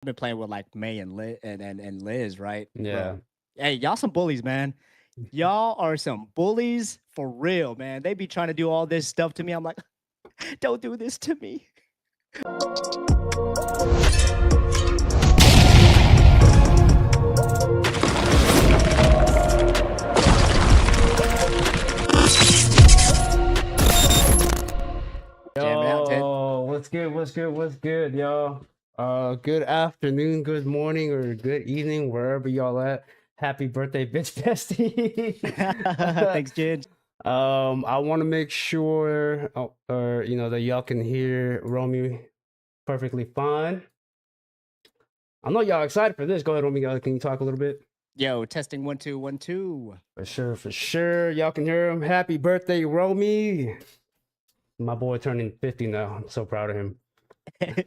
been playing with like May and Liz and Liz, right, Yeah. bro? Hey, y'all some bullies, man. Y'all are some bullies for real, man. They be trying to do all this stuff to me. I'm like, don't do this to me. Jamming out, Ted. Yo, what's good? What's good? What's good, y'all? Good afternoon, good morning, or good evening, wherever y'all at. Happy birthday, bitch bestie. Thanks, Jen. I want to make sure, or that y'all can hear Romy perfectly fine. I know y'all excited for this. Go ahead, Romy. Can you talk a little bit? Yo, testing 1 2 1 2. For sure, for sure. Y'all can hear him. Happy birthday, Romy. My boy turning 50 now. I'm so proud of him. Every-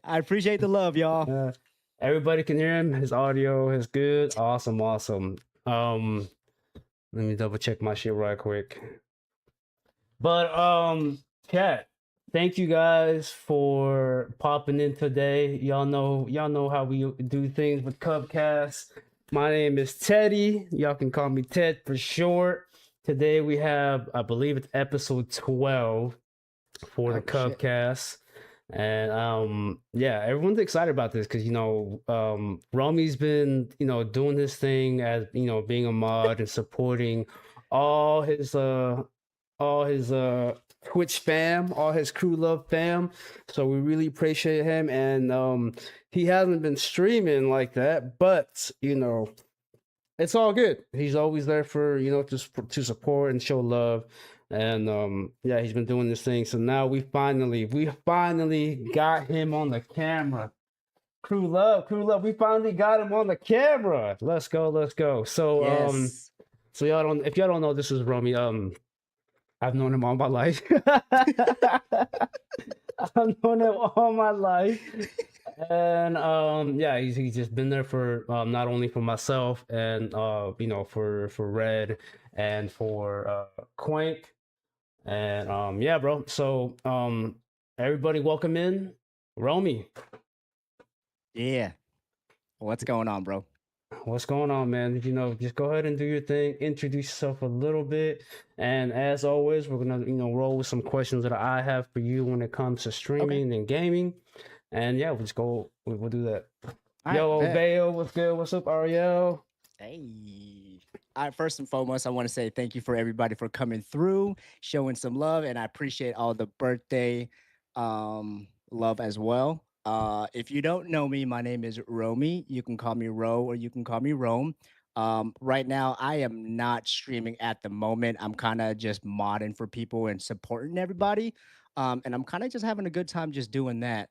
I appreciate the love, y'all. everybody can hear him. His audio is good. Awesome, awesome. Let me double check my shit right quick. But chat. Thank you guys for popping in today. Y'all know how we do things with Cubcast. My name is Teddy. Y'all can call me Ted for short. Today we have, I believe it's episode 12 for the Oh, shit. Cubcast. And yeah, everyone's excited about this because Romy's been doing his thing as being a mod and supporting all his Twitch fam, all his Crew Love fam. So we really appreciate him. And he hasn't been streaming like that, but it's all good. He's always there for to support and show love. And yeah, he's been doing this thing. So now we finally got him on the camera. Crew Love, we finally got him on the camera. Let's go. Yes. So if y'all don't know, this is Romy. I've known him all my life. I've known him all my life. And yeah, he's just been there for not only for myself and for Red and for Quink. And yeah, bro. So everybody welcome in Romy. Yeah. What's going on, bro? What's going on, man? Just go ahead and do your thing. Introduce yourself a little bit. And as always, we're gonna, roll with some questions that I have for you when it comes to Okay. streaming and gaming. And yeah, we'll do that. All right, Yo, bet. Veo, what's good? What's up, Ariel? Hey. All right, first and foremost, I want to say thank you for everybody for coming through, showing some love, and I appreciate all the birthday love as well. If you don't know me, my name is Romy. You can call me Ro or you can call me Rome. Right now, I am not streaming at the moment. I'm kind of just modding for people and supporting everybody. And I'm kind of just having a good time just doing that.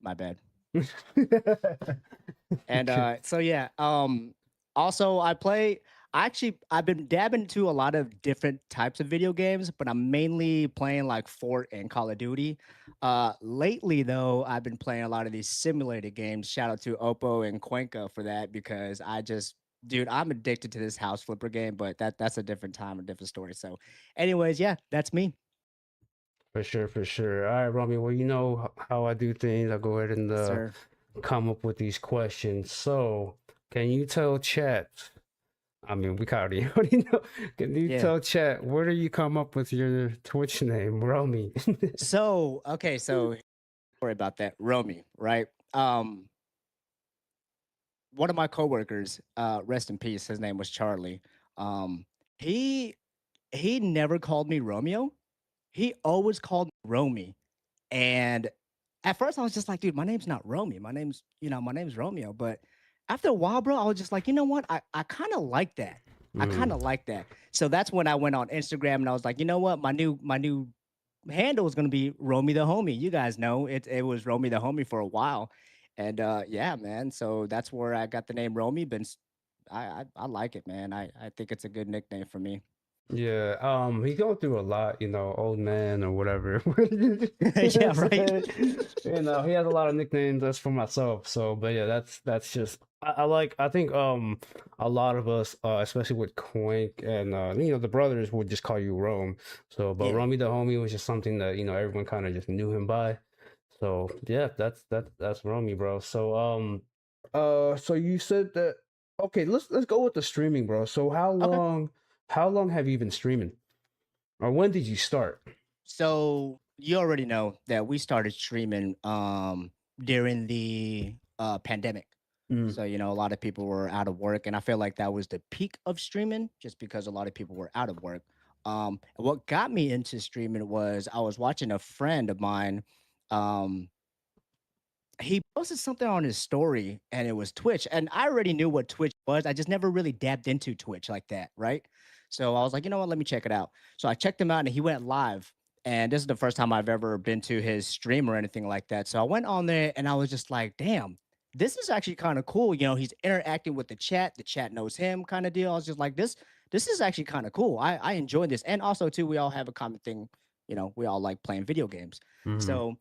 My bad. And Okay. so yeah, also I've been dabbing into a lot of different types of video games, but I'm mainly playing like Fort and Call of Duty. Lately though, I've been playing a lot of these simulated games. Shout out to Oppo and Cuenca for that because dude, I'm addicted to this house flipper game, but that's a different time, a different story. So anyways, yeah, that's me. For sure, for sure. All right, Romy. Well, you know how I do things. I go ahead and Yes, sir. come up with these questions. So, can you tell chat? I mean, we already know. Can you Yeah. tell chat where do you come up with your Twitch name, Romy? So, okay, so sorry about that. Romy, right? One of my coworkers, rest in peace, his name was Charlie. Um, he he never called me Romeo. He always called me Romy. And at first I was just like, dude, my name's not Romy. My name's Romeo. But after a while, bro, I was just like, you know what? I kind of like that. I kind Mm, of like that. So that's when I went on Instagram and I was like, you know what? My new handle is gonna be Romy the Homie. You guys know it was Romy the Homie for a while. And yeah, man. So that's where I got the name Romy. I like it, man. I think it's a good nickname for me. yeah. He going through a lot, old man or whatever. Yeah, right. He has a lot of nicknames. That's for myself. So, but yeah, that's just I think a lot of us, especially with Quink and the brothers would just call you Rome. So, but Yeah. Romy the homie was just something that everyone kind of just knew him by. So yeah, that's Romy, bro. So so you said that. Okay, let's go with the streaming, bro. So Okay. how long have you been streaming, or when did you start? So you already know that we started streaming during the pandemic. Mm, So, a lot of people were out of work, and I feel like that was the peak of streaming just because a lot of people were out of work. What got me into streaming was I was watching a friend of mine. Um, he posted something on his story and it was Twitch. And I already knew what Twitch was. I just never really dabbed into Twitch like that, right? So I was like, you know what, let me check it out. So I checked him out and he went live. And this is the first time I've ever been to his stream or anything like that. So I went on there and I was just like, damn, this is actually kind of cool. He's interacting with the chat knows him kind of deal. I was just like, this is actually kind of cool. I enjoy this. And also too, we all have a common thing, we all like playing video games. mm-hmm. So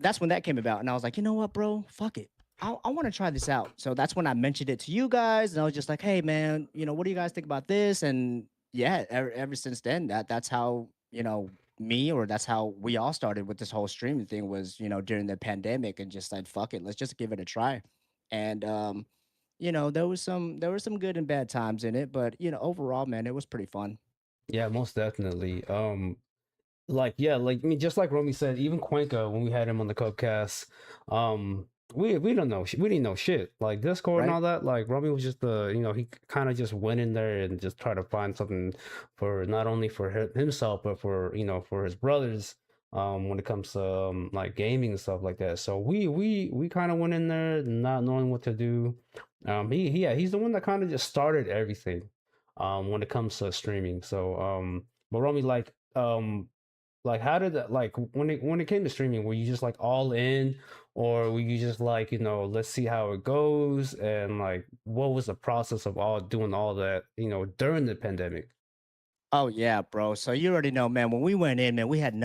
that's when that came about. And I was like, you know what, bro? Fuck it. I want to try this out. So that's when I mentioned it to you guys. And I was just like, hey, man, what do you guys think about this? And yeah, ever since then, that's how, me or that's how we all started with this whole streaming thing was, during the pandemic and just said, fuck it, let's just give it a try. And, there were some good and bad times in it, but overall, man, it was pretty fun. Yeah, most definitely. Like yeah, like I mean, just like Romy said, even Cuenca when we had him on the Cubcast, we don't know we didn't know shit like Discord and Right? all that. Like Romy was just he kind of just went in there and just tried to find something for not only for himself but for for his brothers. When it comes to like gaming and stuff like that, so we kind of went in there not knowing what to do. Yeah, he's the one that kind of just started everything. When it comes to streaming, so but Romy like how did that like when it came to streaming, were you just like all in, or were you just like, let's see how it goes, and like what was the process of all doing all that, during the pandemic? Oh yeah, bro. So you already know, man. When we went in, man, we had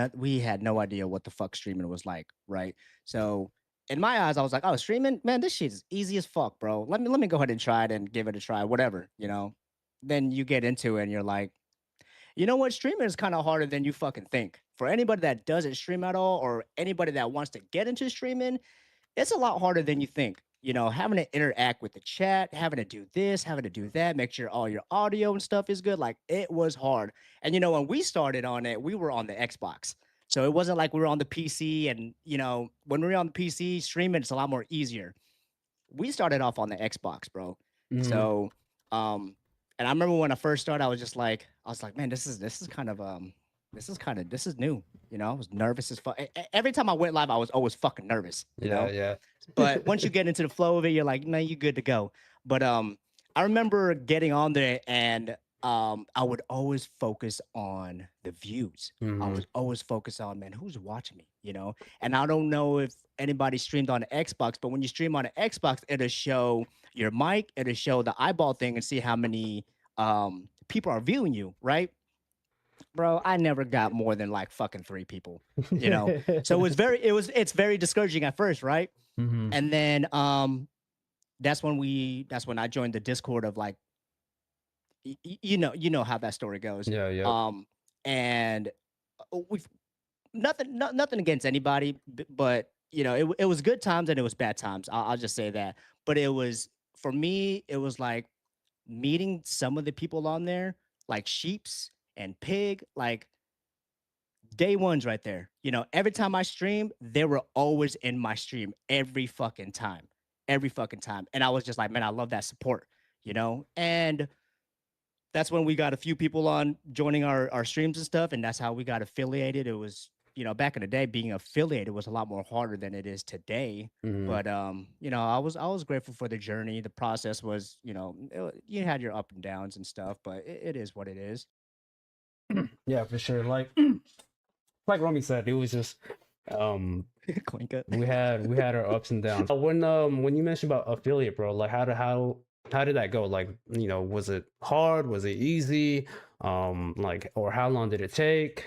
no idea what the fuck streaming was like, right? So in my eyes, I was like, oh, streaming, man, this shit is easy as fuck, bro. Let me go ahead and try it and give it a try, whatever. Then you get into it and you're like, you know what? Streaming is kind of harder than you fucking think. For anybody that doesn't stream at all, or anybody that wants to get into streaming, it's a lot harder than you think. Having to interact with the chat, having to do this, having to do that, make sure all your audio and stuff is good. Like it was hard. And when we started on it, we were on the Xbox. So it wasn't like we were on the PC. And when we were on the PC, streaming it's a lot more easier. We started off on the Xbox, bro. Mm-hmm. So and I remember when I first started, I was like, man, this is new. I was nervous as fuck. Every time I went live, I was always fucking nervous, Yeah, yeah. but once you get into the flow of it, you're like, man, you're good to go. But I remember getting on there and I would always focus on the views. I Mm-hmm. was always focused on, man, who's watching me. And I don't know if anybody streamed on the Xbox, but when you stream on the Xbox, it'll show your mic, it'll show the eyeball thing and see how many people are viewing you, right? Bro, I never got more than like fucking three people, you know. So it's very discouraging at first, right? Mm-hmm. And then that's when I joined the Discord of like you know how that story goes. Yeah, yep. And we've nothing against anybody, but it was good times and it was bad times. I'll just say that. But it was for me, it was like meeting some of the people on there, like Sheeps and Pig, like day ones right there. Every time I stream, they were always in my stream every fucking time. Every fucking time. And I was just like, man, I love that support. And that's when we got a few people on joining our streams and stuff. And that's how we got affiliated. It was, back in the day, being affiliated was a lot more harder than it is today. Mm-hmm. But I was grateful for the journey. The process was, you had your up and downs and stuff, but it is what it is. Yeah, for sure. Like Romy said, it was just um Clink it. we had our ups and downs. When you mentioned about affiliate, bro, like how did that go? Like, was it hard? Was it easy? Like, or how long did it take?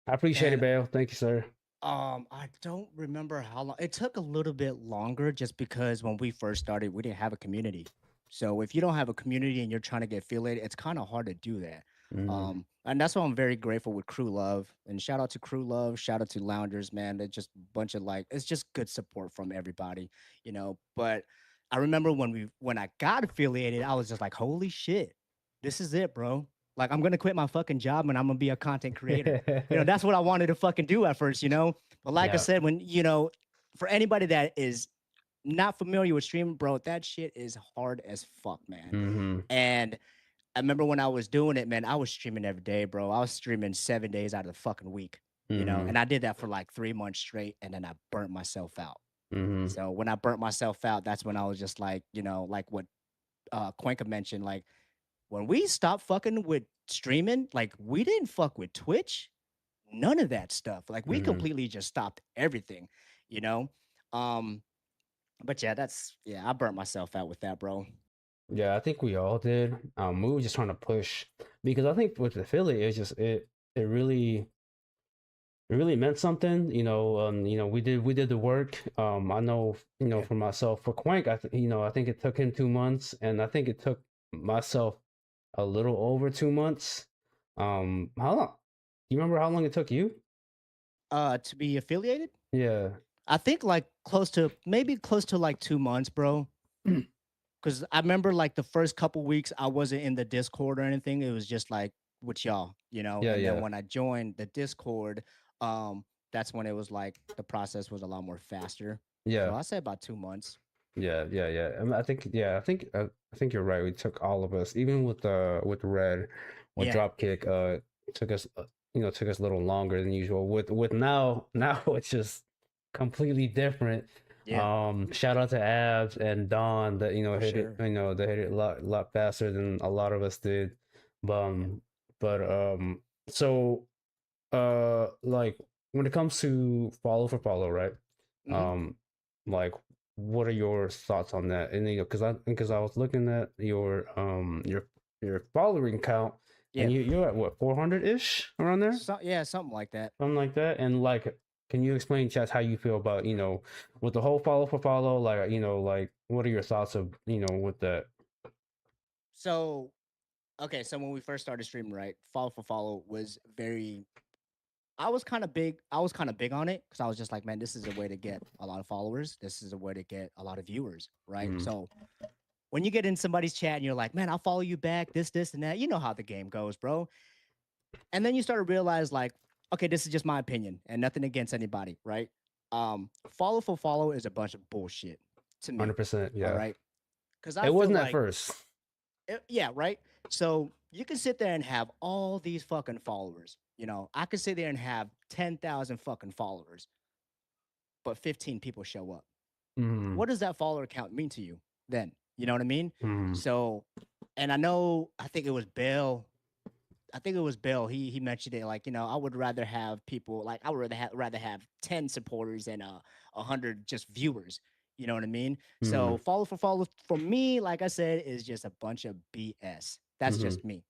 I appreciate it, And Bale. Thank you, sir. I don't remember how long. It took a little bit longer just because when we first started, we didn't have a community. So if you don't have a community and you're trying to get affiliated, it's kind of hard to do that. Mm, And that's why I'm very grateful with Crew Love. And shout out to Crew Love, shout out to Loungers, man. They're just a bunch of like, it's just good support from everybody, you know. But I remember when I got affiliated, I was just like, holy shit, this is it, bro. Like I'm gonna quit my fucking job and I'm gonna be a content creator. You know, that's what I wanted to fucking do at first, you know. But like I yeah. said, when you know, for anybody that is not familiar with streaming, bro, that shit is hard as fuck, man. Mm-hmm. And I remember when I was doing it, man, I was streaming every day, bro. I was streaming 7 days out of the fucking week, you know, Mm-hmm. and I did that for like 3 months straight, and then I burnt myself out. Mm-hmm. So when I burnt myself out, that's when I was just like, you know, like what Cuenca mentioned, like when we stopped fucking with streaming, like we didn't fuck with Twitch, none of that stuff. Like we Mm-hmm. completely just stopped everything, you know. Um, but yeah, I burnt myself out with that, bro. Yeah, I think we all did. We were just trying to push because I think with affiliate, it's just it really meant something. We did the work. I know, Yeah. for myself, for Quank, I think it took him 2 months, and I think it took myself a little over 2 months. How long? Do you remember how long it took you? To be affiliated, Yeah. I think like close to like 2 months, bro. Because I remember like the first couple weeks, I wasn't in the Discord or anything. It was just like with y'all, you know. Yeah, And then yeah, when I joined the Discord, that's when it was like the process was a lot more faster. So yeah, I say about 2 months. yeah, yeah, yeah. I think you're right. We took all of us, even with Red, with Yeah. Dropkick. It took us a little longer than usual. With now it's just completely different. Yeah. Shout out to Abs and Don that For hit it. sure. They hit it a lot faster than a lot of us did. But so like when it comes to follow for follow, right? Hmm. Um, like what are your thoughts on that? And because I was looking at your following count, Yeah. and you're at what, 400 ish around there, So yeah, something like that. something like that. And like, can you explain, Chaz, how you feel about with the whole follow for follow? Like, like what are your thoughts of with that? So okay, so when we first started streaming, right, follow for follow was very. I was kind of big on it because I was just like, man, this is a way to get a lot of followers. This is a way to get a lot of viewers, right? Mm, So when you get in somebody's chat and you're like, man, I'll follow you back, this, and that, you know how the game goes, bro. And then you start to realize, like, okay, this is just my opinion and nothing against anybody, right? Follow for follow is a bunch of bullshit to me. 100%. All Yeah, right. Cause I it feel wasn't at like first. Yeah, right. So you can sit there and have all these fucking followers. You know, I could sit there and have 10,000 fucking followers, but 15 people show up. Mm, What does that follower count mean to you then? You know what I mean? mm, So, and I know, I think it was Bill. I think it was Bill. He mentioned it like, you know, I would rather have people like I would rather have 10 supporters than 100 just viewers. You know what I mean? mm, So follow for me, like I said, is just a bunch of BS. That's mm-hmm. just me.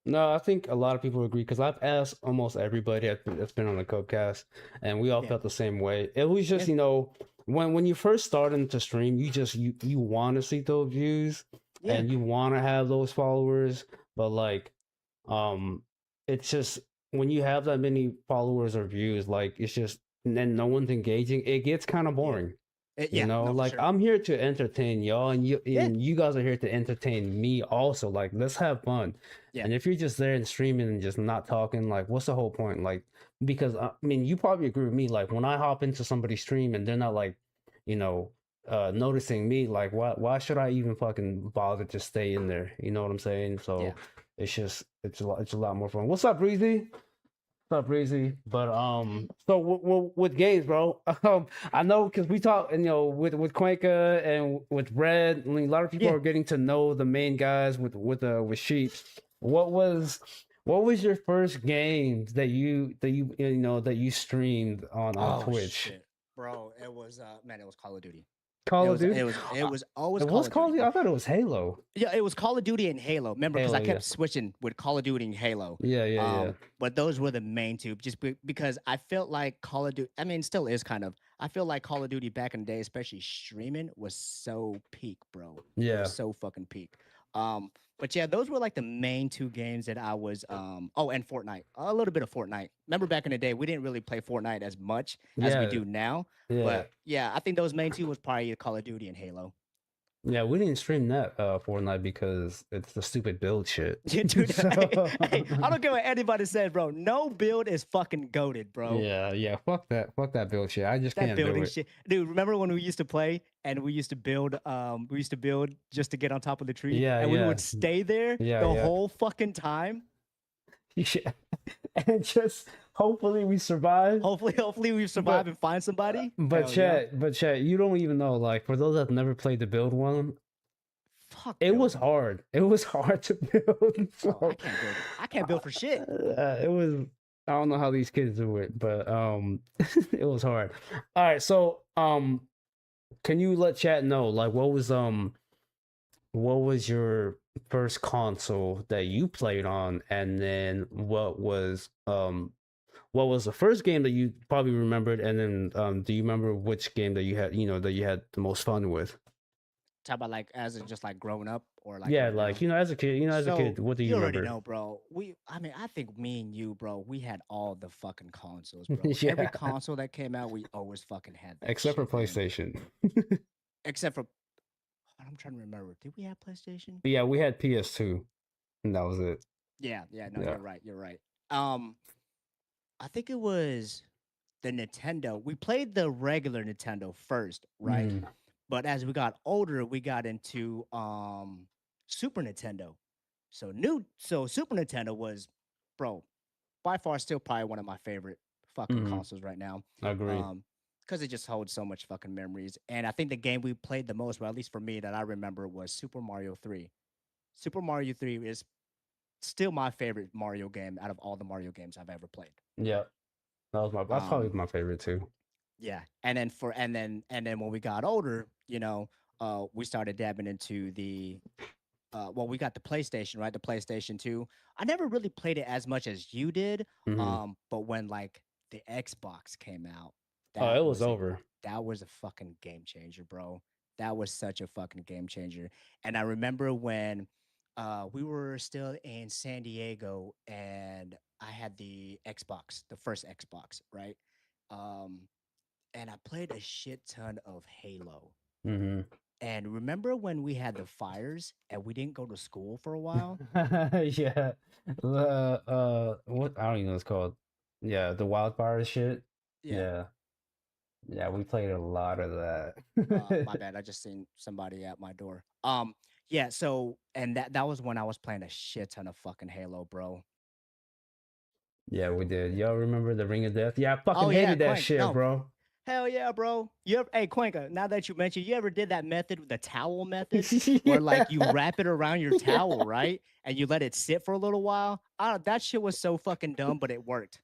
No, I think a lot of people agree because I've asked almost everybody that's been on the Codecast, and we all Yeah. felt the same way. It was Yeah. just, when you first started to stream, you want to see those views Yeah. and you want to have those followers, but like, um, it's just when you have that many followers or views, like it's just and then no one's engaging, it gets kind of Yeah. boring. Yeah. No, for Like sure. I'm here to entertain y'all, and you Yeah. and you guys are here to entertain me also. Like, let's have fun. Yeah. And if you're just there and streaming and just not talking, like, what's the whole point? Like, because I mean, you probably agree with me. Like, when I hop into somebody's stream and they're not like, you know, noticing me, like, why should I even fucking bother to stay in there? You know what I'm saying? Yeah. So it's a lot more fun. What's up, Breezy? What's up, Breezy? But so with games, bro. I know because we talk, and with Cuenca and with Red, I mean, a lot of people Yeah. are getting to know the main guys with Sheep. What was what was your first game that you streamed on Oh Twitch? shit. Bro, it was man, it was Call of Duty. Call of Duty. It was always It Call was of Call of Duty, Duty. bro. I thought it was Halo. Yeah, it was Call of Duty and Halo. Remember, because I Halo, yeah. kept switching with Call of Duty and Halo. Yeah, yeah, yeah. But those were the main two, because I felt like Call of Duty. I mean, still is kind of. I feel like Call of Duty back in the day, especially streaming, was so peak, bro. It Yeah. was so fucking peak. But yeah, those were like the main two games that I was. Oh, and Fortnite, a little bit of Fortnite. Remember back in the day, we didn't really play Fortnite as much as we Yeah. do now. Yeah. But yeah, I think those main two was probably Call of Duty and Halo. Yeah, we didn't stream that Fortnite because it's the stupid build shit. Yeah, dude, So- hey, I don't care what anybody says, bro. No build is fucking goated, bro. Yeah, fuck that build shit. I just That can't do building it. shit, dude. Remember when we used to play and we used to build? We used to build just to get on top of the tree, Yeah, and we yeah. would stay there Yeah, the yeah. whole fucking time. Yeah. And just hopefully we survive. Hopefully we survive and find somebody. But Hell yeah. chat, you don't even know. Like for those that never played the build one, Fuck, it was building. hard. It was hard to build. Bro, So, I can't build. I can't build for shit. it was. I don't know how these kids do it, but it was hard. All right, so can you let chat know like what was your first console that you played on, and then what was the first game that you probably remembered, and then do you remember which game that you had that you had the most fun with? Talk about like as in just like growing up or like Yeah, right now? like as a kid, what do you already remember? know, bro. I mean, I think me and you, bro, we had all the fucking consoles, bro. Every Yeah. console that came out, we always fucking had that. Except for shit, man. PlayStation. Except for, I'm trying to remember. Did we have PlayStation? But yeah, we had PS2, and that was it. Yeah, no, Yeah. you're right. You're right. I think it was the Nintendo. We played the regular Nintendo first, right? Mm. But as we got older, we got into Super Nintendo. So Super Nintendo was, bro, by far still probably one of my favorite fucking Mhm. consoles right now. I agree. Because it just holds so much fucking memories. And I think the game we played the most, well, at least for me, that I remember was Super Mario 3. Super Mario 3 is still my favorite Mario game out of all the Mario games I've ever played. Yeah, that's probably Um, my favorite too. Yeah. And then when we got older, we started dabbing into the we got the PlayStation, right? The PlayStation 2. I never really played it as much as you did. Mhm. But when like the Xbox came out, Oh, it was a- over. that was a fucking game changer, bro. That was such a fucking game changer. And I remember when we were still in San Diego and I had the Xbox, the first Xbox, right? Um, and I played a shit ton of Halo. Hmm. And remember when we had the fires and we didn't go to school for a while? Yeah. What I don't even know what it's called. Yeah, the wildfire shit. Yeah. Yeah, we played a lot of that. My bad. I just seen somebody at my door. Yeah, so and that was when I was playing a shit ton of fucking Halo, bro. Yeah, we did. Y'all remember the Ring of Death? Yeah, I fucking Oh, yeah, hated that Quank. shit, No. bro. Hell yeah, bro. Hey Quenka, now that you mentioned, you ever did that method with the towel method? Where like you wrap it around your towel, right? And you let it sit for a little while. That shit was so fucking dumb, but it worked.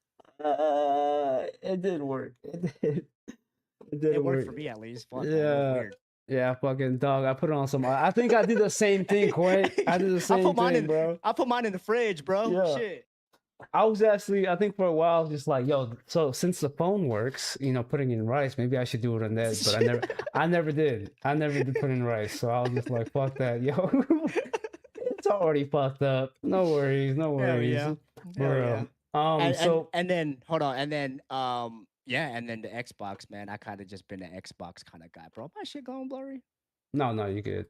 It did work. It did. It did It worked work. for me at least. Fuck, man, it was Yeah. weird. Yeah, fucking dog. I put it on some. I think I did the same thing, Quake. I did the same put mine thing, in, bro. I put mine in the fridge, bro. Yeah. Shit. I was actually, I think for a while, just like, yo. So since the phone works, putting in rice, maybe I should do it on that. But I never did. I never did put in rice. So I was just like, fuck that, yo. It's already fucked up. No worries, no Hell worries. yeah. For Hell real. yeah. So And then hold on, and then yeah, and then the Xbox, man. I kind of just been an Xbox kind of guy, bro. My shit going blurry. no, you good.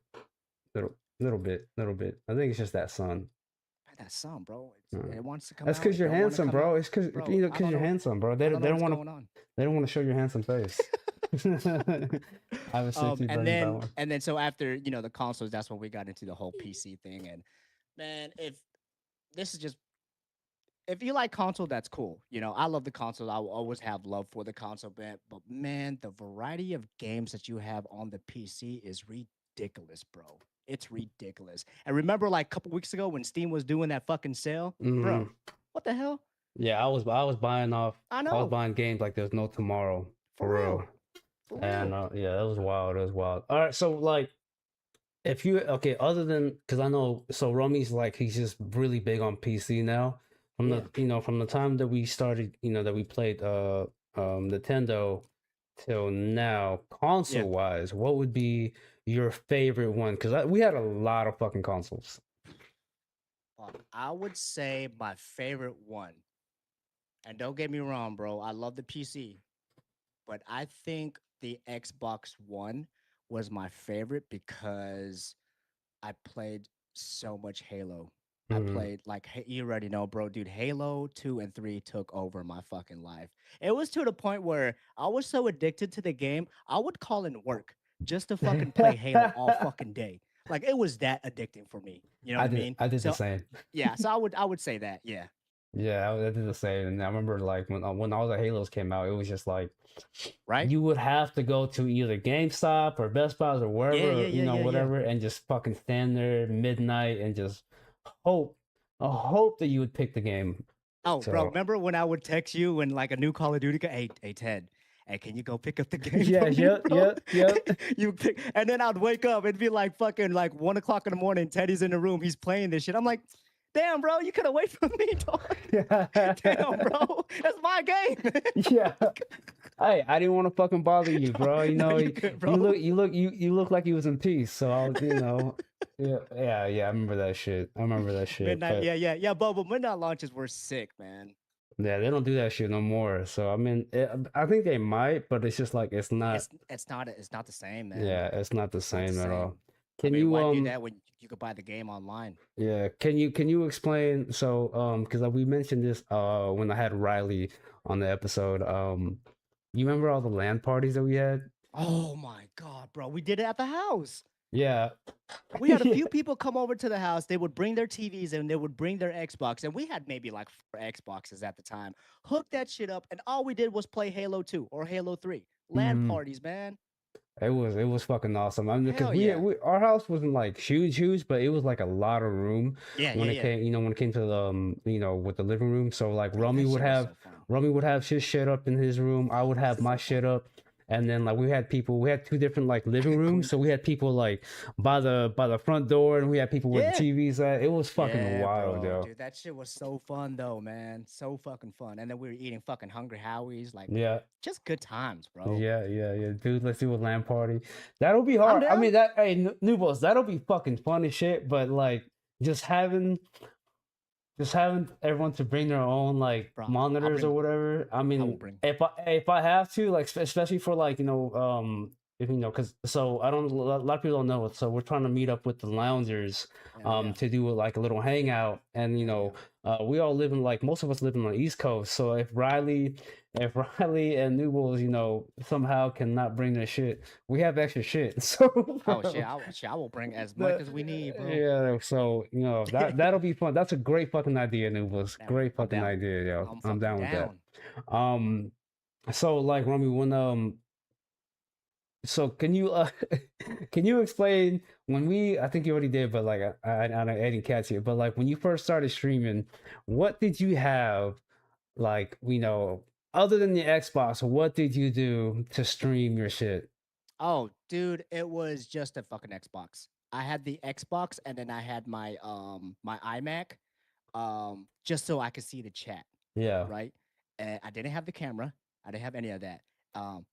Little bit. I think it's just that sun. Man, that sun, bro. It wants to come That's out. because it you're don't wanna handsome, come bro. out. It's because Bro, because I don't you're know- handsome, bro. They I don't know don't what's want going on. to. They don't want to show your handsome face. I have a safety burning power. And then so after the consoles, that's when we got into the whole PC thing. And man, if you like console, that's cool. I love the console. I will always have love for the console, but man, the variety of games that you have on the PC is ridiculous, bro. It's ridiculous. And remember, like a couple weeks ago when Steam was doing that fucking sale, bro. Mhm. What the hell? Yeah, I was buying off. I I know. was buying games like there's no tomorrow. For real. For And real. yeah, that was wild. That was wild. All right, so like, if you okay, other than because I know, so Romy's like he's just really big on PC now. From Yeah. the from the time that we started, that we played Nintendo till now, Yeah. console wise, what would be your favorite one? Because we had a lot of fucking consoles. I would say my favorite one, and don't get me wrong, bro, I love the PC, but I think the Xbox One was my favorite because I played so much Halo. I Mm. played like you already know, bro, dude. Halo 2 and 3 took over my fucking life. It was to the point where I was so addicted to the game, I would call in work just to fucking play Halo all fucking day. Like it was that addicting for me. You know what I mean? I did the So same. yeah, so I would say that. Yeah. Yeah, I did the same. And I remember like when all the Halos came out, it was just like Right? you would have to go to either GameStop or Best Buy or Yeah, wherever, yeah, yeah, yeah, yeah. whatever, and just fucking stand there midnight and just hope, hope that you would pick the game. Oh, bro, So remember when I would text you when like a new Call of Duty hey Ted, hey, can you go pick up the game yeah, for me, yep, bro? yep, yep. You pick, and then I'd wake up, it'd be like fucking like 1 o'clock in the morning. Teddy's in the room, he's playing this shit. I'm like, damn, bro, you could have waited for me, dog. Damn, bro, that's my game. Yeah. Hey, I didn't want to fucking bother you, bro. No, you good, You bro. look, you look like you was in peace. So I was, yeah, yeah, yeah. I remember that shit. I remember that shit. Midnight, But yeah, yeah, yeah, but midnight launches were sick, man. yeah, they don't do that shit no more. So I mean, I think they might, but it's just like it's not. It's not the same, man. Yeah, it's not the It's not the same at all. same. I Can mean, you why do that when you could buy the game online? yeah, can you explain so because we mentioned this when I had Riley on the episode. You remember all the LAN parties that we had? Oh my god, bro, we did it at the house. Yeah. We had a few people come over to the house. They would bring their TVs and they would bring their Xbox. And we had maybe like 4 Xboxes at the time. Hooked that shit up. And all we did was play Halo 2 or Halo 3. LAN Mhm. parties, man. It was fucking awesome. I mean, because Hell yeah. our house wasn't like huge, but it was like a lot of room Yeah, yeah, when it yeah. came, when it came to the with the living room. So like Bro, that shit was so fun. Romy would have his shit up in his room. I would have my So fun. shit up, and then like we had two different like living rooms. Queen. So we had people like by the front door, and we had people where the Yeah. TVs at. It was fucking Yeah, wild, bro. yo. Dude, that shit was so fun though, man. So fucking fun. And then we were eating fucking Hungry Howies. Like, Yeah. just good times, bro. Yeah, dude. Let's do a LAN party. That'll be I'm hard. I down. mean, new boss. That'll be fucking fun as shit. But like, just having everyone to bring their own like Bro, I'll monitors or bring, whatever. I I will mean, bring. if I have to, like, especially for like if because so I don't a lot of people don't know. So we're trying to meet up with the loungers, Hell yeah. to do like a little hangout, and Hell we all live in like most of us live on the East Coast. So if Riley and Newbolls, somehow cannot bring their shit, we have extra shit. So Oh shit, I will bring as much as we need, bro. yeah, so that'll be fun. That's a great fucking idea, Nubus. Now, Great I'm fucking down. idea, yo. I'm I'm fucking down with that. down. Um, so like Romy, when so can you can you explain when I think you already did, but like I didn't catch it. But like when you first started streaming, what did you have like other than the Xbox? What did you do to stream your shit? Oh, dude, it was just a fucking Xbox. I had the Xbox and then I had my iMac just so I could see the chat, Yeah, right? And I didn't have the camera. I didn't have any of that. Um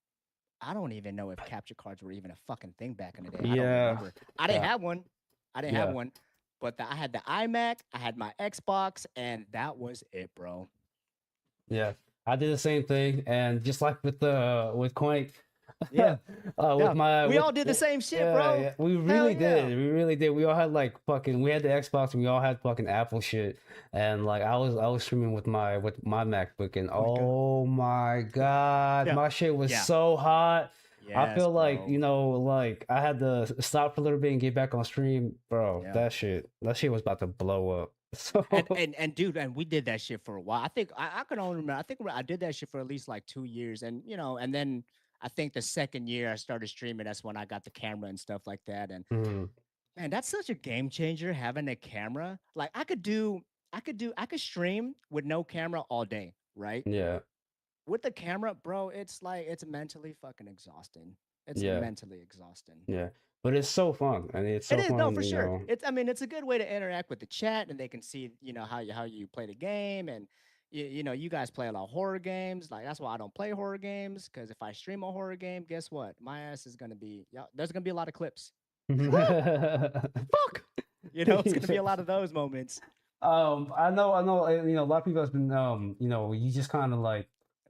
I don't even know if capture cards were even a fucking thing back in the day. I don't yeah, remember. I didn't yeah, have one. I didn't have yeah. one. But I had the iMac, I had my Xbox, and that was it, bro. Yeah, I did the same thing, and just like with Quake, Yeah. with Yeah. my We all did the same shit, yeah, bro. yeah, we Hell really yeah. did, we really did. We all had like fucking, we had the Xbox, and we all had fucking Apple shit, and like I was streaming with my MacBook, and Oh my god. oh my god, Yeah. my shit was Yeah. so hot. I Yes, feel like bro. like I had to stop for a little bit and get back on stream, bro. Yeah. That shit was about to blow up. So And dude, and we did that shit for a while. I think I can only remember. I think I did that shit for at least like 2 years, and and then I think the second year I started streaming. That's when I got the camera and stuff like that. And mhm, man, that's such a game changer having a camera. Like I could stream with no camera all day, right? yeah, with the camera, bro, it's like it's mentally fucking exhausting. It's Yeah, mentally exhausting. yeah. But it's so fun. I mean, it's It so is no, fun, for you sure. know. It's I mean, it's a good way to interact with the chat, and they can see how you play the game, and you guys play a lot of horror games. Like that's why I don't play horror games because if I stream a horror game, guess what? My ass is gonna be yeah. There's gonna be a lot of clips. Fuck. It's gonna be a lot of those moments. I know, you know, a lot of people has been, you know, you just kind of like,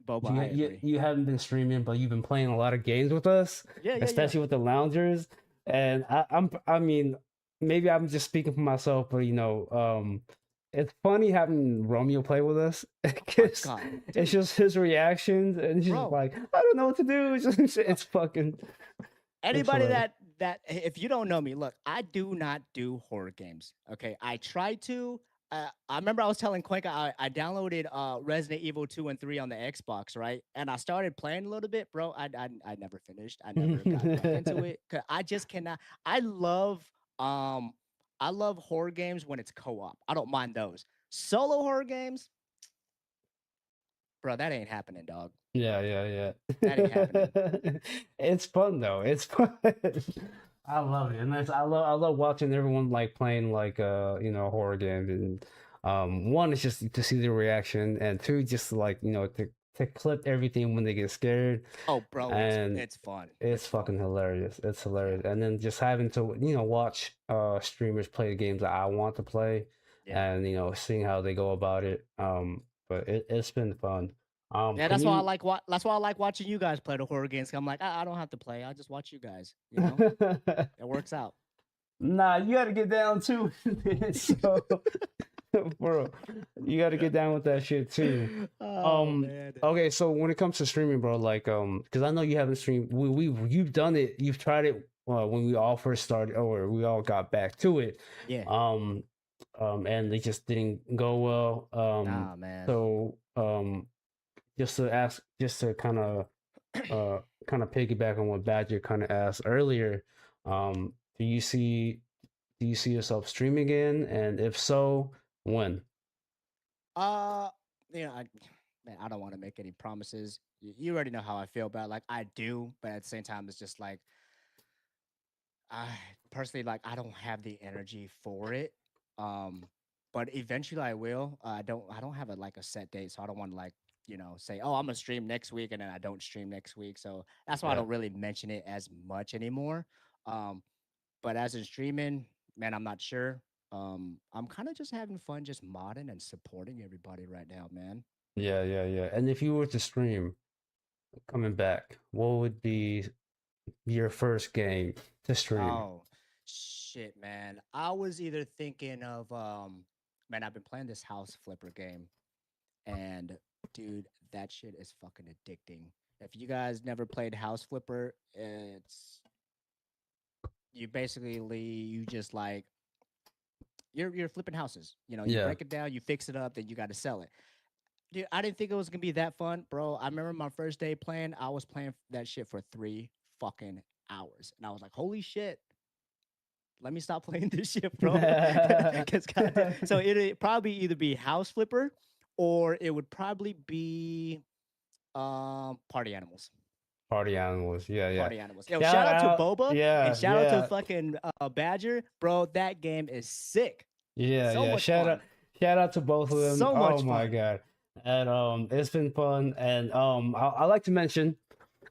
Boba, I agree. you haven't been streaming, but you've been playing a lot of games with us, Yeah, yeah, yeah. especially with the loungers. And I mean, maybe I'm just speaking for myself, but you know, it's funny having Romeo play with us My because God, it's dude, just his reactions, and he's just bro. like, I don't know what to do. Bro, It's fucking, it's anybody hilarious. that if you don't know me, look, I do not do horror games. Okay, I try to. I remember I was telling Quenka I downloaded Resident Evil 2 and 3 on the Xbox, right? And I started playing a little bit, bro. I never finished. I never got back into it. 'Cause I just cannot. I love um I love horror games when it's co-op. I don't mind those. Solo horror games, bro, that ain't happening, dog. Yeah, yeah, That ain't happening. yeah. It's fun though. It's fun. I love it, and I love watching everyone like playing like you know, horror games, and one is just to see the reaction, and two just like, you know, to clip everything when they get scared, Oh, bro, and it's fun. it's It's fun. fucking hilarious. It's Yeah. hilarious, and then just having to, you know, watch streamers play the games that I want to play, Yeah. and you know, seeing how they go about it. But it's been fun. Yeah, Can that's why I you? like that's why I like watching you guys play the horror games. 'Cause I'm like, I don't have to play. I just watch you guys. It works out. Nah, you got to get down too. So, bro, you got to get down with that shit too. Oh man. Okay, so when it comes to streaming, bro, like, because I know you haven't streamed. You've done it. You've tried it when we all first started, or we all got back to it. Yeah. Um, and they just didn't go well. Nah, man. So, just to ask, just to kind of piggyback on what Badger kind of asked earlier, do you see yourself streaming again, and if so, when? uh, I man, I don't want to make any promises. You already know how I feel about it. Like I do, but at the same time, it's just like I personally like I don't have the energy for it. Um, but eventually I will. I don't have a like a set date, so I don't want to like say oh I'm gonna stream next week and then I don't stream next week. So that's why I Yeah, don't really mention it as much anymore. Um, but as in streaming, man, I'm not sure. I'm kind of just having fun, just modding and supporting everybody right now, man. yeah, yeah, yeah. And if you were to stream coming back, what would be your first game to stream? Oh, shit, man. I was either thinking of man, I've been playing this house flipper game and dude, that shit is fucking addicting. If you guys never played house flipper, it's you basically you just like you're flipping houses. You Yeah. break it down, you fix it up, then you got to sell it. Dude, I didn't think it was gonna be that fun, bro. I remember my first day playing, I was playing that shit for 3 fucking hours. And I was like, holy shit, let me stop playing this shit, bro. Because goddamn, so it'd probably either be House Flipper or it would probably be Party Animals. Party animals. Yeah, yeah. Party Animals. Yo, Shout shout out to out. Boba and Yeah, shout out to yeah. fucking Badger, bro. That game is sick. Yeah, So yeah. much fun. Shout out to both of them. So Oh much my fun. god. And it's been fun. And I like to mention,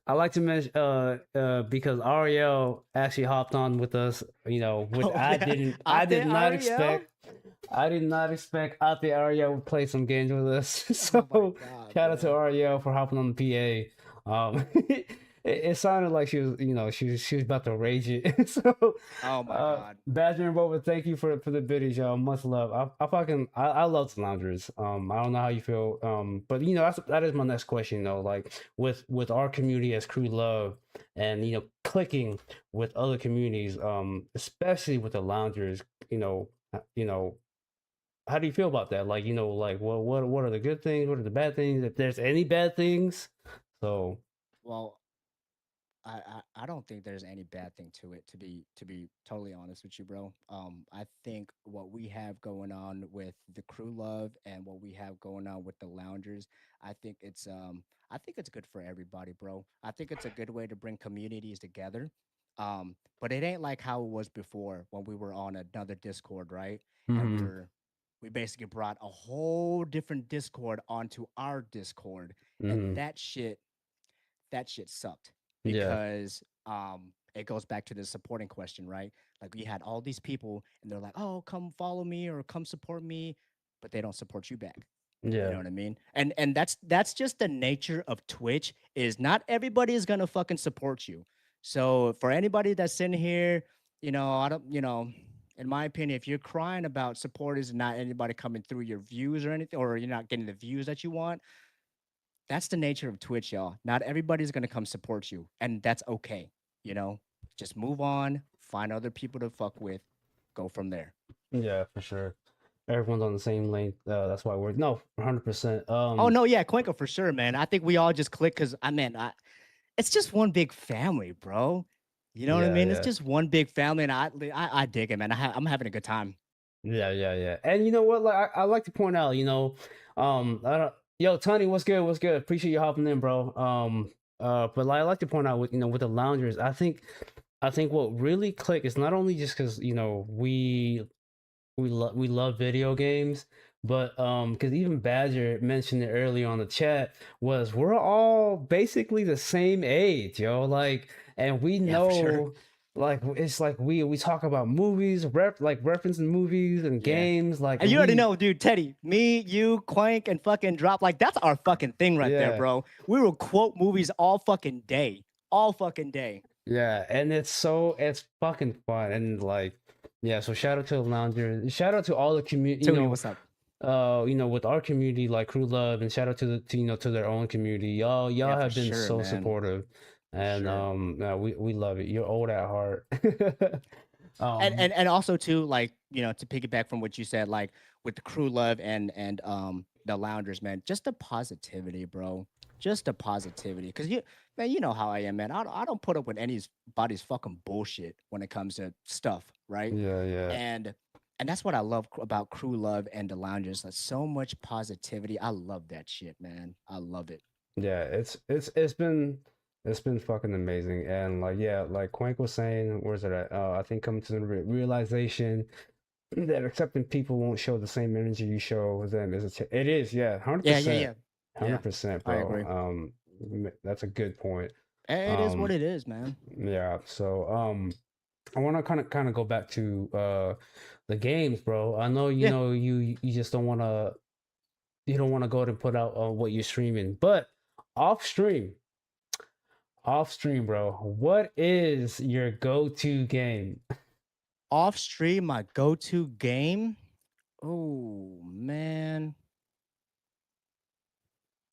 because Ariel actually hopped on with us, you know, which Oh yeah, I out did there, not Ariel. expect. I did not expect Ate Ariel would play some games with us. Oh my So god, shout out to man. Ariel for hopping on the PA. It sounded like she was, you know, she was about to rage it. So Oh my god. Badger and Boba, thank you for the biddies, y'all. Much love. I love the loungers. I don't know how you feel. But you know, that is my next question though. Like with our community as Crew Love, and you know, clicking with other communities, especially with the loungers, you know, how do you feel about that? Like, you know, like what are the good things? What are the bad things? If there's any bad things. So Well, I don't think there's any bad thing to it, to be totally honest with you, bro. I think what we have going on with the crew love and what we have going on with the loungers, I think I think it's good for everybody, bro. I think it's a good way to bring communities together. But it ain't like how it was before when we were on another Discord, right? And Mm-hmm. we basically brought a whole different Discord onto our Discord, and Mm-hmm. that shit sucked Yeah. because it goes back to the supporting question, right? Like we had all these people and they're like, "Oh, come follow me or come support me," but they don't support you back. You know Yeah. what I mean? And that's just the nature of Twitch is not everybody is going to fucking support you. So for anybody that's in here, I don't, in my opinion, if you're crying about support is not anybody coming through your views or anything, or you're not getting the views that you want, that's the nature of Twitch, y'all. Not everybody's gonna come support you, and that's okay. You know, just move on, find other people to fuck with, go from there. Yeah, for sure. Everyone's on the same length. That's why we're no 100%. Oh no, yeah, Cuenca for sure, man. I think we all just click because it's just one big family, bro. You know what I Yeah, mean? It's yeah. just one big family, and I dig it, man. I'm having a good time. Yeah, yeah, yeah. And you know what? Like I like to point out, I don't yo, Tony, what's good? What's good? Appreciate you hopping in, bro. But like I like to point out with with the loungers, I think what really click is not only just because we love video games, but because even Badger mentioned it earlier on the chat, was we're all basically the same age, yo. Like, and we Yeah, for sure. know, like it's like we talk about movies, like referencing movies and Yeah. games, like, And and you already we, know, dude, Teddy, me, you, Quank, and fucking Drop, like that's our fucking thing right there, yeah. bro. We will quote movies all fucking day. All fucking day. Yeah, and it's fucking fun and like yeah, so shout out to the loungers, shout out to all the community, Tell me what's up. with our community like Crew Love, and shout out to to their own community. Y'all Yeah, for have been sure, so man. supportive, For and sure. yeah, we love it. You're old at heart. and um and and also too, like to piggyback from what you said, like with the crew love and the loungers, man, just the positivity, bro. Just the positivity, because man, you know how I am, man. I don't put up with anybody's fucking bullshit when it comes to stuff, right? yeah, yeah. And that's what I love about crew love and the loungers. Like so much positivity. I love that shit, man. I love it. Yeah, it's been fucking amazing, and like yeah, like Quank was saying, where's it at? I think coming to the realization that accepting people won't show the same energy you show them is it is, yeah, Yeah, yeah, 100%, yeah, yeah. 100%, I bro. agree. That's a good point. It is what Um, it is, man. yeah, so I want to kind of go back to the games, bro. I know Yeah. you just don't want to go and put out what you're streaming, but off stream, off stream, bro. What is your go-to game? Off stream, my go-to game. Oh man,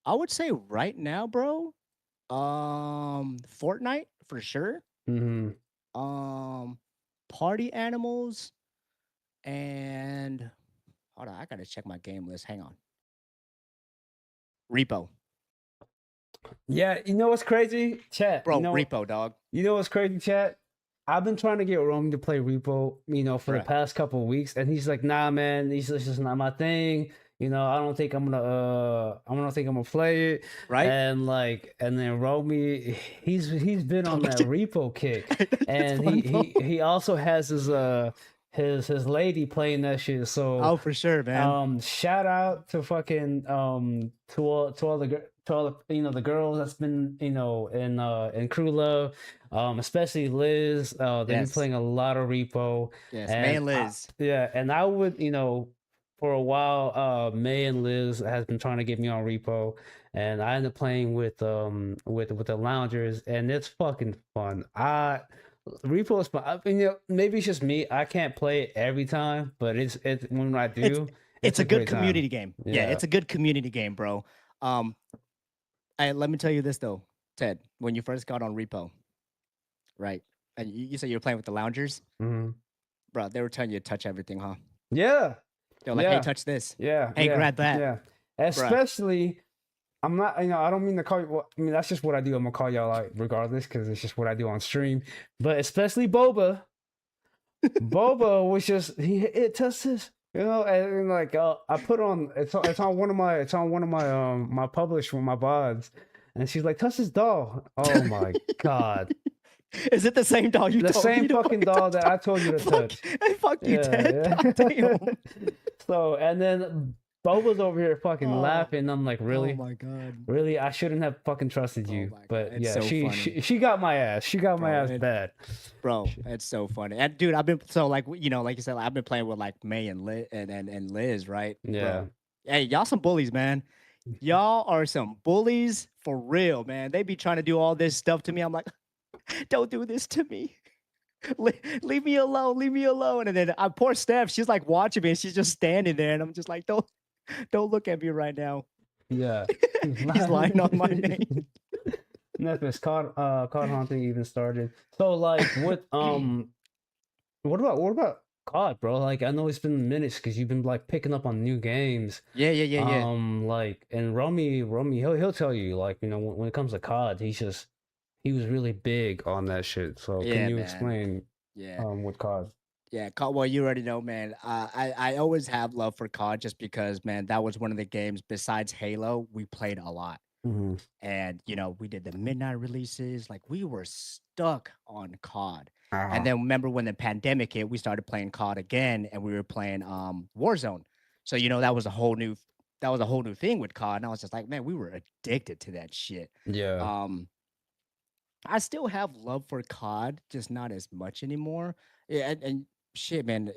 I would say right now, bro. Fortnite for sure. Hmm. Um, Party Animals and hold on, I gotta check my game list. Hang on. Repo, Yeah, you know what's crazy, chat. bro. Repo, dog. You know what's crazy, chat? I've been trying to get Romy to play Repo, for the Bruh. past couple of weeks, and he's like, "Nah, man, this is not my thing. I don't think I don't think I'm gonna play it." Right? And like, and then Romy, he's been on that Repo kick, It's and fun, bro. he also has his lady playing that shit. So Oh, for sure, man. shout out to fucking to all the the girls that's been in Crew Love, especially Liz. They've been Yes, playing a lot of Repo, yes. May and and Liz. yeah, and I would for a while, May and Liz has been trying to get me on Repo, and I ended up playing with the loungers, and it's fucking fun. Repo is fun. I mean, maybe it's just me. I can't play it every time, but it's when I It's do, it's it's a a good great time. community game. Yeah, Yeah. it's a good community game, bro. Um, and let me tell you this though, Ted. When you first got on Repo, right? And you said you were playing with the loungers, Hmm. bro. They were telling you to touch everything, huh? Yeah. They're like, "Hey, Yeah. touch this. Yeah. Hey, Yeah. grab that, Yeah. bruh." Especially I'm not, I don't mean to call you. Well, I mean, that's just what I do. I'm gonna call y'all out regardless because it's just what I do on stream. But especially Boba. Boba was just it touched his, and like I put on it's on one of my my published with my VODs, and she's like, touch his doll. Oh my god. Is it the same doll you The told me same to fucking doll that I told you to Fuck, touch. hey, fuck you, Ted. God Yeah. damn. So and then Boba's over here fucking Oh, laughing. I'm like, oh really? my god, Really? I shouldn't have fucking trusted oh you. my god, But it's yeah, so she funny, she got my ass. She got my bro. ass bad. Bro, it's so funny. And dude, I've been so like like you said, like, I've been playing with like May and Liz and Liz, right, Yeah. bro? Hey, y'all some bullies, man. Y'all are some bullies for real, man. They be trying to do all this stuff to me. I'm like, don't do this to me. Leave me alone. Leave me alone. And then poor Steph, she's like watching me and she's just standing there. And I'm just like, don't look at me right now. Yeah. He's lying on my name. Netflix card hunting even started. So like what about COD, bro? Like I know it's been minutes because you've been like picking up on new games. Yeah. Like and Romy, he'll tell you like when it comes to COD, he was really big on that shit. So can Yeah, you man. explain Yeah. what COD? Yeah, COD. Well, you already know, man. I always have love for COD just because, man, that was one of the games besides Halo we played a lot. Mm-hmm. And we did the midnight releases. Like we were stuck on COD. Uh-huh. And then remember when the pandemic hit, we started playing COD again, and we were playing Warzone. So that was a whole new thing with COD. And I was just like, man, we were addicted to that shit. Yeah. I still have love for COD, just not as much anymore. Yeah, and shit, man,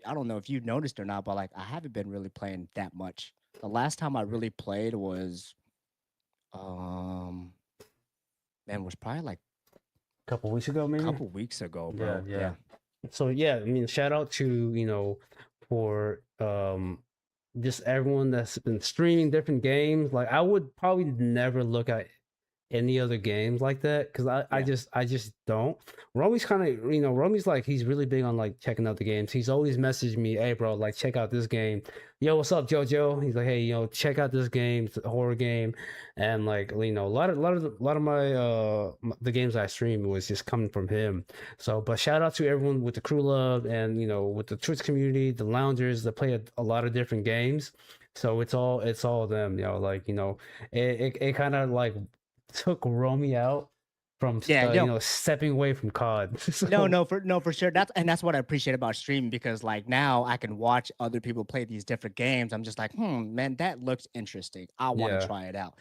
I don't know if you noticed or not, but like I haven't been really playing that much. The last time I really played was um was probably like a couple weeks ago, a maybe. couple weeks ago, bro. Yeah. So yeah, I mean, shout out to for just everyone that's been streaming different games. Like I would probably never look at any other games like that because I just don't. Romy's kind of Romy's like he's really big on like checking out the games. He's always messaged me, hey bro, like check out this game. Yo, what's up, Jojo? He's like, hey, check out this game. It's a horror game, and like a lot of my the games I stream was just coming from him. So, but shout out to everyone with the Crew Love and with the Twitch community, the loungers that play a lot of different games. So it's all them, like it kind of like took Romy out from stepping away from COD. So, No, for sure. That's what I appreciate about streaming because like now I can watch other people play these different games. I'm just like, man, that looks interesting. I want to try it out.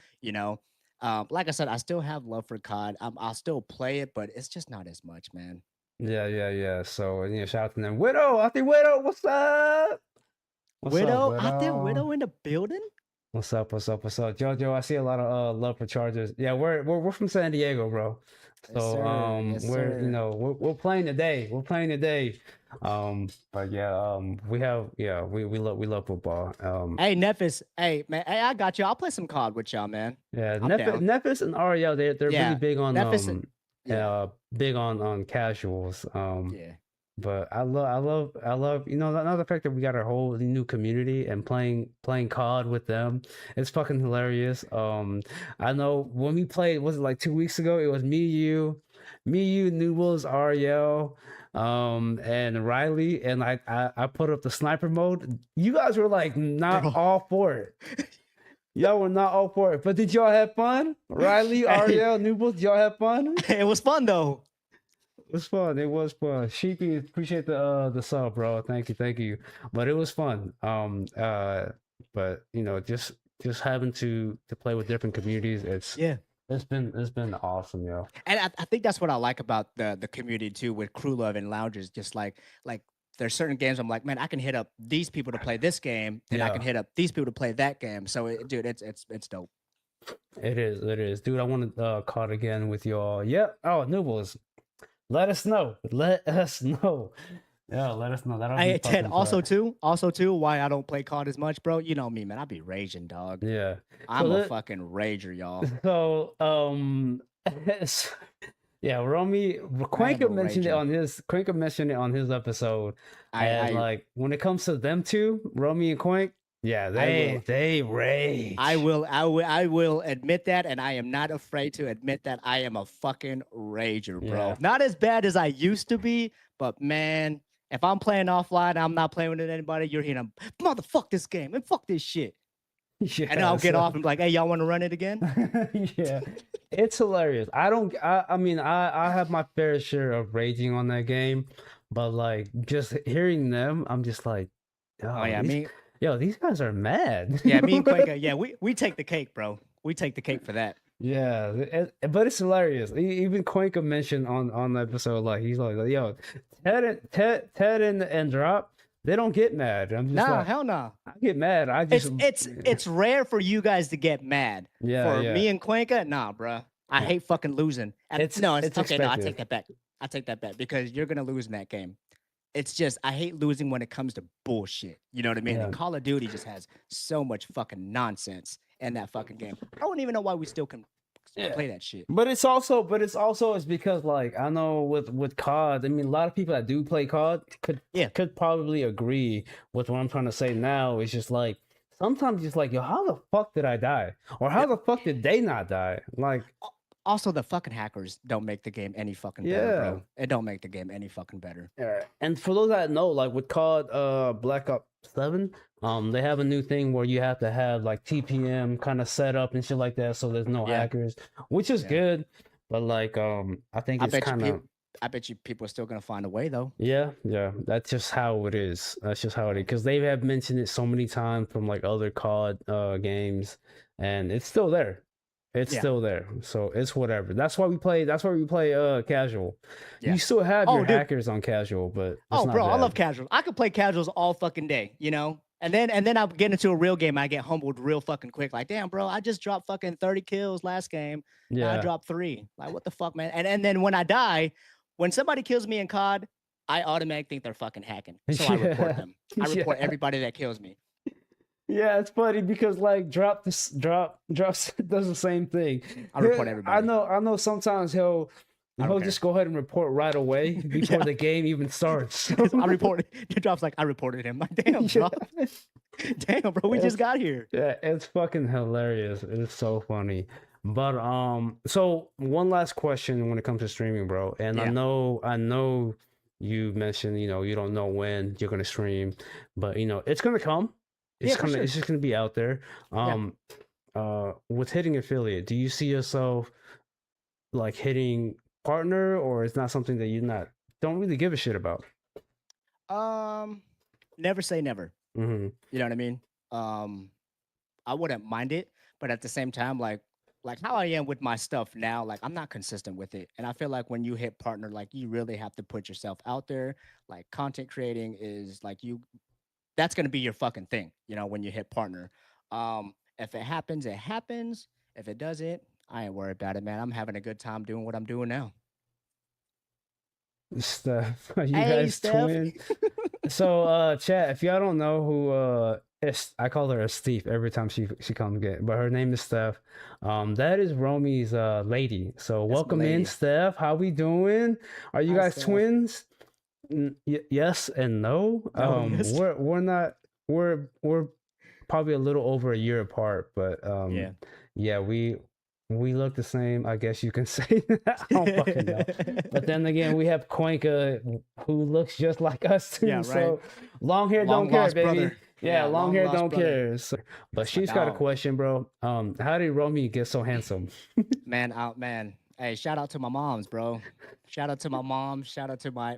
Like I said, I still have love for COD. I'll still play it, but it's just not as much, man. Yeah. So shout out to them. Widow, I think Widow, what's up? Widow, out there, Widow in the building. What's up, Jojo? I see a lot of love for Chargers. Yeah, we're from San Diego, bro. So Yes, we're playing today. We're playing today. But yeah, we love football. Hey Nephis, hey man, hey, I got you. I'll play some COD with y'all, man. Yeah, Nephis and Ariel, they're really big on Nephis big on casuals. Yeah. But I love another fact that we got our whole new community and playing COD with them. It's fucking hilarious. I know when we played, was it like 2 weeks ago? It was me, you, Newells, Ariel, and Riley, and I put up the sniper mode. You guys were like not all for it. Y'all were not all for it. But did y'all have fun? Riley, Ariel, Newells, did y'all have fun? It was fun though. It was fun. It was fun. Sheepy, appreciate the sub, bro. Thank you. But it was fun. But just having to play with different communities, it's been awesome, yo. And I think that's what I like about the community too, with Crew Love and Loungers. Just like there's certain games I'm like, man, I can hit up these people to play this game, and I can hit up these people to play that game. So, dude, it's dope. It is, dude. I want to COD again with y'all. Yep. Oh, Newells. Let us know. Yeah, let us know. Hey, Ted, also too, why I don't play COD as much, bro. You know me, man. I be raging, dog. Yeah. I'm a fucking rager, y'all. So, yeah, Romy, Quenka mentioned it on his episode. And like when it comes to them two, Romy and Quenk, Yeah, I will. they rage. I will admit that, and I am not afraid to admit that I am a fucking rager, bro. Yeah. Not as bad as I used to be, but man, if I'm playing offline, I'm not playing with anybody. You're hearing, motherfuck this game and fuck this shit, and then I'll Yeah, get so off and be like, hey, y'all want to run it again? yeah, it's hilarious. I mean, I have my fair share of raging on that game, but like just hearing them, I'm just like, Oh oh, yeah, me, these guys are mad. yeah, me and Quaker, yeah, we take the cake, bro. We take the cake for that. Yeah, but it's hilarious. Even Cuenca mentioned on the episode, like he's like, yo, Ted and Drop, they don't get mad. I'm just Nah, like, hell nah. I get mad. I just It's rare for you guys to get mad. yeah, For yeah. me and Cuenca, nah, bruh. I Yeah. hate fucking losing. And It's no, it's okay. No, I expected. take that back. I take that back because you're gonna lose in that game. It's just I hate losing when it comes to bullshit. You know what I mean? Yeah. And Call of Duty just has so much fucking nonsense in that fucking game. I don't even know why we still can Yeah. play that shit. But it's also it's because like I know with COD, I mean a lot of people that do play COD could probably agree with what I'm trying to say now. It's just like sometimes it's like, yo, how the fuck did I die? Or how the fuck did they not die? Like Also, the fucking hackers don't make the game any fucking better, Yeah. bro. It don't make the game any fucking better. and for those that know, like with COD Black Ops 7, they have a new thing where you have to have like TPM kind of set up and shit like that so there's no Yeah. hackers, which is Yeah. good. But like I think I it's bet you kind of I bet you people are still gonna find a way though. yeah, that's just how it is. That's just how it is. Because they have mentioned it so many times from like other COD games, and it's still there. It's Yeah. still there. So it's whatever. That's why we play. That's why we play casual. Yeah. You still have Oh, your dude. hackers on casual, but it's Oh, not bro, I bad. love casuals. I could play casuals all fucking day, you know? And then I get into a real game, I get humbled real fucking quick. Like, damn, bro, I just dropped fucking 30 kills last game. Now I Yeah. dropped 3. Like, what the fuck, man? And then when I die, when somebody kills me in COD, I automatically think they're fucking hacking. So I report Yeah. them. I report Yeah. everybody that kills me. Yeah, it's funny because like drops does the same thing. I report I everybody. know sometimes he'll I don't care. just go ahead and report right away before Yeah. the game even starts. I reported. The drop's like, I reported him. Like, damn, bro. Damn, bro. We just got here. Yeah, it's fucking hilarious. It's so funny. But so one last question when it comes to streaming, bro. And Yeah. I know you mentioned, you don't know when you're gonna stream, but it's gonna come. Yeah, for sure. It's just gonna be out there. With hitting affiliate, do you see yourself like hitting partner, or it's not something that don't really give a shit about? Never say never. Mm-hmm. You know what I mean? I wouldn't mind it, but at the same time, like how I am with my stuff now, like I'm not consistent with it. And I feel like when you hit partner, like you really have to put yourself out there. Like content creating is like that's gonna be your fucking thing, when you hit partner. If it happens, it happens. If it doesn't, I ain't worried about it, man. I'm having a good time doing what I'm doing now. Steph, are you Hey, guys Steph. twin? So, chat, if y'all don't know who I call her a Steve every time she comes get, but her name is Steph. That is Romy's lady. So my welcome in, lady. Steph. How we doing? Are you Hi, guys Steph. twins? Yes and no. No, yes. We're not. We're probably a little over a year apart, but yeah, we look the same. I guess you can say that. I don't fucking know. But then again, we have Cuenca, who looks just like us too. Yeah, right. So long hair Long don't care, lost baby. brother. Yeah, Yeah, long long hair lost don't brother. care. So, but That's my she's got a dog. question, bro. How did Romy get so handsome? Man. Hey, shout out to my moms, bro. Shout out to my mom. Shout out to my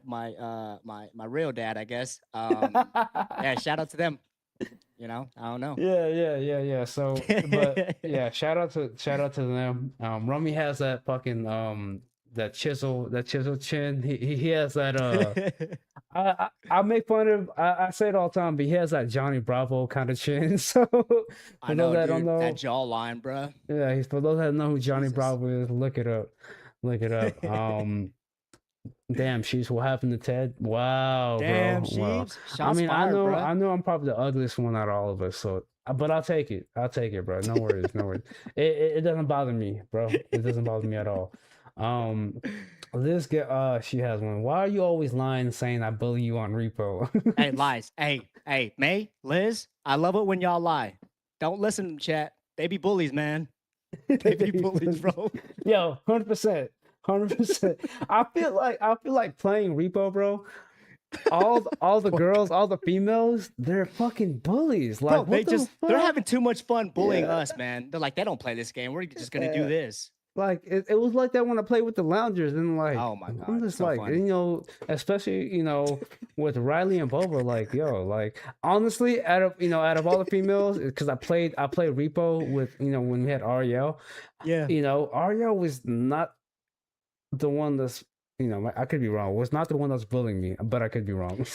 real dad, I guess. Yeah, shout out to them. I don't know. Yeah. So, but yeah, shout out to them. Romy has that fucking that chisel chin. He has that I make fun of I say it all the time, but he has that Johnny Bravo kind of chin. So I know, that dude. don't know, That jawline, bro. yeah, for those that know who Johnny Jesus. Bravo is, look it up. Damn, she's what happened to Ted? Wow, Damn, bro. Wow. Sheeps. I Shots mean, fired, bro. I know I'm probably the ugliest one out of all of us, so but I'll take it. I'll take it, bro. No worries, no worries. It doesn't bother me, bro. It doesn't bother me at all. This girl, she has one. Why are you always lying, saying I bully you on repo? Hey, lies. Hey, May, Liz, I love it when y'all lie. Don't listen to them, chat. They be bullies, man. They be bullies, bro. Yo, 100%, 100%. I feel like playing repo, bro. All the girls, all the females, they're fucking bullies. Like, Bro, what the they're fuck? having too much fun bullying Yeah. us, man. They're like, they don't play this game. We're just gonna do Yeah. this. Like it was like that when I played with the loungers, and like Oh my I'm god, it's just so like, funny. especially with Riley and Boba, like like honestly, out of all the females, because I played repo with when we had Ariel, Yeah. Ariel was not the one that's I could be wrong, was not the one that's bullying me, but I could be wrong.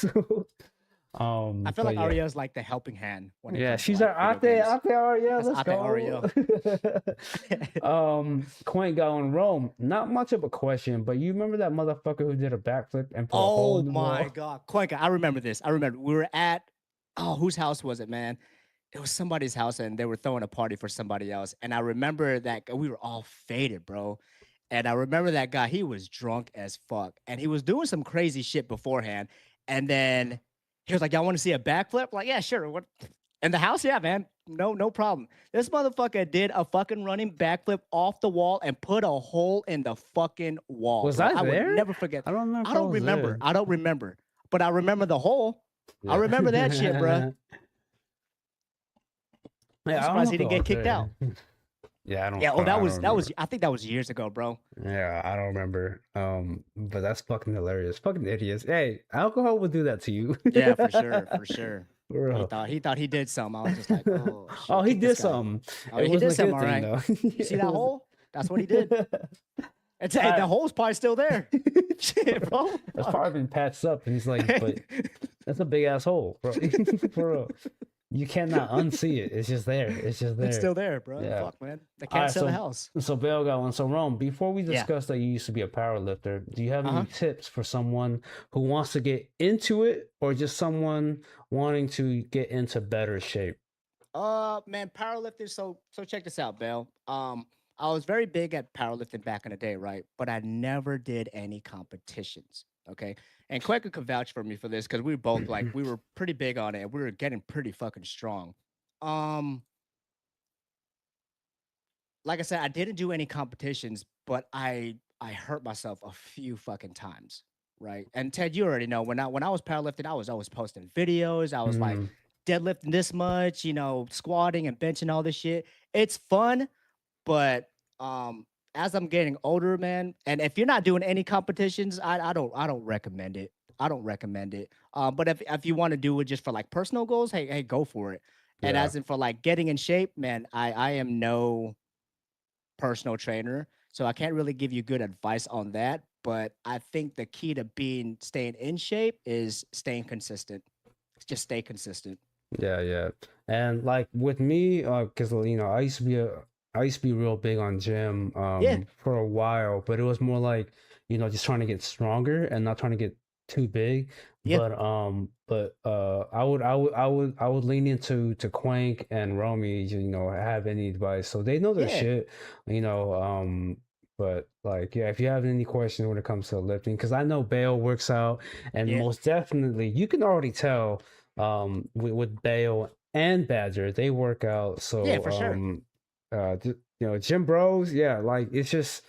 So I feel but like yeah. Ariel's like the helping hand when it Yeah, comes to she's like our video games. Ate Ariel. That's Let's Ate go. Ariel. Quaint guy in Rome. Not much of a question, but you remember that motherfucker who did a backflip and put a hole Oh in the my wall? god, Cuenca, I remember this. I remember we were at whose house was it, man? It was somebody's house, and they were throwing a party for somebody else. And I remember that we were all faded, bro. And I remember that guy. He was drunk as fuck, and he was doing some crazy shit beforehand. And then he was like, "Y'all want to see a backflip?" Like, yeah, sure. What? In the house, yeah, man. No problem. This motherfucker did a fucking running backflip off the wall and put a hole in the fucking wall. Was bro. I I would there? never forget. I don't remember. I if I don't was remember. there. I don't remember. But I remember the hole. I Yeah. remember that shit, bro. Yeah, I'm I don't surprised know he if didn't I get was kicked there. out. Yeah, I don't. Yeah, oh, I that don't was remember. I think that was years ago, bro. Yeah, I don't remember. But that's fucking hilarious. Fucking idiots. Hey, alcohol would do that to you. Yeah, for sure, for sure. For He real. thought he did something. I was just like, oh Oh, shit, he kick this did guy. something. Oh, It he did wasn't a something, good all thing right. though. You see It that was- hole? That's what he did. It's All the right. hole's probably still there. Shit, bro. That's Fuck. probably been patched up, and he's like, but that's a big ass hole, bro. For real. You cannot unsee it. It's just there. It's just there. It's still there, bro. Yeah. Fuck, man. They All can't right, sell the so house. so Bill got one. So Rome, before we Yeah. discuss that you used to be a power lifter, do you have Uh-huh. any tips for someone who wants to get into it, or just someone wanting to get into better shape? Man, powerlifting. So check this out, Bill. I was very big at powerlifting back in the day, right? But I never did any competitions. Okay. And Quaker could vouch for me for this because we were both like we were pretty big on it and we were getting pretty fucking strong. Um, like I said, I didn't do any competitions, but I hurt myself a few fucking times, right? And Ted, you already know when I was powerlifting, I was always posting videos. I was like Mm, deadlifting this much, squatting and benching all this shit. It's fun, but as I'm getting older, man, and if you're not doing any competitions, I don't recommend it. I don't recommend it. But if you want to do it just for like personal goals, hey, go for it. And yeah. as in for like getting in shape, man, I am no personal trainer, so I can't really give you good advice on that. But I think the key to staying in shape is staying consistent. Just stay consistent. Yeah, yeah. And like with me, because I used to be real big on gym Yeah, for a while, but it was more like, just trying to get stronger and not trying to get too big. yeah, But I would lean into to Quank and Romy, have any advice. So they know their yeah, shit, you know. But like, yeah, if you have any questions when it comes to lifting, because I know Bale works out, and yeah, most definitely you can already tell with Bale and Badger, they work out. yeah, So for sure. Gym Bros, yeah, like it's just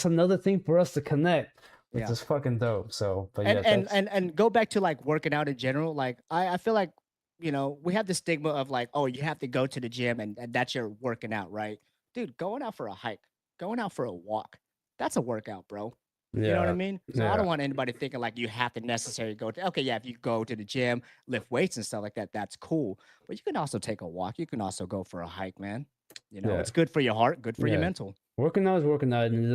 another thing for us to connect, which Yeah. is fucking dope. So, but and yeah, and that's and and go back to like working out in general. Like I feel like we have the stigma of like, oh, you have to go to the gym and that's your working out, right? Dude, going out for a hike, going out for a walk, that's a workout, bro. You know what I yeah, mean? So I yeah, don't want anybody thinking like you have to necessarily go to, okay, yeah, if you go to the gym, lift weights and stuff like that, that's cool. But you can also take a walk. You can also go for a hike, man. yeah, It's good for your heart, good for your yeah. mental, Working out is working out, and it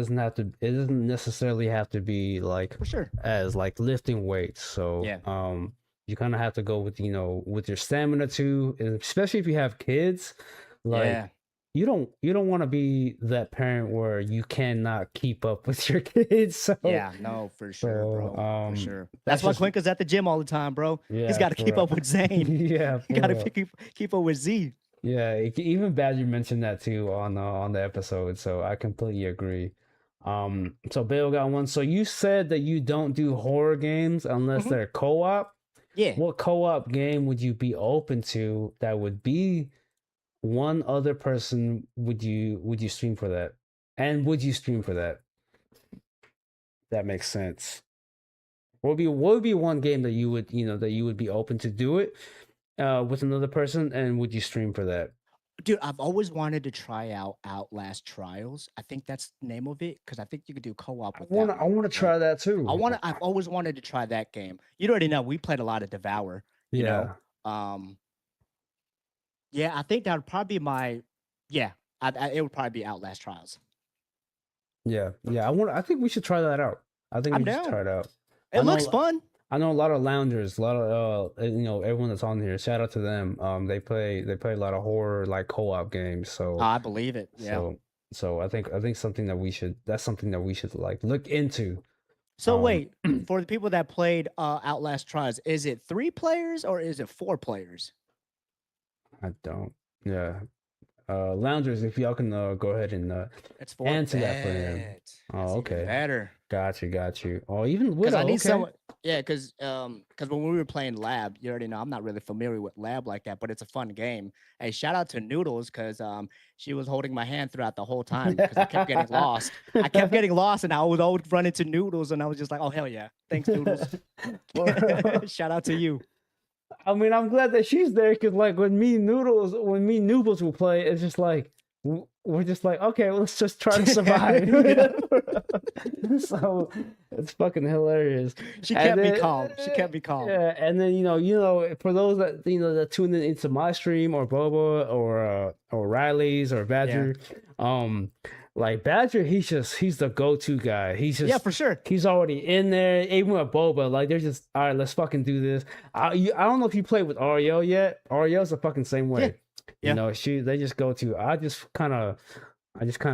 doesn't necessarily have to be like for sure. as like lifting weights. So, Yeah. you kind of have to go with with your stamina too, and especially if you have kids, like Yeah. you don't want to be that parent where you cannot keep up with your kids. So, Yeah, no, for sure, so bro. For sure. that's That's why just Quinka's at the gym all the time, bro. He's yeah, got to for keep real. up with Zane. Yeah, He for got to real. keep up with Z. Yeah, even Badger mentioned that too on the episode, so I completely agree. So Bill got one. So you said that you don't do horror games unless Mhm. they're co-op. Yeah. What co-op game would you be open to that would be one other person would you stream for that? And would you stream for that? That makes sense. What would be one game that you would be open to do it with another person, and would you stream for that? Dude, I've always wanted to try out Outlast Trials. I think that's the name of it because I think you could do co-op I with that wanna I one, wanna right? try that too. I've always wanted to try that game. You already know we played a lot of Devour, you know. Yeah, Um, yeah, I think that would probably be my yeah, it would probably be Outlast Trials. yeah. I think we should try that out. I think I'm we should down. try it out. It I looks know fun. I know a lot of loungers, a lot of everyone that's on here. Shout out to them. They play a lot of horror like co-op games. Oh, So I believe it. Yeah. so so I think something that we should that's something that we should like look into. So Um, wait, for the people that played Outlast Trials, is it 3 players or is it 4 players? I don't. Yeah. Loungers, if y'all can go ahead and It's 4 answer that for him. bet. Oh, That's even okay. better. Got you. Oh, even Because I Widow. need Okay. someone. Yeah, because when we were playing Lab, you already know I'm not really familiar with Lab like that, but it's a fun game. Hey, shout out to Noodles because she was holding my hand throughout the whole time because I kept getting lost. I kept getting lost, and I would always run into Noodles, and I was just like, "Oh hell yeah, thanks Noodles." Well, Shout out to you. I mean, I'm glad that she's there because, like, when me Noodles will play, it's just like we're just like, okay, well, let's just try to survive. Yeah. So it's fucking hilarious. She And kept me then, calm. She kept me calm. yeah, and then for those that that tune in into my stream or Boba or Riley's or Yeah. Badger, um, like Badger, he's the go-to guy. Yeah, for sure. He's already in there. Even with Boba, like they're just all right. Let's fucking do this. I don't know if you played with Ariel yet. Ariel's the fucking same Yeah. way. Yeah. They just go to. I just kind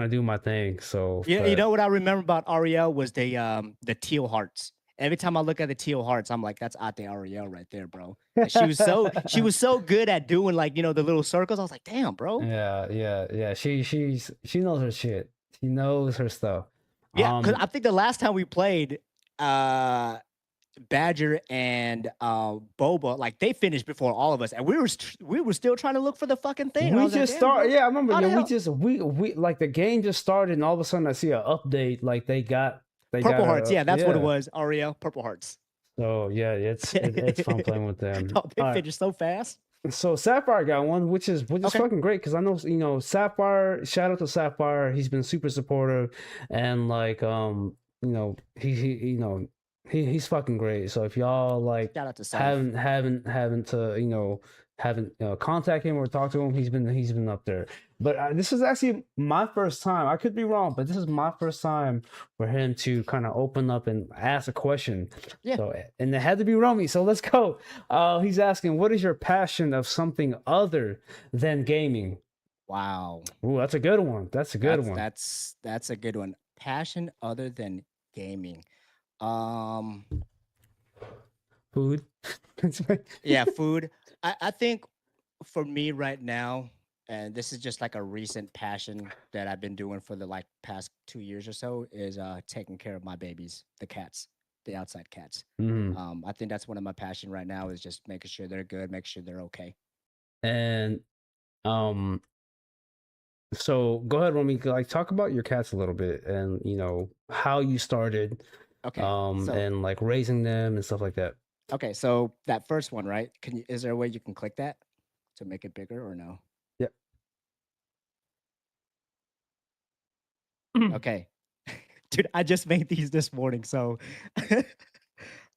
of do my thing. So You know what I remember about Ariel was the teal hearts. Every time I look at the teal hearts, I'm like, that's Ate Ariel right there, bro. And she was so good at doing like, you know, the little circles. I was like, damn, bro. yeah. She knows her shit. She knows her stuff. Yeah, because I think the last time we played, uh Badger and Boba, like they finished before all of us, and we were still trying to look for the fucking thing. And I We was like, just damn, start. bro, Yeah, I remember. how Yeah, the we hell? just we like the game just started, and all of a sudden I see an update. Like they got Purple hearts. a Yeah, that's what it yeah. was. Ariel, purple hearts. So yeah, it's fun playing with them. Oh, they All right, finished so fast. so Sapphire got one, which is Okay. fucking great because I know Sapphire. Shout out to Sapphire. He's been super supportive, and like he's fucking great. So if y'all like Shout out to Seth. haven't contact him or talk to him, he's been up there. But this is actually my first time. I could be wrong, but this is my first time for him to kind of open up and ask a question. Yeah. So and it had to be Romy. So let's go. He's asking, what is your passion of something other than gaming? Wow. Ooh, that's a good one. That's a good one. That's a good one. Passion other than gaming. Um, Food. yeah, food. I think for me right now, and this is just like a recent passion that I've been doing for the like past 2 years or so, is taking care of my babies, the cats, the outside cats. Mhm. I think that's one of my passion right now is just making sure they're good, making sure they're okay. And um so go ahead, Romy. Like talk about your cats a little bit, and how you started, Okay. So and like raising them and stuff like that. okay, so that first one, right? Is there a way you can click that to make it bigger or no? Yep. Okay. Dude, I just made these this morning, so all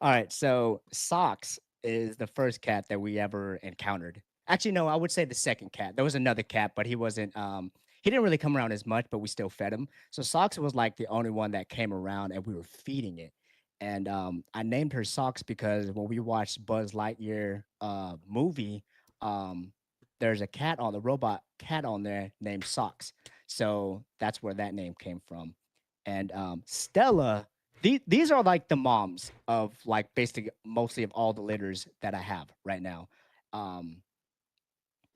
right, so Socks is the first cat that we ever encountered. Actually, no, I would say the second cat. There was another cat, but he didn't really come around as much, but we still fed him. So Socks was like the only one that came around and we were feeding it. And I named her Socks because when we watched Buzz Lightyear movie, um there's a cat on the robot cat on there named Socks. So that's where that name came from. And Stella, these are like the moms of like basically mostly of all the litters that I have right now. Um,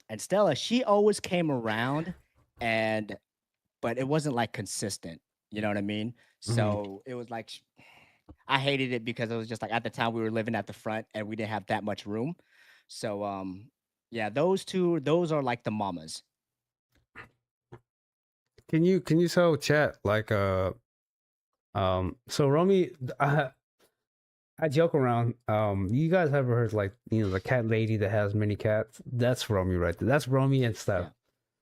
and Stella, she always came around, and but it wasn't like consistent. You know what I mean? So it was like I hated it because it was just like at the time we were living at the front and we didn't have that much room. So yeah, those two, those are like the mamas. Can you tell chat like so Romy, I joke around. You guys ever heard like the cat lady that has many cats? That's Romy right there. That's Romy and Steph. Yeah.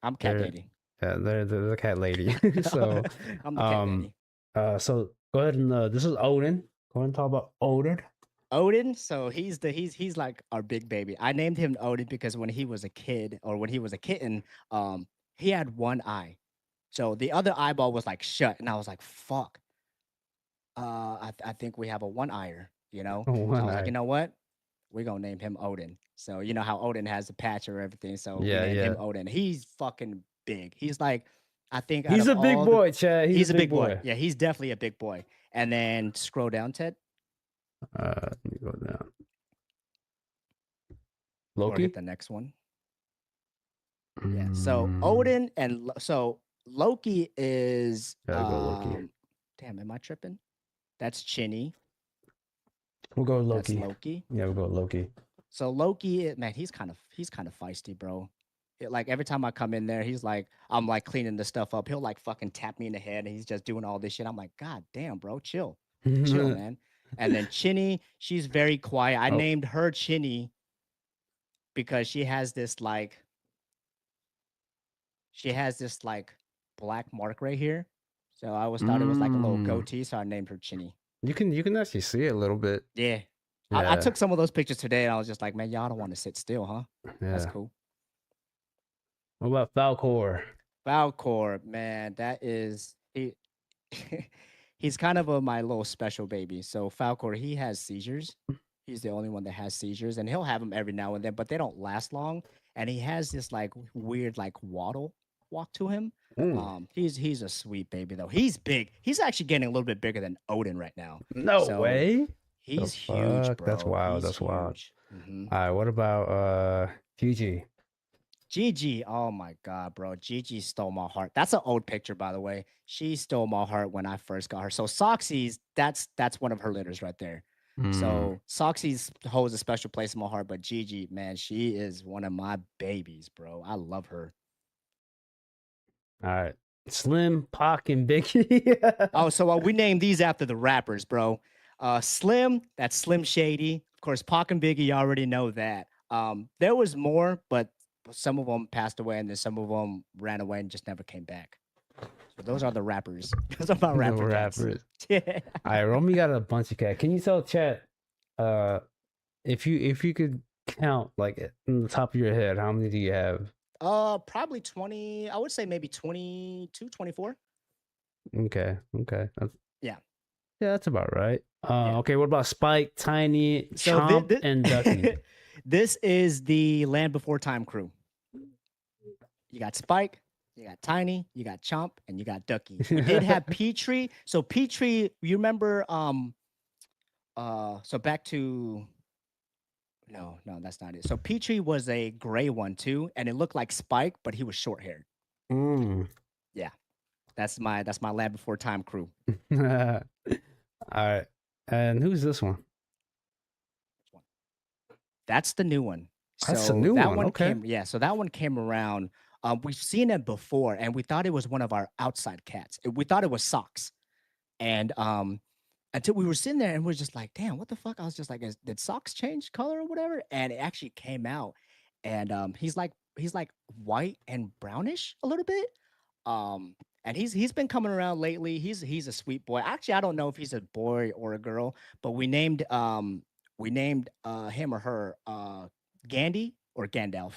I'm cat They're daddy. yeah, they're the cat lady. So I'm the cat daddy. so go ahead and this is Odin. Go ahead and talk about Odin. Odin, so he's like our big baby. I named him Odin because when he was a kid or when he was a kitten, he had one eye. So the other eyeball was like shut, and I was like, "Fuck." I think we have a one eyer, you know. Oh, So I one was like, eye. you know what? We're gonna name him Odin. So you know how Odin has the patch or everything. So we Yeah, named yeah. him Odin. He's fucking big. He's like, I think out He's of a big all the, boy, Chad. He's he's a a big big boy. boy. Yeah, he's definitely a big boy. And then scroll down, Ted, Let me go down. or hit Loki. the next one. Yeah. So Odin and so Loki is Gotta go Loki. damn, am I tripping? That's Chinny. We'll go That's Loki. Loki. Yeah, we'll go Loki. So Loki, man, he's kind of feisty, bro. Like every time I come in there, he's like, I'm like cleaning the stuff up. He'll like fucking tap me in the head, and he's just doing all this shit. I'm like, God damn, bro, chill, man. And then Chinny, she's very quiet. I Oh. named her Chinny because she has this like black mark right here. So I always thought it was like a little goatee, so I named her Chinny. You can actually see it a little bit. Yeah. Yeah. I took some of those pictures today, and I was just like, man, y'all don't want to sit still, huh? Yeah. That's cool. What about Falcor? Falcor, man, that is he. He's kind of my little special baby. So Falcor, he has seizures. He's the only one that has seizures, and he'll have them every now and then, but they don't last long. And he has this like weird like waddle walk to him. He's a sweet baby though. He's big. He's actually getting a little bit bigger than Odin right now. No So way. he's huge, Fuck? bro. That's wild. He's That's wild. huge. Mhm. All right. What about Gigi? Gigi, oh my god, bro. Gigi stole my heart. That's an old picture, by the way. She stole my heart when I first got her. So Soxy's, that's one of her litters right there. So Soxy's holds a special place in my heart, but Gigi, man, she is one of my babies, bro. I love her. All right. Slim, Pac, and Biggie. Oh, so we named these after the rappers, bro. Slim, that's Slim Shady. Of course, Pac and Biggie, you already know that. There was more, but some of them passed away, and then some of them ran away and just never came back. So those are the rappers. Those are my rapper cats. Yeah. All right, Romy got a bunch of cats. Can you tell chat, if you could count like in the top of your head, how many do you have? Probably 20. I would say maybe 22, 24. Okay. Yeah. Yeah, that's about right. Yeah. Okay, what about Spike, Tiny, So Chomp, and Ducky? This is the Land Before Time crew. You got Spike, you got Tiny, you got Chomp, and you got Ducky. We did have Petrie. So Petrie, you remember so back to no, that's not it. So Petrie was a gray one too, and it looked like Spike, but he was short haired. Yeah. That's my Land Before Time crew. All right. And who's this one? That's the new one. That's the new one. Okay. So that one came around. We've seen it before, and we thought it was one of our outside cats. We thought it was Socks, and until we were sitting there and we're just like, damn, what the fuck? I was just like, did Socks change color or whatever? And it actually came out, and he's like white and brownish a little bit. And he's been coming around lately. He's a sweet boy. Actually, I don't know if he's a boy or a girl, but we named him or her Gandhi or Gandalf.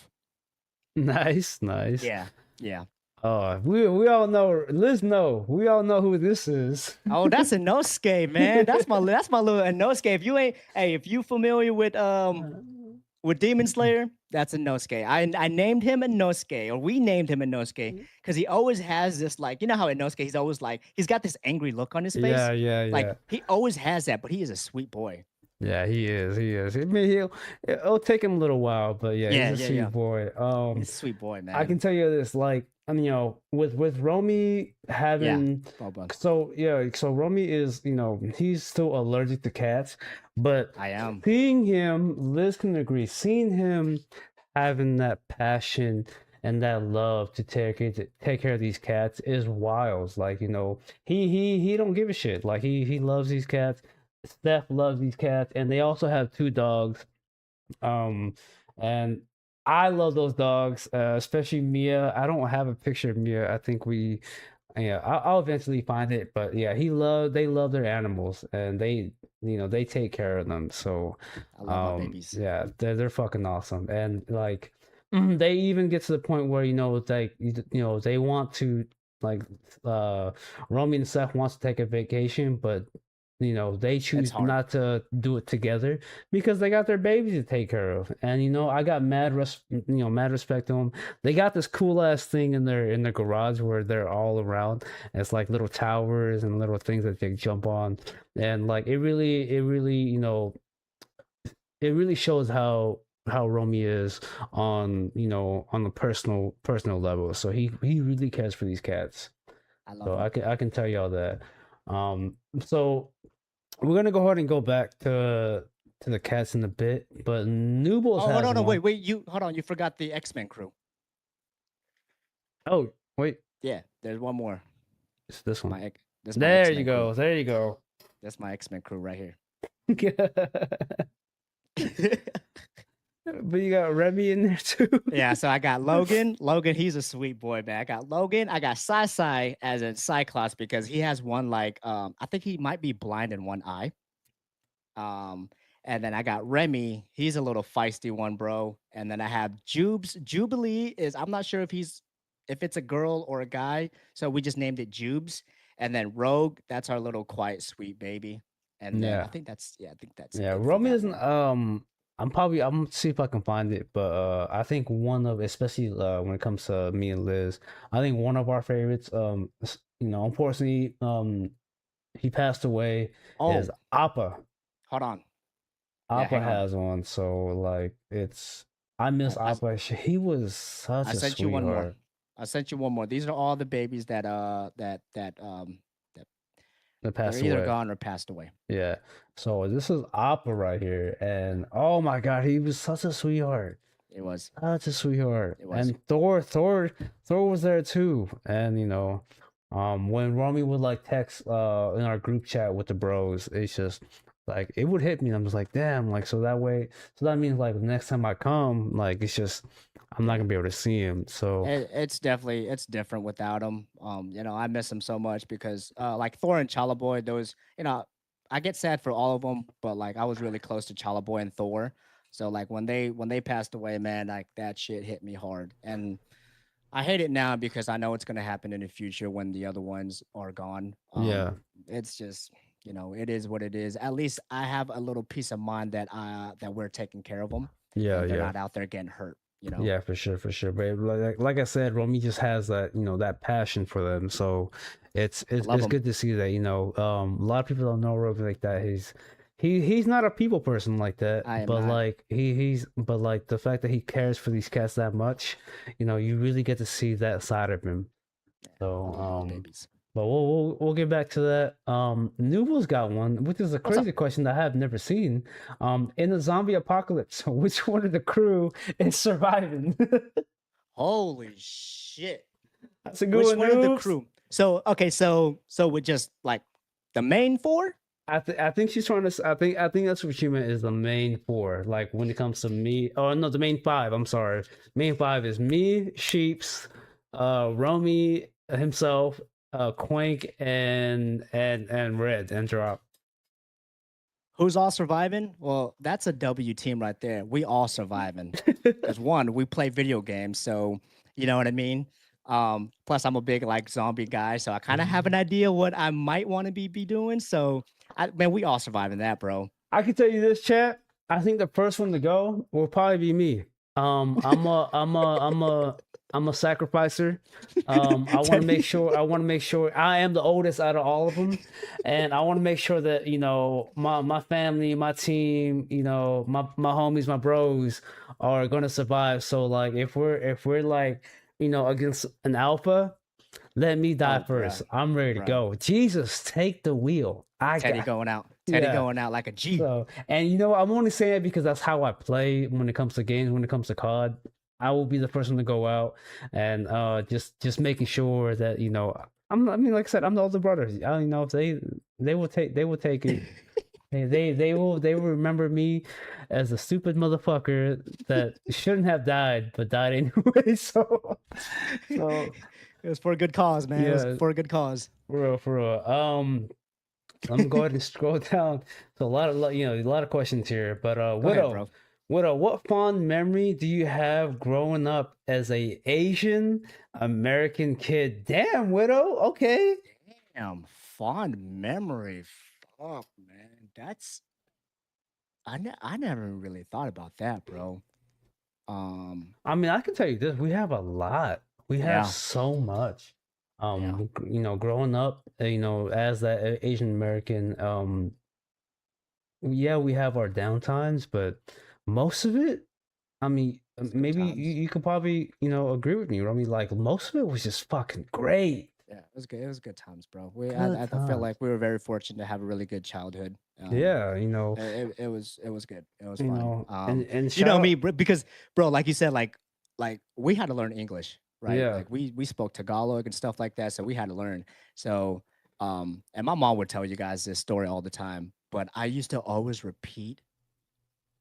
Nice. Yeah. Oh, we all know. Liz know. We all know who this is. Oh, that's Inosuke, man. That's my little Inosuke. If you familiar with Demon Slayer, that's Inosuke. I named him Inosuke, or we named him Inosuke, because he always has this like, you know how Inosuke, he's always like, he's got this angry look on his face. Yeah. Like he always has that, but he is a sweet boy. Yeah, he is. I mean, it'll take him a little while, but yeah, he's a sweet boy. He's a sweet boy, man. I can tell you this, like and with Romy Yeah, having, Boba. so yeah, so Romy is, he's still allergic to cats, but I am. seeing him, Liz can agree, seeing him having that passion and that love to take care of these cats is wild. Like, he don't give a shit. Like, he loves these cats. Steph loves these cats, and they also have two dogs. Um, and I love those dogs, especially Mia. I don't have a picture of Mia. I think yeah, I'll eventually find it. But yeah, they love their animals, and they take care of them. So, I love my babies. yeah, they're fucking awesome. And like, they even get to the point where, like, they want to, like, uh, Romy and Seth wants to take a vacation, but they It's choose hard. not to do it together because they got their babies to take care of. And I got mad respect to them. They got this cool ass thing in their garage where they're all around. It's like little towers and little things that they jump on, and like it really shows how Romy is on the personal level. So he really cares for these cats. I love So them. I can tell y'all that. So we're gonna go ahead and go back to the cats in a bit, but Newbles Oh, hold has on, no, one. wait. You hold on. You forgot the X-Men crew. Oh, wait, Yeah, there's one more. it's this one. This my There you X-Men crew. go. There you go. That's my X-Men crew right here. But you got Remy in there too. Yeah, so I got Logan. Logan, he's a sweet boy, man. I got Logan. I got Sai as in Cyclops because he has one like I think he might be blind in one eye. Um, and then I got Remy. He's a little feisty one, bro. And then I have Jubes. Jubilee is I'm not sure if it's a girl or a guy, so we just named it Jubes. And then Rogue, that's our little quiet sweet baby. And then Yeah. I think that's Yeah, it for Romy that doesn't. one. I'm gonna see if I can find it, but I think one of, especially when it comes to me and Liz, I think one of our favorites, unfortunately, he passed away, is Oh, Appa. hold on. Yeah, Appa hang on. has one, so like I miss I Appa. He was I such a sent you one more. sweetheart. I sent you one more. These are all the babies that That they're passed either away. gone or passed away. Yeah. So this is Appa right here, and oh my God, he was such a sweetheart. It was. Such a sweetheart. It was. And Thor was there too. And when Romy would like text in our group chat with the bros, it's just like it would hit me. I'm just like, damn, like so that means like next time I come, like it's just I'm not Yeah. gonna be able to see him. So It's different without him. I miss him so much because like Thor and Chala Boy, those I get sad for all of them, but like I was really close to Chala Boy and Thor. So like when they passed away, man, like that shit hit me hard. And I hate it now because I know it's gonna happen in the future when the other ones are gone. yeah. It's just it is what it is. At least I have a little peace of mind that we're taking care of them Yeah, and they're yeah. not out there getting hurt. Yeah, for sure, for sure. But like I said, Romy just has that, that passion for them. So it's I it's love it's them. good to see that, a lot of people don't know Romy like that. He's not a people person like that, I am but not. like but like the fact that he cares for these cats that much, you really get to see that side of him. I So love my babies. but we'll get back to that. Nooble's got one, which is a What's up? crazy question that I have never seen. In the zombie apocalypse, which one of the crew is surviving? Holy shit. That's a good Which one, one of the Noobs. crew? So okay, so with just like the main four? I think she's trying to. I think that's what she meant is the main four. Like when it comes to me. Oh no, the main five. I'm sorry. Main five is me, Sheeps, Romy himself, Quank, and Red and Drop. Who's all surviving? Well, that's a W team right there. We all surviving. Because one, we play video games, so you know what I mean. Plus, I'm a big like zombie guy, so I kind of have an idea what I might want to be doing. So, man, we all surviving that, bro. I can tell you this, chat. I think the first one to go will probably be me. I'm a sacrificer. I want to make sure. I am the oldest out of all of them, and I want to make sure that my family, my team, my homies, my bros are gonna survive. So like if we're like against an alpha, let me die Oh, first. bruh, I'm ready to bruh. go. Jesus, take the wheel. I Teddy got going out. Teddy yeah. going out like a G. So, and I'm only saying it because that's how I play when it comes to games. When it comes to COD, I will be the first one to go out, and just making sure that I mean, like I said, I'm the older brother. I don't know if they will take it. They will remember me as a stupid motherfucker that shouldn't have died but died anyway. So It was for a good cause, man. It was yeah, for a good cause. for real. So I'm going to go ahead and scroll down. So a lot of questions here. But Go ahead, bro. Widow, what fond memory do you have growing up as a Asian American kid? Damn, Widow. Okay. Damn, fond memory. Fuck, man. That's I never really thought about that, bro. I mean, I can tell you this: we have a lot. We have Yeah, so much. yeah. Growing up, as that Asian American, yeah, we have our downtimes, but most of it, I mean, It's good maybe times. you could probably, agree with me. I mean, like most of it was just fucking great. Yeah, it was good. It was good times, bro. Good I feel times. like we were very fortunate to have a really good childhood. Yeah, It was good. It was fun. and You shout know out, me, because bro, like you said, like we had to learn English, right? yeah, Like we spoke Tagalog and stuff like that, so we had to learn. So and my mom would tell you guys this story all the time, but I used to always repeat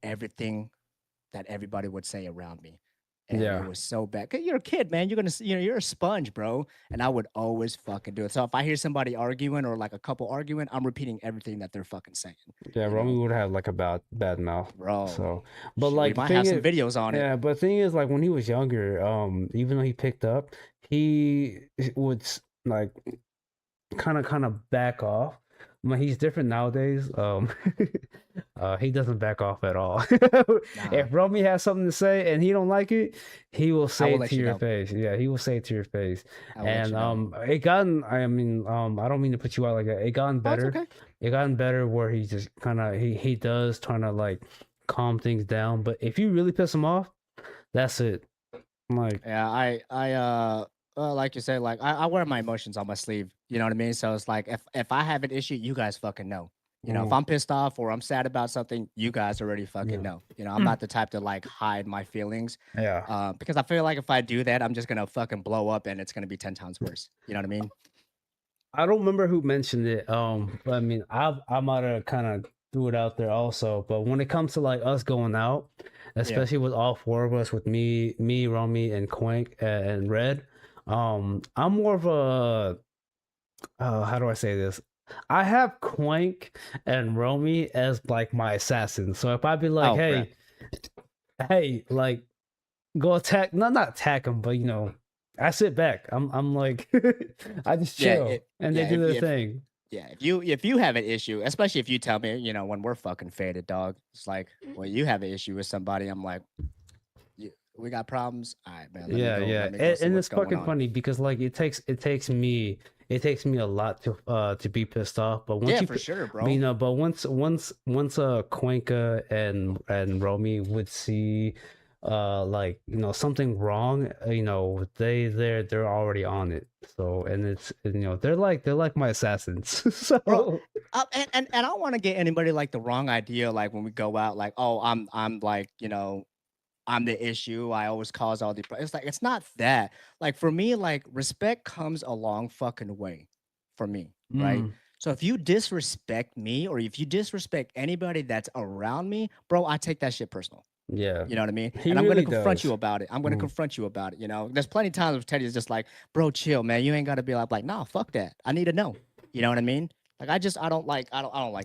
everything that everybody would say around me. And it yeah. was so bad. 'Cause you're a kid, man. You're gonna, you're a sponge, bro. And I would always fucking do it. So if I hear somebody arguing or like a couple arguing, I'm repeating everything that they're fucking saying. Yeah, You Romy know, would have like a bad mouth. bro. So, but Shit, we like the might thing have some is, videos on it. yeah, but the thing is, like when he was younger, even though he picked up, he would like kind of back off. I mean, he's different nowadays. He doesn't back off at all. Nah, If Romy has something to say and he don't like it, he will I say will it to let you your know. face. Yeah, he will say it to your face. I will let And you know. it gotten. I mean, I don't mean to put you out like that. It gotten Oh, it's better. okay. It gotten better where he just kind of he does trying to like calm things down. But if you really piss him off, that's it. I'm like, Yeah, like you said, like I wear my emotions on my sleeve. You know what I mean? So it's like if I have an issue, you guys fucking know. You know, if mm, I'm pissed off or I'm sad about something, you guys already fucking yeah, know. You know, I'm not the type to like hide my feelings, yeah. because I feel like if I do that, I'm just gonna fucking blow up and it's gonna be 10 times worse. You know what I mean? I don't remember who mentioned it. But I mean, I might have kind of threw it out there also. But when it comes to like us going out, Yeah. especially with all four of us, with me, Romy, and Quink and Red, I'm more of a how do I say this? I have Quink and Romy as like my assassins. So if I be like, Oh, bruh. hey, like go attack, not attack them, but I sit back. I'm like, I just Yeah. chill, and they Yeah. do their thing. Yeah. If you have an issue, especially if you tell me, when we're fucking faded, dog, it's like, well, you have an issue with somebody. I'm like, we got problems. All right, man. Let me Yeah, go. yeah, Let me go see and what's it's going fucking on. funny because like it takes me a lot to be pissed off. But once Yeah, you, for sure, you bro. know, but once Cuenca and Romy would see like something wrong, they're already on it. So and it's they're like my assassins. Bro, So and I don't want to get anybody like the wrong idea, like when we go out, like, oh, I'm like, I'm the issue. I always cause all the it's like it's not that. Like for me, like respect comes a long fucking way for me, right? mm, So if you disrespect me or if you disrespect anybody that's around me, bro, I take that shit personal. yeah, You know what I mean? he And I'm gonna really confront you does. about it. I'm gonna Mm. confront you about it. There's plenty of times where Teddy is just like, bro, chill, man. You ain't gotta be like, nah, fuck that. I need to know. You know what I mean? Like I don't like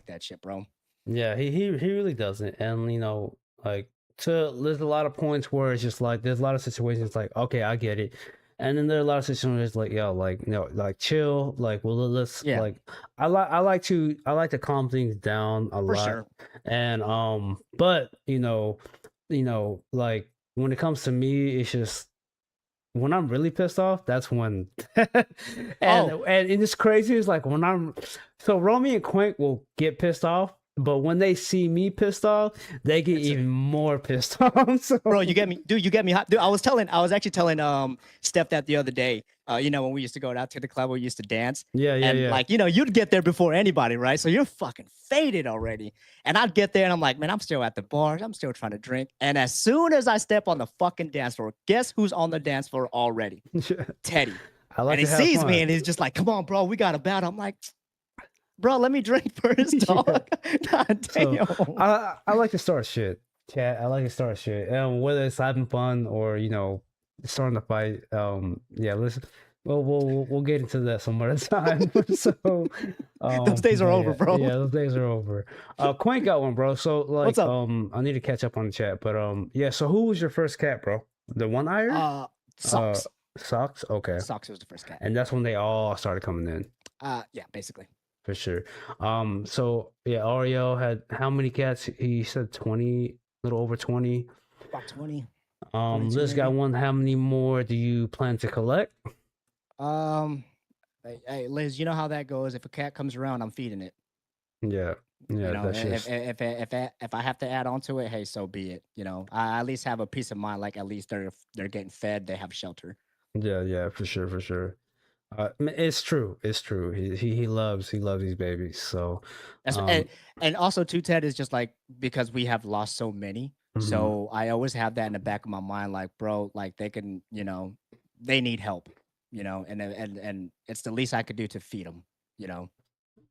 that shit, bro. Yeah, he really doesn't. And like there's a lot of points where it's just like there's a lot of situations like, okay, I get it. And then there are a lot of situations like, yo, like like chill, like well let's Yeah, like I like to calm things down a for lot. sure. And but like when it comes to me, it's just when I'm really pissed off, that's when and Oh, and it's crazy is like when I'm so Romy and Quink will get pissed off but when they see me pissed off, they get It's a- even more pissed off. So Bro, you get me, dude. You get me hot, dude. I was actually telling Steph that the other day. When we used to go out to the club, we used to dance, yeah, yeah, and yeah. like, you'd get there before anybody, right? So you're fucking faded already, and I'd get there, and I'm like, man, I'm still at the bar, I'm still trying to drink, and as soon as I step on the fucking dance floor, guess who's on the dance floor already? Teddy. I like And he to have sees me, fun. and he's just like, come on, bro, we got a battle. I'm like, bro, let me drink first, Yeah. dog. God So damn. I like to start shit, chat. I like to start shit, and whether it's having fun or starting to fight. Yeah, listen. Well, we'll get into that some other time. So, Those days are but over, bro. Yeah, those days are over. Quaint got one, bro. So What's like, up? I need to catch up on the chat, but yeah. So who was your first cat, bro? The one iron? Socks. Socks. Okay, Socks was the first cat. and that's when they all started coming in. Yeah, basically. For sure. So yeah, Ariel had how many cats? He said 20, a little over 20. About 20. Liz got maybe. one. How many more do you plan to collect? Hey, Liz, you know how that goes. If a cat comes around, I'm feeding it. Yeah, yeah, that's If I have to add on to it, hey, so be it. I at least have a peace of mind. Like, at least they're getting fed. They have shelter. yeah, for sure, for sure. It's true. It's true. He loves these babies. So, That's um, and also too, Ted, is just like, because we have lost so many. mhm. So I always have that in the back of my mind, like, bro, like they can, they need help, and it's the least I could do to feed them.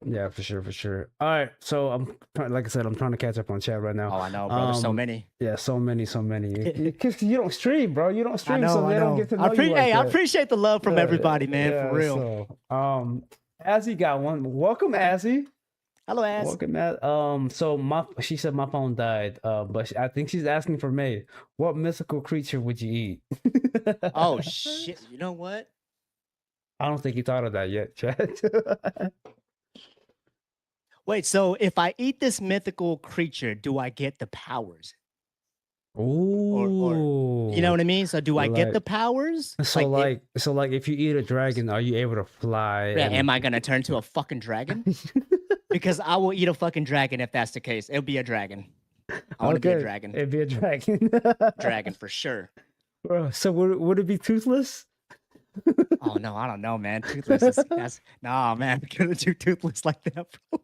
Yeah, for sure, for sure. All right, so like I said, I'm trying to catch up on chat right now. Oh, I know, bro. There's so many. Yeah, so many. Because you don't stream, bro. You don't I stream, know, so I they don't know. get to know you like I that. appreciate the love from Yeah, everybody, man, yeah, for real. So, Azzy got one. Welcome, Azzy. Hello, ass. Welcome, Matt. So she said my phone died. But I think she's asking for May. What mythical creature would you eat? Oh shit! You know what? I don't think you thought of that yet, Chad. Wait, so if I eat this mythical creature, do I get the powers? Or you know Ooh. what I mean? So do I get Like- the powers? So like if you eat a dragon, are you able to fly? Yeah, and- am I gonna turn to a fucking dragon? Because I will eat a fucking dragon if that's the case. It'll be a dragon. I want to be a Okay, dragon. It'd be a dragon. Dragon for sure. Bro, so would it be toothless? Oh no, I don't know, man. Toothless that's nah, man. Gonna do toothless like that, bro.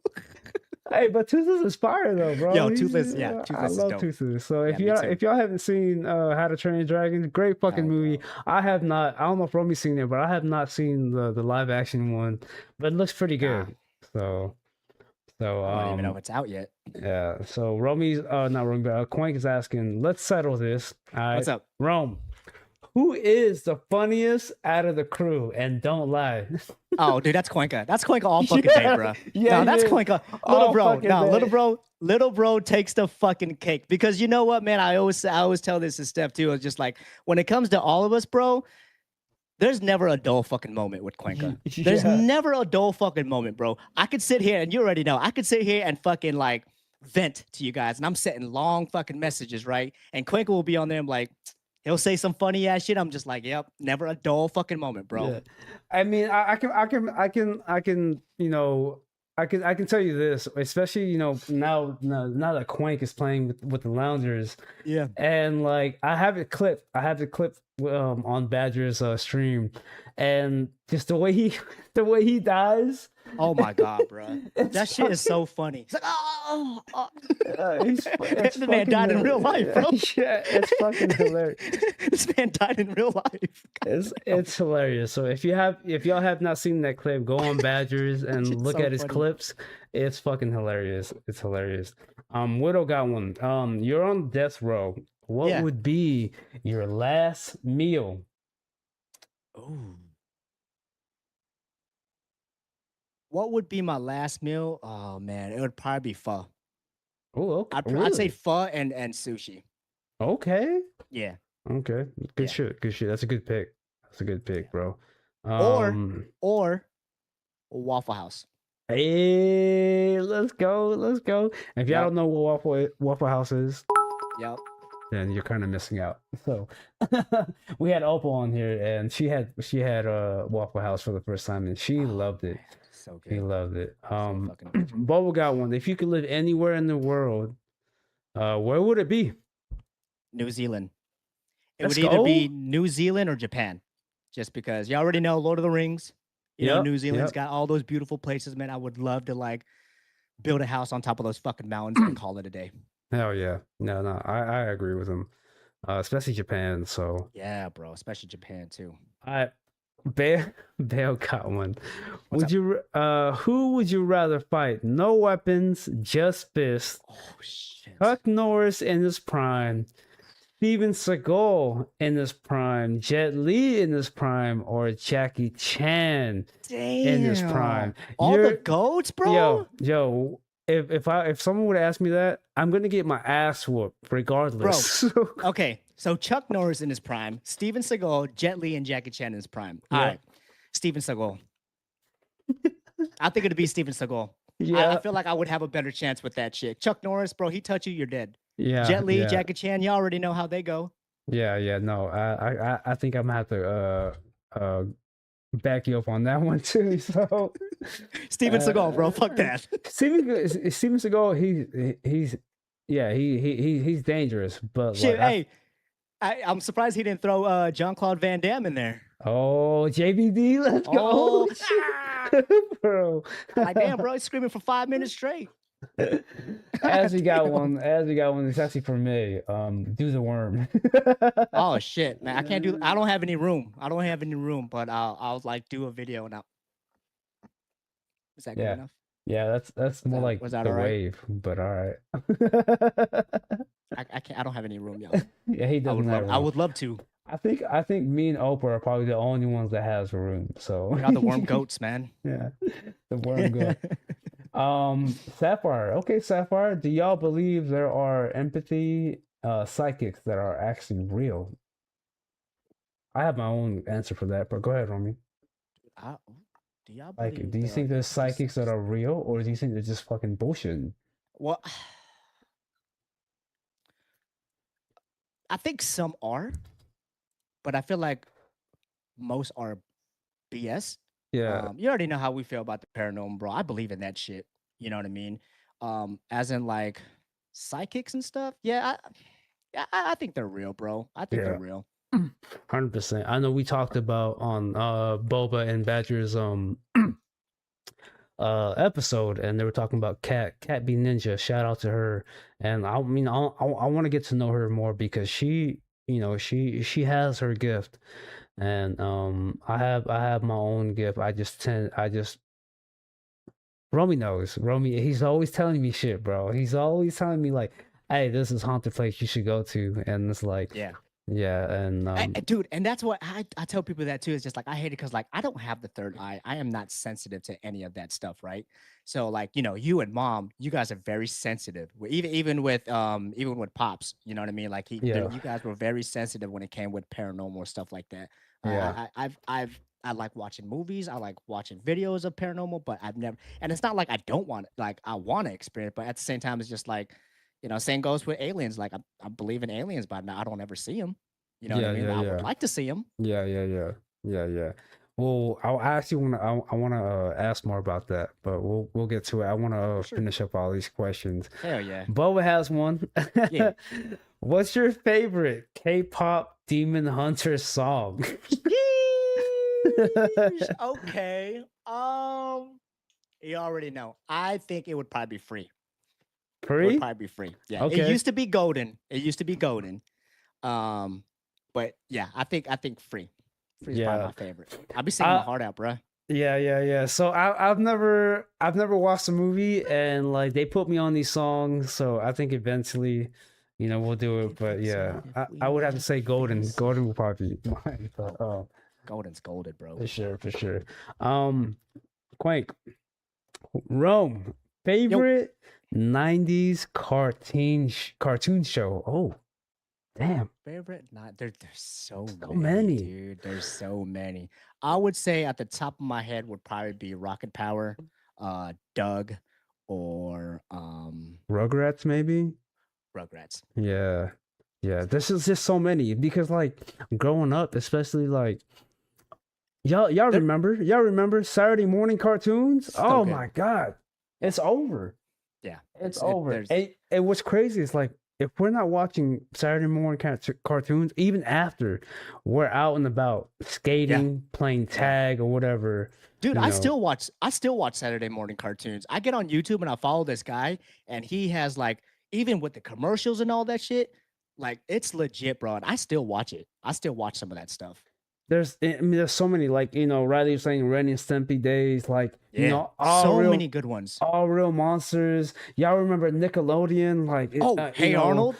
Hey, but Toothless is fire though, bro. Yo, He's- Toothless, yeah, I Toothless is love dope. Toothless. So Yeah, me too. if y'all haven't seen How to Train Your Dragon, great fucking Oh, movie. bro. I have not. I don't know if Romy's seen it, but I have not seen the live action one. But it looks pretty Nah. good. So I don't even know if it's out yet. yeah. So Romy's not Romy, but Quank is asking. Let's settle this. All right. What's up? Rome? Who is the funniest out of the crew? And don't lie. Oh, dude, that's Cuenca. That's Cuenca all fucking day, bro. Yeah, No, that's yeah. Cuenca. All Little bro. fucking No, day. little bro takes the fucking cake. Because you know what, man? I always tell this to Steph too. It's just like, when it comes to all of us, bro, there's never a dull fucking moment with Cuenca. There's Yeah. never a dull fucking moment, bro. I could sit here, and you already know, I could sit here and fucking like vent to you guys, and I'm sending long fucking messages, right? And Cuenca will be on there, I'm like, he'll say some funny ass shit. I'm just like, yep, never a dull fucking moment, bro. Yeah. I mean, I can, I can tell you this, especially, now that Quank is playing with the Loungers, Yeah. and like I have it clipped on Badger's stream, and just the way he dies. Oh my god, bro. It's That shit is so funny. He's like, oh. It's The man died in real life, bro. Yeah, it's fucking hilarious. This man died in real life. It's hilarious. So if y'all have not seen that clip, go on Badgers and It's look so at his funny. clips. It's fucking hilarious. It's hilarious. Widow got one. You're on death row. What Yeah. would be your last meal? Ooh. What would be my last meal? Oh man, it would probably be pho. Oh, okay. I'd say Really? pho and sushi. Okay. Yeah. Okay. Good Yeah. shit. Good shit. That's a good pick. That's a good pick, bro. Or Waffle House. Hey, let's go. Let's go. If y'all Yep. don't know what Waffle House is, Yep. then you're kind of missing out. So we had Opal on here, and she had Waffle House for the first time, and she Oh loved it. man, so She good. loved it. So fucking good. Bubble got one. If you could live anywhere in the world, where would it be? New Zealand. It Let's would either be go. New Zealand or Japan, just because you already know Lord of the Rings. You know, Yep, New Zealand's yep. got all those beautiful places, man. I would love to like build a house on top of those fucking mountains and call it a day. Hell yeah. No, no, I agree with him. Especially Japan. So Yeah, bro. Especially Japan too. I Bale Bale got one. What's up? Who would you rather fight? No weapons, just fists. Oh shit. Chuck Norris in his prime, Steven Seagal in his prime, Jet Li in his prime, or Jackie Chan in his prime. Damn. All the goats, bro. Yo, if someone would ask me that, I'm gonna get my ass whooped regardless. Okay, so Chuck Norris in his prime, Steven Seagal, Jet Li, and Jackie Chan in his prime. All Yeah. right, Steven Seagal. I think it'd be Steven Seagal. I Yeah, feel like I would have a better chance with that shit. Chuck Norris, bro, he touch you, you're dead. yeah, Jet Li, yeah, Jackie Chan, you already know how they go. yeah. No, I think I'm gonna have to back you up on that one too. So Steven Seagal, bro, fuck that. Steven Seagal, he's dangerous, but Shit, like, I'm surprised he didn't throw Jean-Claude Van Damme in there. oh, JBD, let's go, Oh, bro. like damn, bro, he's screaming for 5 minutes straight. As we got Damn. one, it's actually for me. Do the worm. Oh shit, man, I don't have any room. But I'll like do a video now. Is that good Yeah. enough? Yeah, that's more like was that the all right? wave, but all right. I can't. I don't have any room, yo. Yeah, he doesn't have I room. would love to. I think me and Oprah are probably the only ones that has room. So We are the worm goats, man. Yeah, the worm goat. Sapphire. Okay, Sapphire. Do y'all believe there are empathy psychics that are actually real? I have my own answer for that, but go ahead, Romy. Do y'all Like, believe? do you there think are there's empathy psychics that are real, or do you think they're just fucking bullshit? Well, I think some are, but I feel like most are BS. Yeah, You already know how we feel about the paranormal, bro. I believe in that shit. You know what I mean? As in like psychics and stuff. Yeah, I think they're real, bro. I think Yeah. they're real. 100%. I know we talked about on Boba and Badger's episode, and they were talking about Cat B Ninja. Shout out to her. And I mean, I want to get to know her more because she, she has her gift, and I have my own gift. Romy knows. Romy, he's always telling me shit, bro. He's always telling me like, hey, this is haunted place you should go to, and it's like, Yeah. yeah, and Dude, and that's what I tell people that too. It's just like I hate it because like I don't have the third eye. I am not sensitive to any of that stuff, right? So like you and mom, you guys are very sensitive. Even with pops, you know what I mean? Like Yeah. you guys were very sensitive when it came with paranormal stuff like that. Yeah. I like watching movies. I like watching videos of paranormal, but I've never. And it's not like I don't want it. Like I want to experience, but at the same time, it's just like same goes with aliens. Like I believe in aliens, but I don't ever see them. You know what I mean? I would like to see them. Yeah. Well, I actually want to ask more about that, but we'll get to it. I want to Sure. finish up all these questions. Hell yeah. Boba has one. Yeah. What's your favorite K-pop Demon Hunter song? Yeesh. Okay. You already know. I think it would probably be free. It would Free? probably be free. Yeah. Okay. It used to be golden. But yeah, I think free. Free is probably my favorite. I'll be singing my heart out, bro. Yeah. So I've never watched the movie, and like they put me on these songs, so I think eventually, we'll do it. But yeah, I would have to say Golden. Golden will probably be mine. But Golden's golded, bro. for sure. Quake, Rome, favorite 90s cartoon show. Oh, damn. Favorite? Not there's so many. dude. There's so many. I would say at the top of my head would probably be Rocket Power, Doug, or Rugrats, maybe. Rugrats. Yeah. Yeah, this is just so many because like growing up, especially like They're y'all remember Saturday morning cartoons? so Oh good. my god. It's over. Yeah, It's it. over. There's And what's crazy is like if we're not watching Saturday morning cartoons, even after we're out and about yeah, skating, playing yeah. tag or whatever, Dude, you know, I still watch Saturday morning cartoons. I get on YouTube and I follow this guy, and he has like even with the commercials and all that shit, like it's legit, bro. And I still watch it. I still watch some of that stuff. I mean, there's so many like Riley was saying Ren and Stimpy days, like Yeah, so real many good ones. all real monsters. Y'all remember Nickelodeon? Like, Oh, Hey Arnold.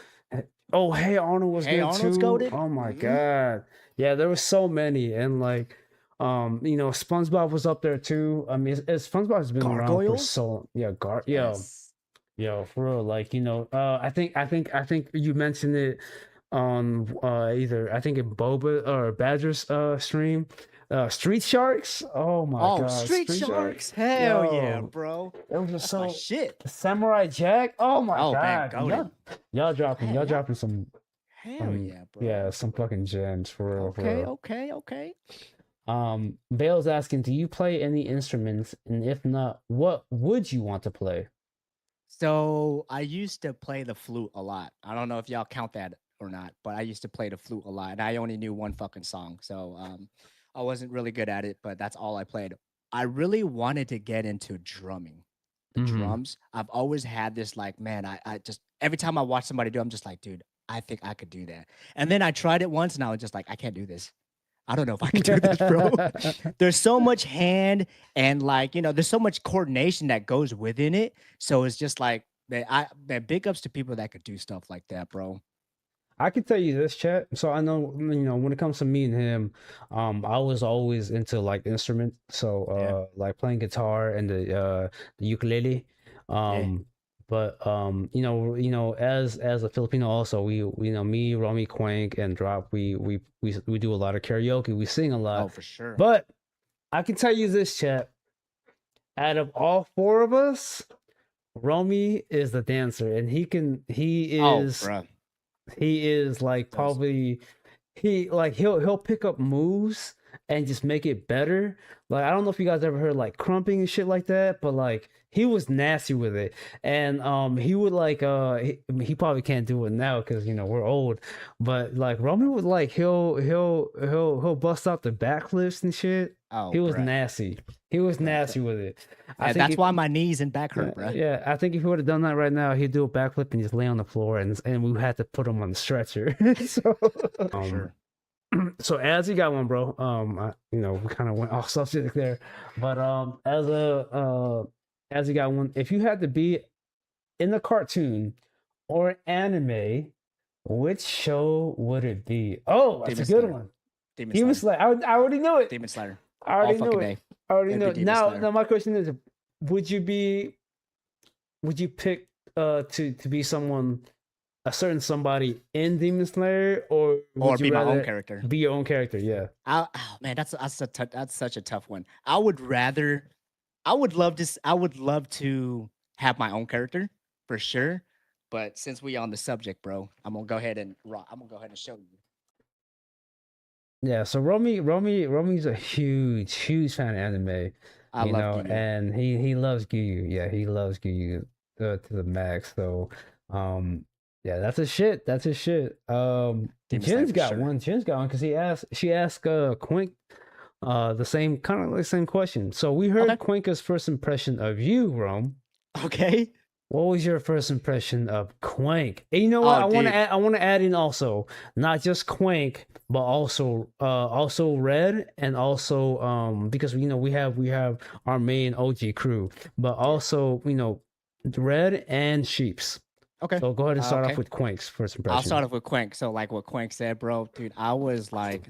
oh, Hey Arnold was Hey good Arnold's too. goaded. Oh my Hmm. God. Yeah, there was so many. And like, SpongeBob was up there too. I mean, SpongeBob has been around for Gargoyles. so, yeah, Yes. yo, for real. Like, I think you mentioned it on either, I think in Boba or Badger's stream. Street Sharks. Oh my Oh, God, Street Street Sharks. Sharks. Hell yeah, Yo, bro. it was just That's my so shit. Samurai Jack. Oh my Oh man, God, goaded. Man, y'all y'all. dropping Hell yeah, bro. some fucking gems for real, for Okay, real. okay, okay. Bale's asking, do you play any instruments? And if not, what would you want to play? So I used to play the flute a lot. I don't know if y'all count that or not, but I used to play the flute a lot. And I only knew one fucking song. So I wasn't really good at it, but that's all I played. I really wanted to get into drumming. The Mm-hmm. drums. I've always had this like, man, I just every time I watch somebody do, I'm just like, dude, I think I could do that. And then I tried it once and I was just like, I can't do this. I don't know if I could do this, bro. There's so much hand and like, there's so much coordination that goes within it. So it's just like man, big ups to people that could do stuff like that, bro. I can tell you this, chat. So I know, when it comes to me and him, I was always into like instruments. So, Yeah. like playing guitar and the ukulele. Yeah. Um, but as a Filipino, also me, Romy, Quank, and Drop, we do a lot of karaoke. We sing a Oh, lot. for sure. But I can tell you this, chat. Out of all four of us, Romy is the dancer, and Oh, bro. he is like Those probably he'll pick up moves and just make it better. Like I don't know if you guys ever heard like crumping and shit like that, but like he was nasty with it. And he would like he probably can't do it now because we're old. But like Roman would like he'll bust out the backflips and shit. oh, He was bro. nasty. He was Bro. nasty with it. I And think that's if why my knees and back yeah, hurt, bro. yeah, I think if he would have done that right now, he'd do a backflip and just lay on the floor, and we had to put him on the stretcher. So, For sure. so as you got one, bro. We kind of went off subject there, but as you got one, if you had to be in a cartoon or anime, which show would it be? Oh, that's a Demon good Slayer. one. Demon Demon Slayer. Slayer. I already knew it. Demon Slayer. I All already knew fucking it. day. I already It'd knew be it. Demon Slayer. Now my question is, would you be would you pick to be someone a certain somebody in Demon Slayer, or Or would you be my own rather character. be your own character? Yeah. Oh man, that's such a tough one. I would love to have my own character for sure. But since we on the subject, bro, I'm gonna go ahead and show you. Yeah, so Romy's a huge fan of anime, I love Giyu. and he loves Gyu. Yeah, he loves Gyu to the max. So, yeah, that's a shit. That's a shit. Demon Slayer for sure. Jin's got one because she asked Quink the same kind of like same question. So we heard Okay. Quinka's first impression of you, Rome. Okay. What was your first impression of Quank? And you know what? Oh, dude. I want to add in also not just Quank, but also Red, and also because we have our main OG crew, but Yeah. also Red and Sheeps. Okay. So go ahead and start off Okay. with Quank's first I'll impression. start off with Quank. So, like what Quank said, bro, dude, I was like,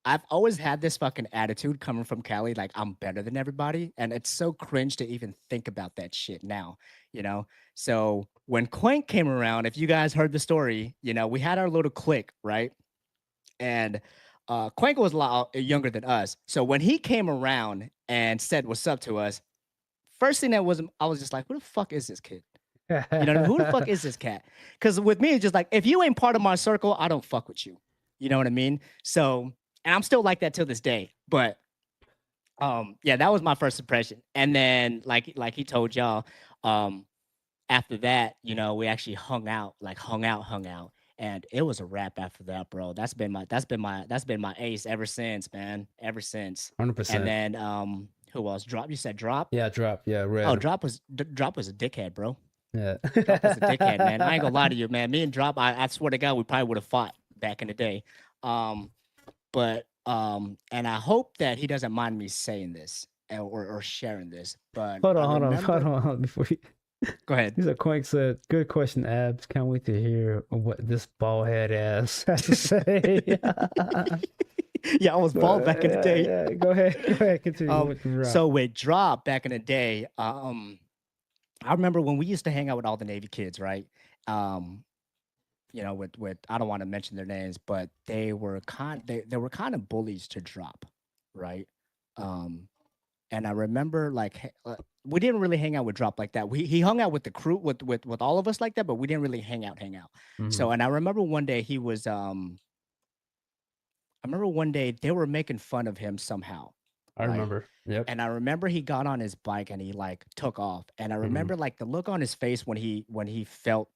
I've always had this fucking attitude coming from Cali, like I'm better than everybody. And it's so cringe to even think about that shit now, you know? So when Quank came around, if you guys heard the story, we had our little clique, right? And Quank was a lot younger than us. So when he came around and said what's up to us, first thing I was just like, who the fuck is this kid? You know what I mean? Who the fuck is this cat? Because with me, it's just like, if you ain't part of my circle, I don't fuck with you. You know what I mean? So, and I'm still like that till this day. But yeah, that was my first impression. And then like he told y'all, um, after that, we actually hung out. And it was a wrap after that, bro. That's been my ace ever since, man. Ever since. And 100%. then who else? Drop. You said Drop? Yeah, drop. Yeah, Oh, red. Drop was a dickhead, bro. Yeah. Drop was a dickhead, man. I ain't gonna lie to you, man. Me and Drop, I swear to God, we probably would have fought back in the day. Um, and I hope that he doesn't mind me saying this or sharing this. But Hold I on, hold on, hold remember. on, hold on. Before you, Go ahead. these are Quink said, "Good question, Abs. Can't wait to hear what this bald head ass has to say." Yeah, I was bald back in the Yeah, day. yeah. Go ahead, continue with the drop. So with Drop back in the day, I remember when we used to hang out with all the Navy kids, right? Um, with I don't want to mention their names, but they were kind of bullies to Drop, right? Um, and I remember we didn't really hang out with Drop like that. He hung out with the crew with all of us like that, but we didn't really hang out. Mhm. So and I remember one day I remember one day they were making fun of him somehow, I right? remember. Yep. And I remember he got on his bike and he like took off. And I Mhm. remember like the look on his face when he felt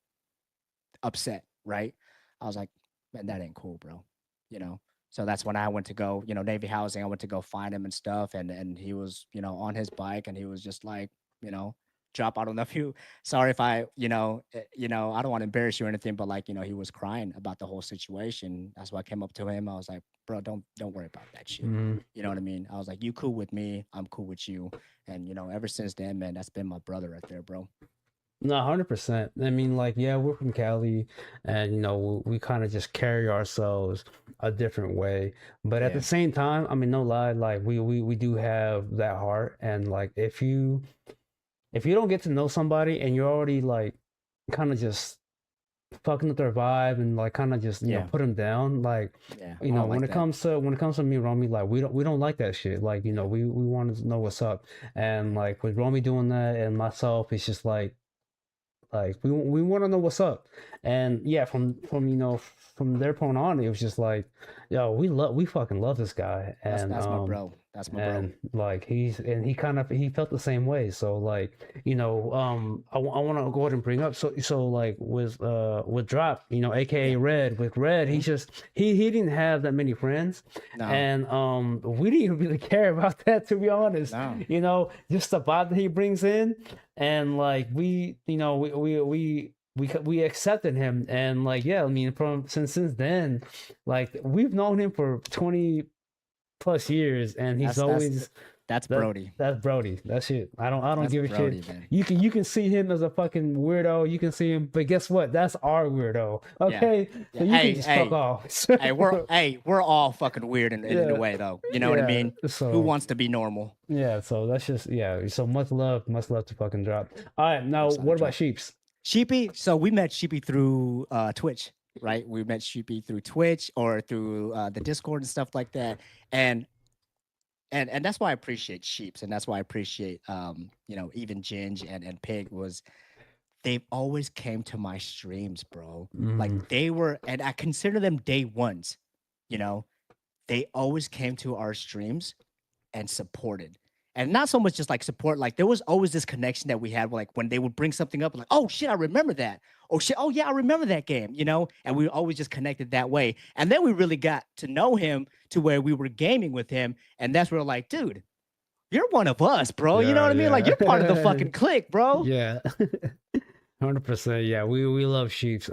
upset, right? I was like, man, that ain't cool, bro. You know. So that's when I went to go, Navy housing. I went to go find him and stuff. And he was, on his bike and he was just like, you know, Drop. I don't know if you sorry if I, I don't want to embarrass you or anything, but like, he was crying about the whole situation. That's why I came up to him. I was like, bro, don't worry about that shit. Mhm. You know what I mean? I was like, you cool with me, I'm cool with you. And ever since then, man, that's been my brother right there, bro. No, 100%. I mean, like, yeah, we're from Cali, and we kind of just carry ourselves a different way. But at the Yeah. same time, I mean, no lie, like we do have that heart, and like if you don't get to know somebody and you're already like kind of just fucking up their vibe and like kind of just Yeah. put them down, like Yeah. I don't when like it that. comes to me and Romy, like we don't like that shit. Like we want to know what's up, and like with Romy doing that and myself, it's just like we want to know what's up. And yeah, from from their point on, it was just like, yo, we fucking love this guy. That's my bro. That's my bro. And like he kind of he felt the same way. So like I want to go ahead and bring up, so like with Drop, aka Yeah. Red. With Red, Mhm. he didn't have that many friends. No. And we didn't really care about that, to be honest. No. Just the vibe that he brings in. And like we accepted him. And like, yeah, I mean, from since then, like we've known him for 20 plus years, and he's That's that's always that's that Brody. that's Brody. That's it. I don't That's give a Brody, shit. man. You can see him as a fucking weirdo. You can see him, but guess what? That's our weirdo. Yeah. Okay, Yeah. so you can just fuck off. We're all fucking weird in a Yeah, way though. You know what I yeah. mean? Who So wants to be normal? yeah, so that's just yeah. So much love to fucking Drop. All right, now Much love what to about Drop. Sheeps? Sheepy. So we met Sheepy through Twitch, right? We met Sheepy through Twitch or through the Discord and stuff like that. And and that's why I appreciate Sheeps, and that's why I appreciate even Ginge and Pig was they've always came to my streams, bro. Like Mm, they were, and I consider them day ones. You know, they always came to our streams and supported. And not so much just like support, like there was always this connection that we had, like when they would bring something up, like, oh shit, I remember that. Oh shit, oh yeah, I remember that game, And we always just connected that way. And then we really got to know him to where we were gaming with him. And that's where we're like, dude, you're one of us, bro. You know yeah, what I mean? Like you're part of the yeah, fucking clique, bro. yeah. 100%. Yeah, we love Sheeps.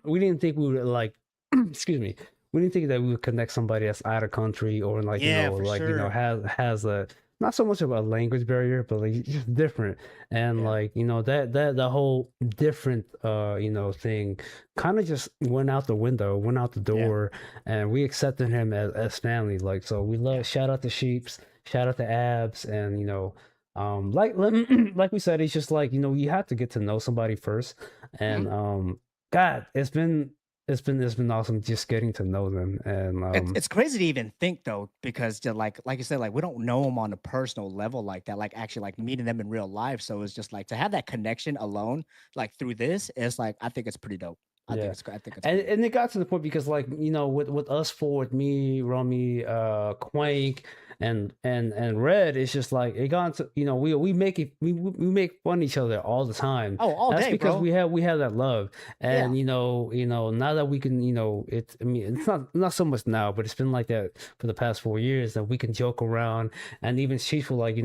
We didn't think we would like, excuse me. We didn't think that we would connect somebody that's out of country, or like Yeah, for like sure. has a not so much of a language barrier, but like just different. And Yeah. like that the whole different thing kind of just went out the window, went out the Yeah. door, and we accepted him as family. Like, so we love, Yeah. shout out to Sheeps, shout out to Abs. And like like we said, it's just like you have to get to know somebody first. And Mhm. God, it's been awesome just getting to know them. And It's crazy to even think though, because just like you said, like we don't know them on a personal level like that, like actually like meeting them in real life. So it's just like to have that connection alone, like through this, it's like I think it's pretty dope. yeah, I think it's pretty dope. and it got to the point because like with us four, with me, Romy, Quank, and Red, it's just like it got to we make it we make fun of each other all the time. Oh, all That's day, because bro. we have that love, Yeah. and now that we can it's I mean it's not so much now, but it's been like that for the past 4 years that we can joke around, and even she's like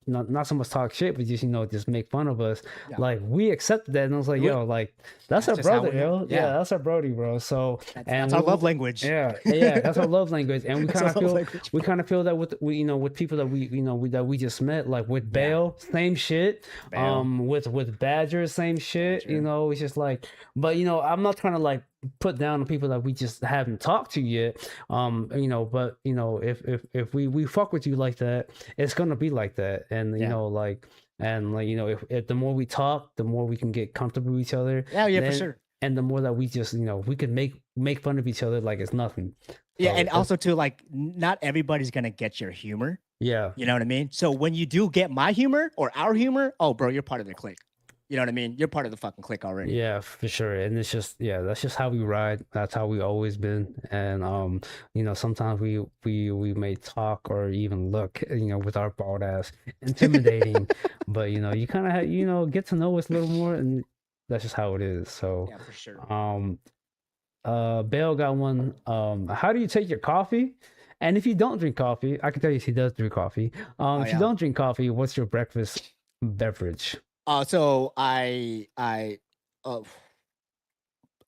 not so much talk shit, but just just make fun of us. Yeah. Like we accepted that, and I was like, Do it. yo, like that's That's our just how brother, we yo. Yeah, yeah. that's our brody, bro. So and That's our love language. yeah, that's our love language, and That's our love language, we bro. kind of feel that with with people that that we just met, like with Yeah. Bale, same shit. Bale, With Badger, same shit. Badger. It's just like, but I'm not trying to like put down the people that we just haven't talked to yet. But if we fuck with you like that, it's gonna be like that, and Yeah. if the more we talk, the more we can get comfortable with each other. Yeah, yeah, for Then sure. and the more that we just we can make fun of each other like it's nothing. Yeah, So and also too, like, not everybody's gonna get your humor. yeah, You know what I mean? So when you do get my humor or our humor, oh, bro, you're part of the clique. You know what I mean? You're part of the fucking clique already. yeah, for sure. And it's just that's just how we ride. That's how we always been. And sometimes we may talk or even look, with our bald ass intimidating, but you kind of get to know us a little more, and that's just how it is. So Yeah, for sure. Bale got one. How do you take your coffee? And if you don't drink coffee, I can tell you he does drink coffee. Oh If you yeah. don't drink coffee, what's your breakfast beverage? So uh,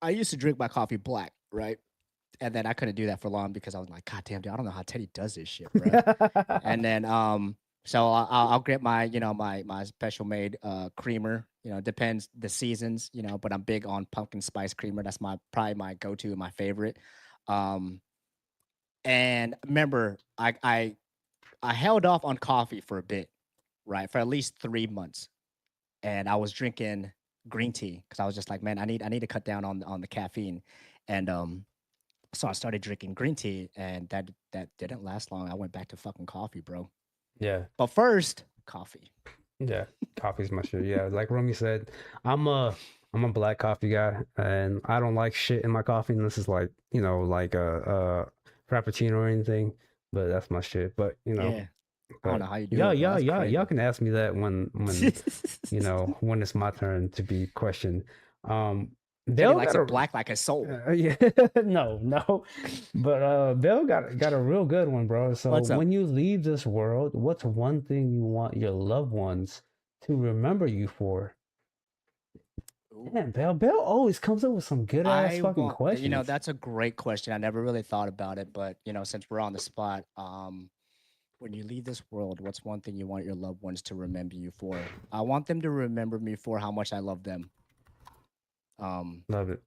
I used to drink my coffee black, right? And then I couldn't do that for long because I was like, God damn, dude, I don't know how Teddy does this shit, bro. And then so I'll get my my special made creamer. Depends the seasons. But I'm big on pumpkin spice creamer. That's my probably my go to, my favorite. Um, and remember, I held off on coffee for a bit, right, for at least 3 months, and I was drinking green tea because I was just like, man, I need to cut down on the caffeine, and so I started drinking green tea, and that didn't last long. I went back to fucking coffee, bro. Yeah. But first, coffee. Yeah, coffee's my shit. Yeah, like Romy said, I'm a black coffee guy, and I don't like shit in my coffee unless it's like like a frappuccino or anything. But that's my shit. But Yeah, I don't but know how you do it, bro. That's y'all crazy. can ask me that when it's my turn to be questioned. Teddy Bell likes got it a black like a soul. yeah, no, but Bell got a real good one, bro. So What's up? when you leave this world, what's one thing you want your loved ones to remember you for? Ooh. Man, Bell always comes up with some good ass I fucking want, questions. that's a great question. I never really thought about it, but since we're on the spot, when you leave this world, what's one thing you want your loved ones to remember you for? I want them to remember me for how much I love them. Um, Love it,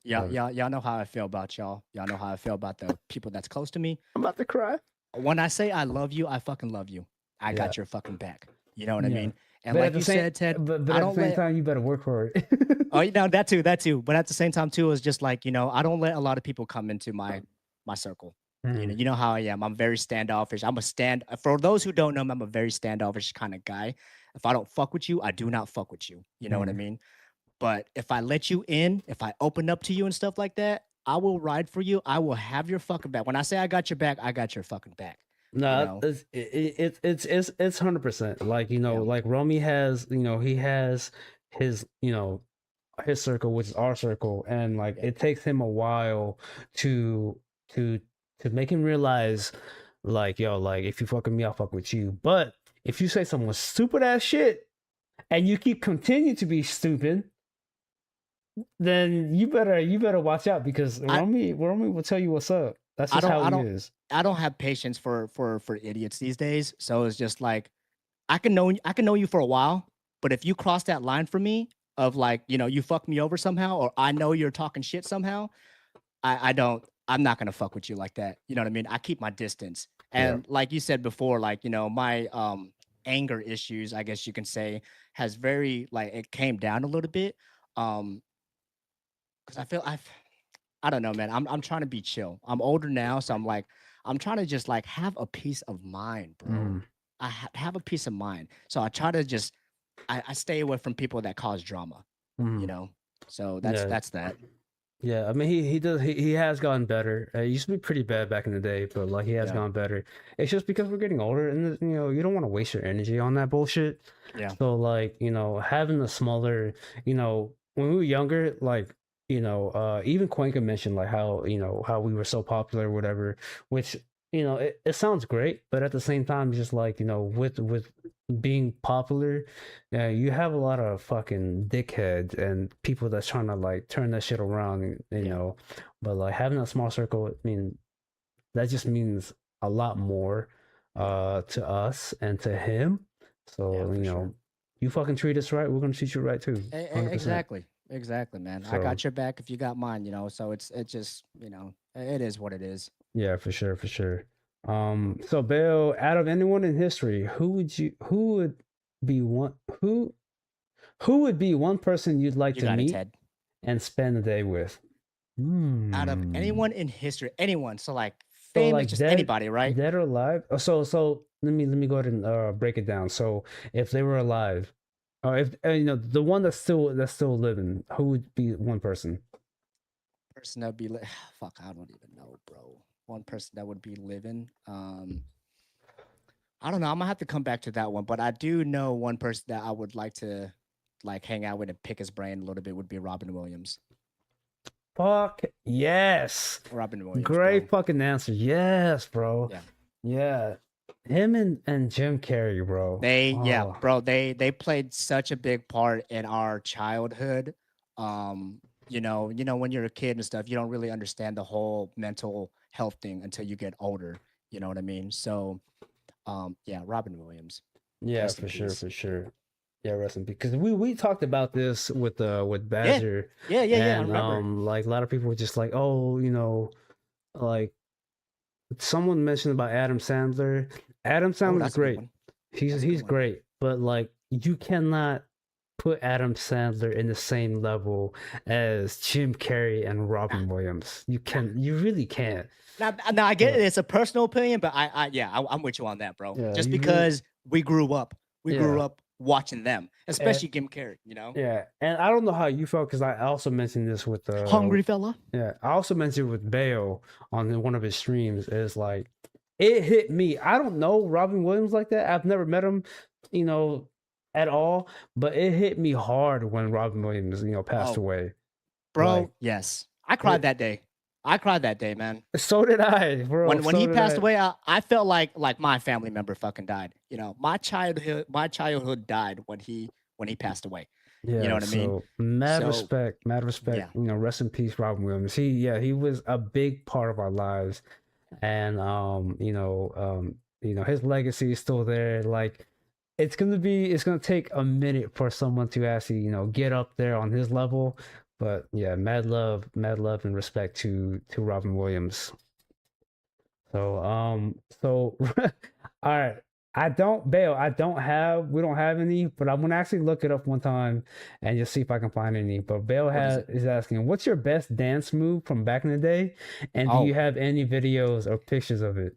love it. y'all know how I feel about y'all. Y'all know how I feel about the people that's close to me. I'm about to cry. When I say I love you, I fucking love you. I Yeah, got your fucking back. You know what I yeah. mean? And like you said, Ted, But I at the don't same let time, you better work for it. oh, that too. But at the same time, too, it's just like, I don't let a lot of people come into my circle. Mhm. You know how I am. I'm very standoffish. For those who don't know me, I'm a very standoffish kind of guy. If I don't fuck with you, I do not fuck with you. You know what I Mhm. mean? But if I let you in, if I open up to you and stuff like that, I will ride for you. I will have your fucking back. When I say I got your back, I got your fucking back. You No, know? it's 100%. Like Yeah. like Romy has he has his his circle, which is our circle, and like Yeah. it takes him a while to to to make him realize, like yo, like if you fuck with me, I'll fuck with you. But if you say some stupid ass shit and you keep continue to be stupid, then you better watch out because I Romy will tell you what's up. That's just how I he don't is. I don't have patience for idiots these days. So it's just like I can know you for a while, but if you cross that line for me of like, you fuck me over somehow, or I know you're talking shit somehow, I'm not gonna fuck with you like that. You know what I mean? I keep my distance. Yeah. And like you said before, like, my anger issues, I guess you can say, has very like it came down a little bit. Um, because I feel I've I don't know, man. I'm trying to be chill. I'm older now, so I'm like, I'm trying to just like have a peace of mind, bro. Mm, Have a peace of mind. So I try to just I stay away from people that cause drama, you mm. know. So Yeah, that's that. yeah. I mean, he has gotten better. It used to be pretty bad back in the day, but like he has Yeah, gotten better. It's just because we're getting older, and you know, you don't want to waste your energy on that bullshit. yeah, So like, you know, having a smaller, you know, when we were younger, like, you know, even Cuenca mentioned like how, you know, how we were so popular or whatever, which, you know, it sounds great, but at the same time, just like, you know, with being popular, yeah, you have a lot of fucking dickheads and people that's trying to like turn that shit around, you yeah, know. But like having a small circle, I mean, that just means a lot more yeah, to us and to him. yeah, So, for you sure. know, you fucking treat us right, we're gonna treat you right too. 100%. Exactly, exactly, man. I So got your back if you got mine, you know. So it's just, you know, it is what it is. yeah, for sure, for sure. So Bill, out of anyone in history, who would be one who who would be one person you'd like You to got it, meet Ted. and spend the day with? Out of Hmm. anyone in history, anyone, so like So famous, like just anybody, right? dead or alive? So let me go ahead and break it down. So if they were alive, or if you know the one that's still living, who would be one person? Person that would be fuck, I don't even know, bro. One person that would be living. I don't know. I'm gonna have to come back to that one, but I do know one person that I would like to like hang out with and pick his brain a little bit would be Robin Williams. Fuck yes. Robin Williams, Great bro. fucking answer. Yes, bro. Yeah. Yeah. Him and Jim Carrey, bro. Yeah, Oh, bro, they played such a big part in our childhood. Um, you know, when you're a kid and stuff, you don't really understand the whole mental health thing until you get older. You know what I mean? So, yeah, Robin Williams, yeah, rest in for sure, peace. for sure. Yeah, rest in peace. Because we talked about this with Yeah, Badger, yeah. I and remember. like a lot of people were just like, oh, you know, like someone mentioned about Adam Sandler. Adam Oh, Sandler's that's a good great. one. He's That's a good he's one. great, but like you cannot put Adam Sandler in the same level as Jim Carrey and Nah, Robin Williams. nah. You really can't. Now I get it. But It's a personal opinion, but yeah, I'm with you on that, bro. yeah, Just you really because we grew yeah. up watching them, And, especially Jim Carrey. You know, yeah, and I don't know how you felt because I also mentioned this with hungry fella. yeah, I also mentioned with Bale on one of his streams is like it hit me. I don't know Robin Williams like that. I've never met him, you know, at all, but it hit me hard when Robin Williams, you know, passed Oh, away. Like bro, yes. I cried it that day. I cried that day, man. so did I, bro. When So he did passed I. away, I felt like my family member fucking died. You know, my childhood died when he passed away. You know Yeah, what I mean? so So mad respect. yeah, You know, rest in peace, Robin Williams. He was a big part of our lives, and you know, his legacy is still there. Like, it's gonna take a minute for someone to actually, you know, get up there on his level. But yeah, mad love, and respect to Robin Williams. So all right. We don't have any, but I'm gonna actually look it up one time and just see if I can find any. But Bale what is has it? is asking, what's your best dance move from back in the day? And do you Oh, have any videos or pictures of it?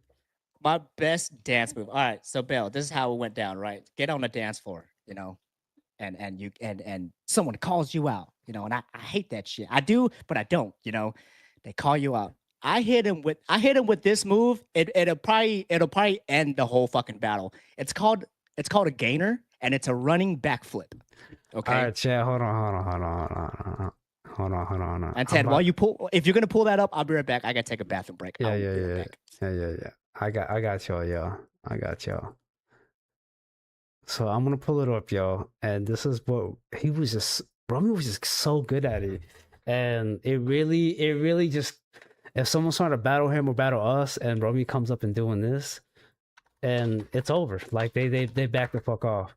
my best dance move. All right, so Bill, this is how it went down, right? Get on the dance floor, you know, and you and someone calls you out, you know, and I hate that shit. I do, but I don't, you know. They call you out. I hit him with this move. It'll probably end the whole fucking battle. It's called a gainer and it's a running backflip. All Okay. right, Chad, hold on. And I'm Ted, while about you pull if you're gonna pull that up, I'll be right back. I gotta take a bathroom break. yeah, I'll yeah, be right yeah, back. yeah. I got y'all, y'all. I got y'all. So I'm gonna pull it up, y'all. And this is what he was just Romy was just so good at it. And it really just if someone's trying to battle him or battle us and Romy comes up and doing this, and it's over. Like they back the fuck off.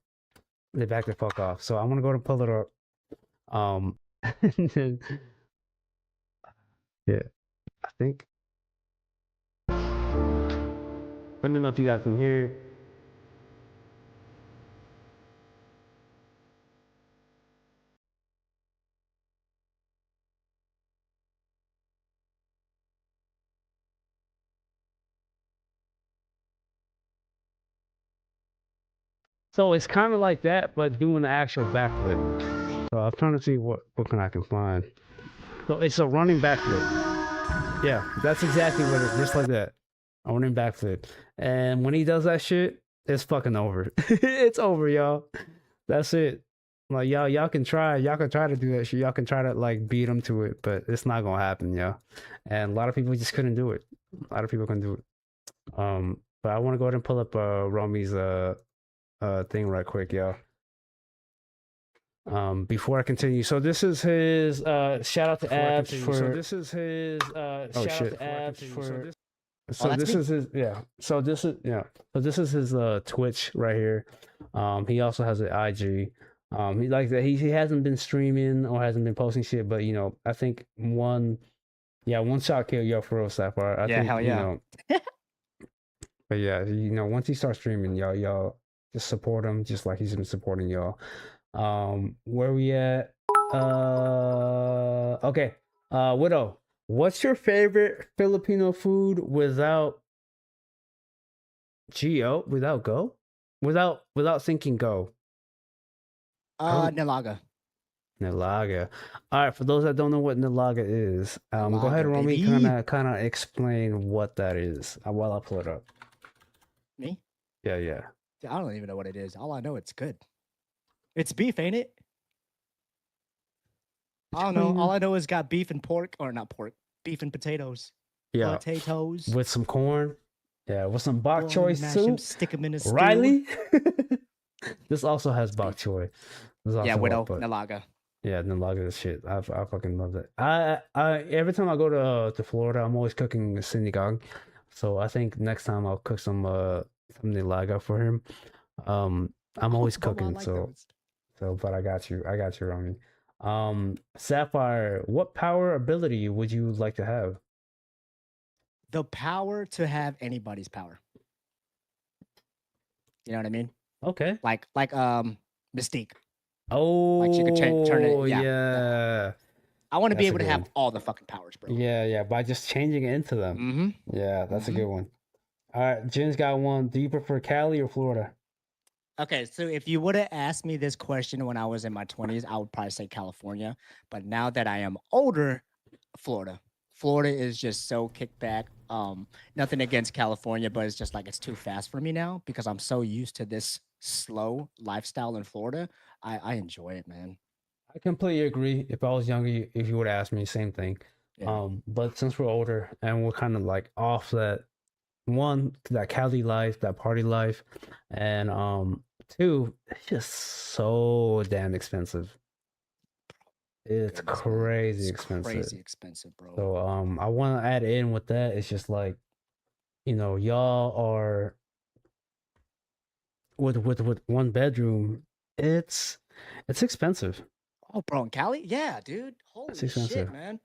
They back the fuck off. So I'm gonna go and pull it up. And then, yeah, I think I don't know if you guys can hear. So it's kind of like that, but doing the actual backflip. So I'm trying to see what I can find. So it's a running backflip. Yeah, that's exactly what it is, just like that. A running backflip. And when he does that shit, it's fucking over. It's over, y'all. That's it. Like y'all can try to do that shit. Y'all can try to like beat him to it, but it's not gonna happen, y'all. And a lot of people just couldn't do it. A lot of people couldn't do it. But I want to go ahead and pull up Romi's thing right quick, y'all. Before I continue, so this is his shout out to Abs for. So this is his shout out to Abs for. So this is his So this is So this is his Twitch right here. He also has an IG. He like that. He hasn't been streaming or hasn't been posting shit, but you know, I think one shot kill, yo, for real, Sapphire. I think, hell yeah. You know, but yeah, you know, once he starts streaming, y'all just support him, just like he's been supporting y'all. Where we at? Okay. Widow, what's your favorite Filipino food without go? Without thinking go. Nilaga. Nilaga. All right, for those that don't know what Nilaga is, go Nilaga, ahead, Romy, baby. kind of explain what that is while I pull it up. Me? Yeah. I don't even know what it is. All I know, it's good. It's beef, ain't it? I don't know. All I know is got beef and pork, or not pork, beef and potatoes. Yeah. Potatoes. With some corn. Yeah, with some bok choy soup. Stick them in a stew. Riley. This also has bok choy. Yeah, Widow, Nilaga. Yeah, Nilaga is shit. I fucking love it. I every time I go to Florida, I'm always cooking sinigang. So I think next time I'll cook some Nilaga for him. I'm always cooking, like but I got you, Romy. Sapphire, what power ability would you like to have? The power to have anybody's power. You know what I mean? Okay. Like Mystique. Oh, like she could turn it. Yeah. I want to be able to have all the fucking powers, bro. Yeah, by just changing it into them. Mm-hmm. Yeah, that's a good one. All right, Jen's got one. Do you prefer Cali or Florida? Okay, so if you would have asked me this question when I was in my 20s, I would probably say California. But now that I am older, Florida. Florida is just so kicked back. Nothing against California, but it's just like it's too fast for me now because I'm so used to this slow lifestyle in Florida. I enjoy it, man. I completely agree. If I was younger, if you would ask me, same thing. Yeah. But since we're older and we're kind of like off that Cali life, that party life, and two, it's just so damn expensive. It's crazy expensive. Crazy expensive, bro. So I want to add in with that. It's just like, you know, y'all are with one bedroom. It's expensive. Oh, bro, in Cali? Yeah, dude. Holy shit, man.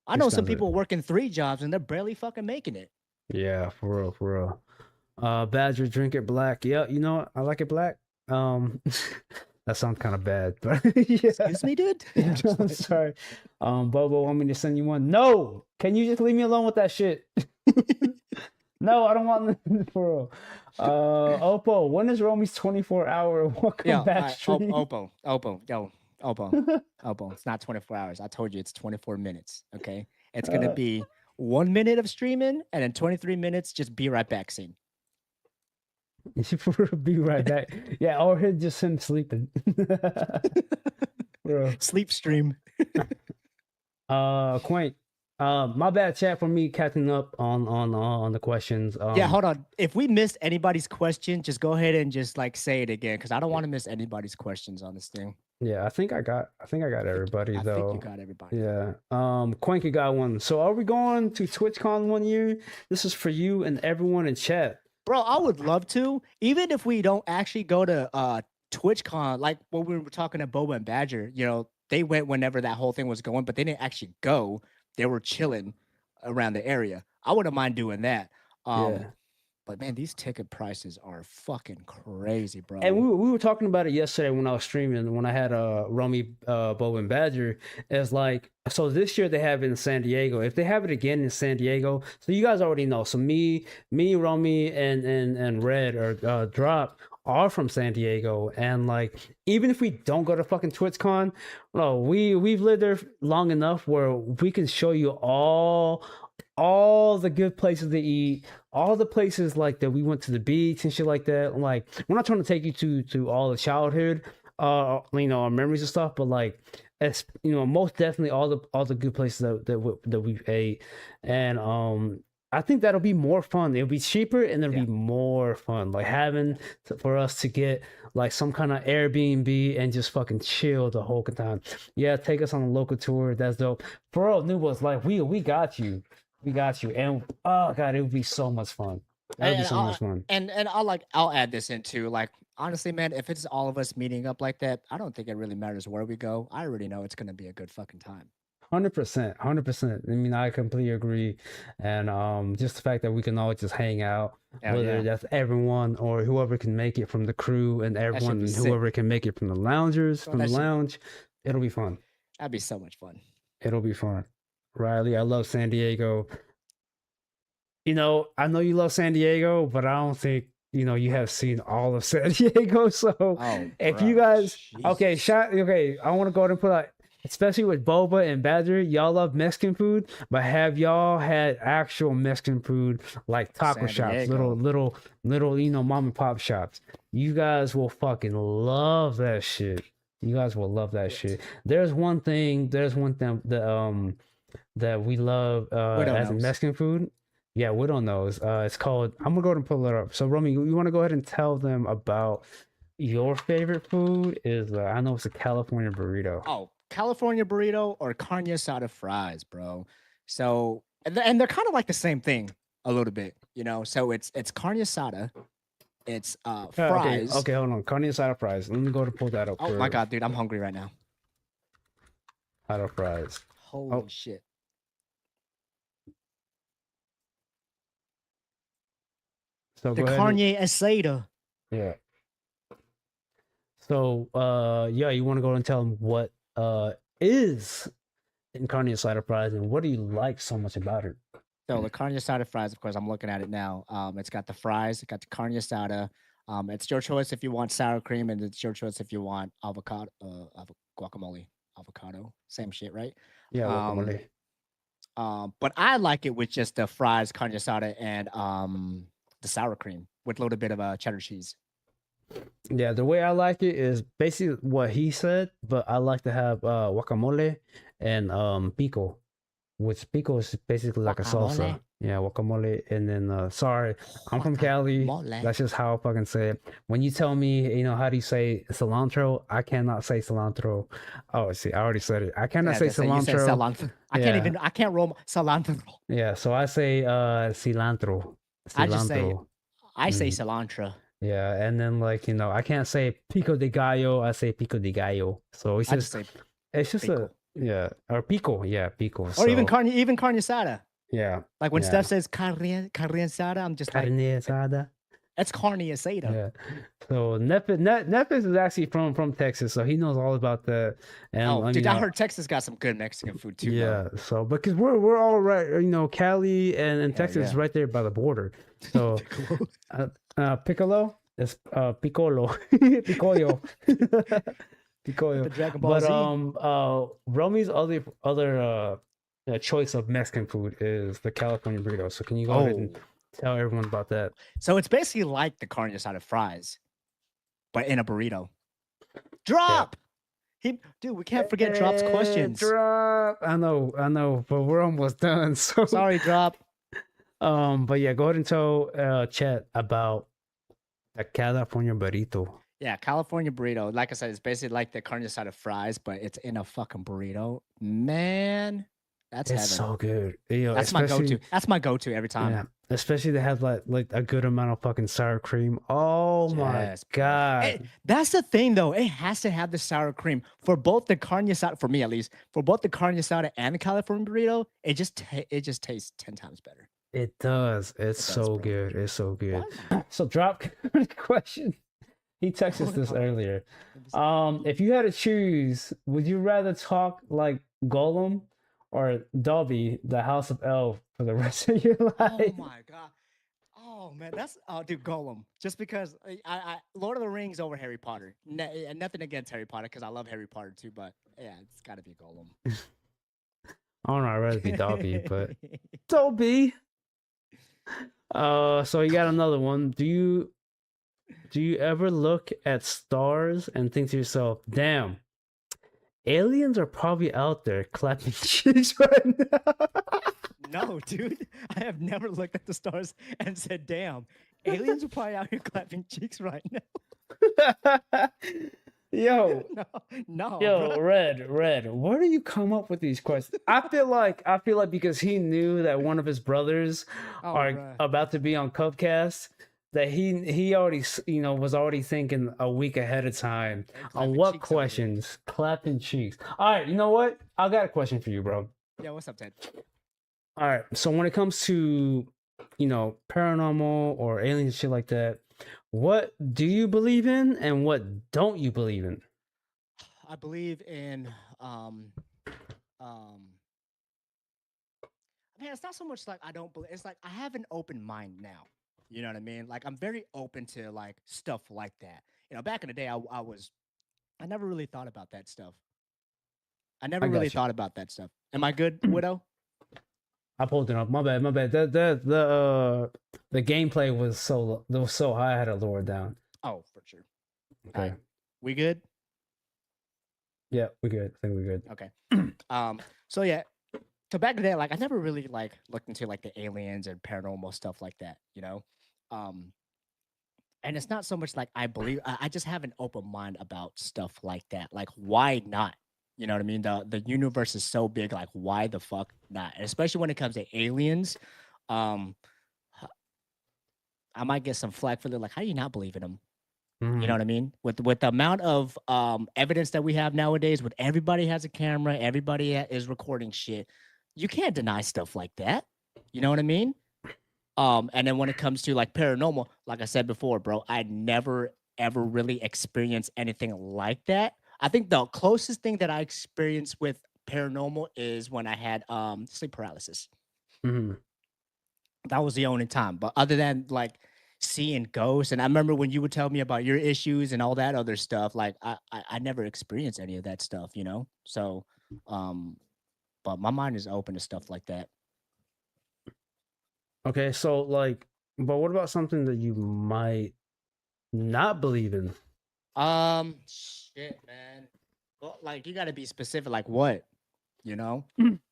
I know some people working 3 jobs and they're barely fucking making it. Yeah, for real. Badger, drink it black. Yeah, you know what? I like it black. That sounds kind of bad, but yeah. Excuse me, dude. Yeah, I'm sorry. Bobo want me to send you one. No, can you just leave me alone with that shit? No, I don't want for real. Oppo, when is Romy's 24-hour welcome back stream? Oppo, it's not 24 hours. I told you it's 24 minutes. Okay, it's gonna be 1 minute of streaming and then 23 minutes. Just be right back scene. Be right back. Yeah, or he'll just him sleeping. Sleep stream. Quaint. My bad, chat, for me catching up on the questions. Yeah, hold on. If we missed anybody's question, just go ahead and just like say it again because I don't want to miss anybody's questions on this thing. Yeah, I think I got everybody though. I think you got everybody. Yeah. Quinky got one. So are we going to TwitchCon one year? This is for you and everyone in chat. Bro, I would love to. Even if we don't actually go to TwitchCon, like when we were talking to Boba and Badger, you know, they went whenever that whole thing was going, but they didn't actually go. They were chilling around the area. I wouldn't mind doing that. But man, these ticket prices are fucking crazy, bro. And we were talking about it yesterday when I was streaming, when I had Romy, Boba, and Badger. It's like, so this year they have it in San Diego. If they have it again in San Diego, so you guys already know. So me, Romy, and Red or Drop are from San Diego, and like even if we don't go to fucking TwitchCon, well, we've lived there long enough where we can show you all the good places to eat, all the places like that we went to the beach and shit like that. Like we're not trying to take you to all the childhood, our memories and stuff, but like as most definitely all the good places that we've ate, and I think that'll be more fun. It'll be cheaper and it'll Yeah. be more fun. Like for us to get like some kind of Airbnb and just fucking chill the whole time. Yeah, take us on a local tour. That's dope. For all new ones, like we got you. We got you. And oh god, it would be so much fun. That would be And so much fun. I'll add this into like honestly, man, if it's all of us meeting up like that, I don't think it really matters where we go. I already know it's gonna be a good fucking time. 100%, 100%. I mean, I completely agree, and just the fact that we can all just hang out, Hell whether yeah. that's everyone or whoever can make it from the crew, and That should everyone be and sick. whoever can make it from the loungers, Bro, from the that shit, lounge, it'll be fun. that'd be so much fun. It'll be fun. Riley, I love San Diego. I know you love San Diego, but I don't think you have seen all of San Diego. So Oh, if you bro, guys, okay, Jesus. okay, I want to go ahead and put out, especially with Boba and Badger, y'all love Mexican food, but have y'all had actual Mexican food like taco San shops, Diego. little mom and pop shops? You guys will fucking love that shit. You guys will love that shit. There's one thing that we love Widow as a knows. Mexican food. Yeah, we don't know. It's called. I'm gonna go ahead and pull it up. So, Romy, you want to go ahead and tell them about your favorite food? Is I know it's a California burrito. Oh, California burrito or carne asada fries, bro. So and they're kind of like the same thing a little bit, So it's carne asada, it's Okay, fries. okay, hold on. Carne asada fries. Let me go ahead and pull that up. Oh my god, dude, I'm hungry right now. Asada fries. Holy shit. So The go ahead. carne asada. Yeah. So yeah, you want to go and tell them what is in carne asada fries and what do you like so much about it? So the carne asada fries, of course, I'm looking at it now. It's got the fries, it got the carne asada. It's your choice if you want sour cream, and it's your choice if you want avocado, guacamole, avocado, same shit, right? Yeah, Um, guacamole. But I like it with just the fries, carne asada, and the sour cream with a little bit of cheddar cheese. Yeah, the way I like it is basically what he said, but I like to have guacamole and pico, which pico is basically like a salsa. Guacamole? Yeah, guacamole, and then sorry, I'm from Cali. Guacamole. That's just how I fucking say it. When you tell me, how do you say cilantro? I cannot say cilantro. Oh, see, I already said it. I cannot say You said cilantro. cilantro. I can't roll cilantro. Yeah, so I say cilantro. I say cilantro. Yeah, and then I can't say pico de gallo. I say pico de gallo. So it's I just just say it's just pico. or pico, yeah, pico. Or even So, carne asada. yeah, Like when yeah. Steph says carne asada, I'm just like, Carne asada. that's carne asada. Yeah. So Nepis is actually from Texas, so he knows all about that. And Oh, dude, I heard Texas got some good Mexican food too. yeah. So because we're all right, Cali and Texas is yeah. right there by the border. So Piccolo is Piccolo, Piccolo. Piccolo. The Dragon Ball But Z. Romy's other choice of Mexican food is the California burrito. So can you go ahead and tell everyone about that? So it's basically like the carne asada fries, but in a burrito. Drop. Dude, we can't forget Drop's questions. Drop. I know, but we're almost done. So Sorry, Drop. But yeah, go ahead and tell chat about the California burrito. Yeah, California burrito. Like I said, it's basically like the carne asada fries, but it's in a fucking burrito. Man, that's It's heaven. so good. Yo, That's my go-to. especially- That's my go-to every time. Yeah, especially they have like a good amount of fucking sour cream. Oh my Yes, bro. god. That's the thing, though. It has to have the sour cream for both the carne asada, for me at least, for both the carne asada and the California burrito. It just tastes 10 times better. It does. It's does, so bro. good. It's so good. What? So drop question. He texted us this earlier. If you had to choose, would you rather talk like Gollum or Dobby, the House of Elf, for the rest of your life? Oh my god. Oh Oh man, that's dude, Golem. Just because Lord of the Rings over Harry Potter. And nothing against Harry Potter because I love Harry Potter too, but yeah, it's got to be Golem. I don't know. I'd rather be Dobby, but Dobby. So you got another one. Do you ever look at stars and think to yourself, "Damn, aliens are probably out there clapping cheeks right now"? No, dude, I have never looked at the stars and said, "Damn, aliens are probably out here clapping cheeks right now." Yo, No, no, Yo, bro. Red, where do you come up with these questions? I feel like because he knew that one of his brothers Oh, are bro. about to be on Cubcast, that he already was already thinking a week ahead of time on Clapping what cheeks over here. questions, clapping cheeks. All right, you know what? I got a question for you, bro. Yeah, what's up, Ted? All right, so when it comes to paranormal or alien shit like that, what do you believe in and what don't you believe in? I believe in um man, it's not so much like I don't believe. It's like I have an open mind now. You know what I mean? Like I'm very open to like stuff like that. Back in the day, I never really thought about that stuff. I never I really got you. thought about that stuff. Am I good, Widow? I pulled it up. My bad. My bad. The gameplay was so high. I had to lower it down. Oh, for sure. Okay. Alright. We good? Yeah, we good. I think we're good. Okay. So yeah. So back in the day, like I never really like looked into like the aliens and paranormal stuff like that, you know? Um, and it's not so much like I believe I just have an open mind about stuff like that. Like, why not? You know what I mean? The universe is so big, like why the fuck not? And especially when it comes to aliens. Um, I might get some flack for that. Like, how do you not believe in them? You know Mhm. what I mean? With the amount of evidence that we have nowadays, with everybody has a camera, everybody is recording shit. You can't deny stuff like that. You know what I mean? And then when it comes to like paranormal, like I said before, bro, I never ever really experienced anything like that. I think the closest thing that I experienced with paranormal is when I had sleep paralysis. Mhm. That was the only time. But other than like seeing ghosts, and I remember when you would tell me about your issues and all that other stuff, like I never experienced any of that stuff, you know? So um, but my mind is open to stuff like that. Okay, so but what about something that you might not believe in? Shit, man. Well, like you gotta be specific, like what, you know?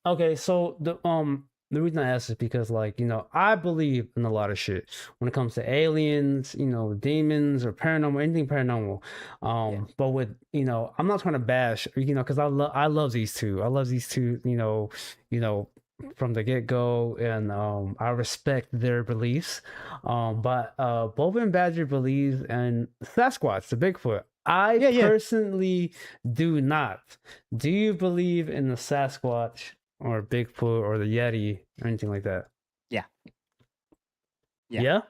Okay, so the reason I ask is because I believe in a lot of shit when it comes to aliens, demons or paranormal, anything paranormal. Yeah. But with I'm not trying to bash, because I love these two. I love these two, you know, from the get go, and I respect their beliefs. But Bovin Badger believes in Sasquatch, the Bigfoot. I Yeah, yeah. personally do not. Do you believe in the Sasquatch or Bigfoot or the Yeti or anything like that? Yeah. Yeah. Yeah.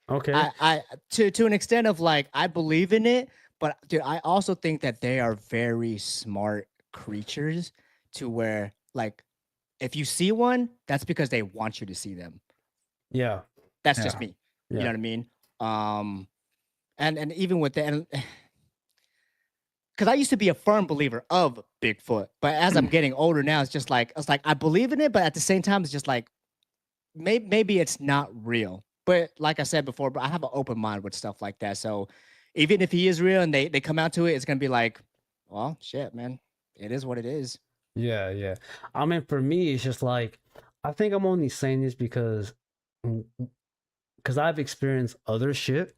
Okay. I to an extent of like I believe in it, but dude, I also think that they are very smart creatures to where like if you see one, that's because they want you to see them. Yeah. That's just Yeah. me. You know Yeah. what I mean? Um and even with that, because I used to be a firm believer of Bigfoot, but as I'm getting older now, it's like I believe in it, but at the same time, it's just like maybe it's not real. But like I said before, but I have an open mind with stuff like that. So even if he is real and they come out to it, it's gonna be like, well, shit, man, it is what it is. Yeah. Yeah. I mean, for me, it's just I think I'm only saying this because I've experienced other shit,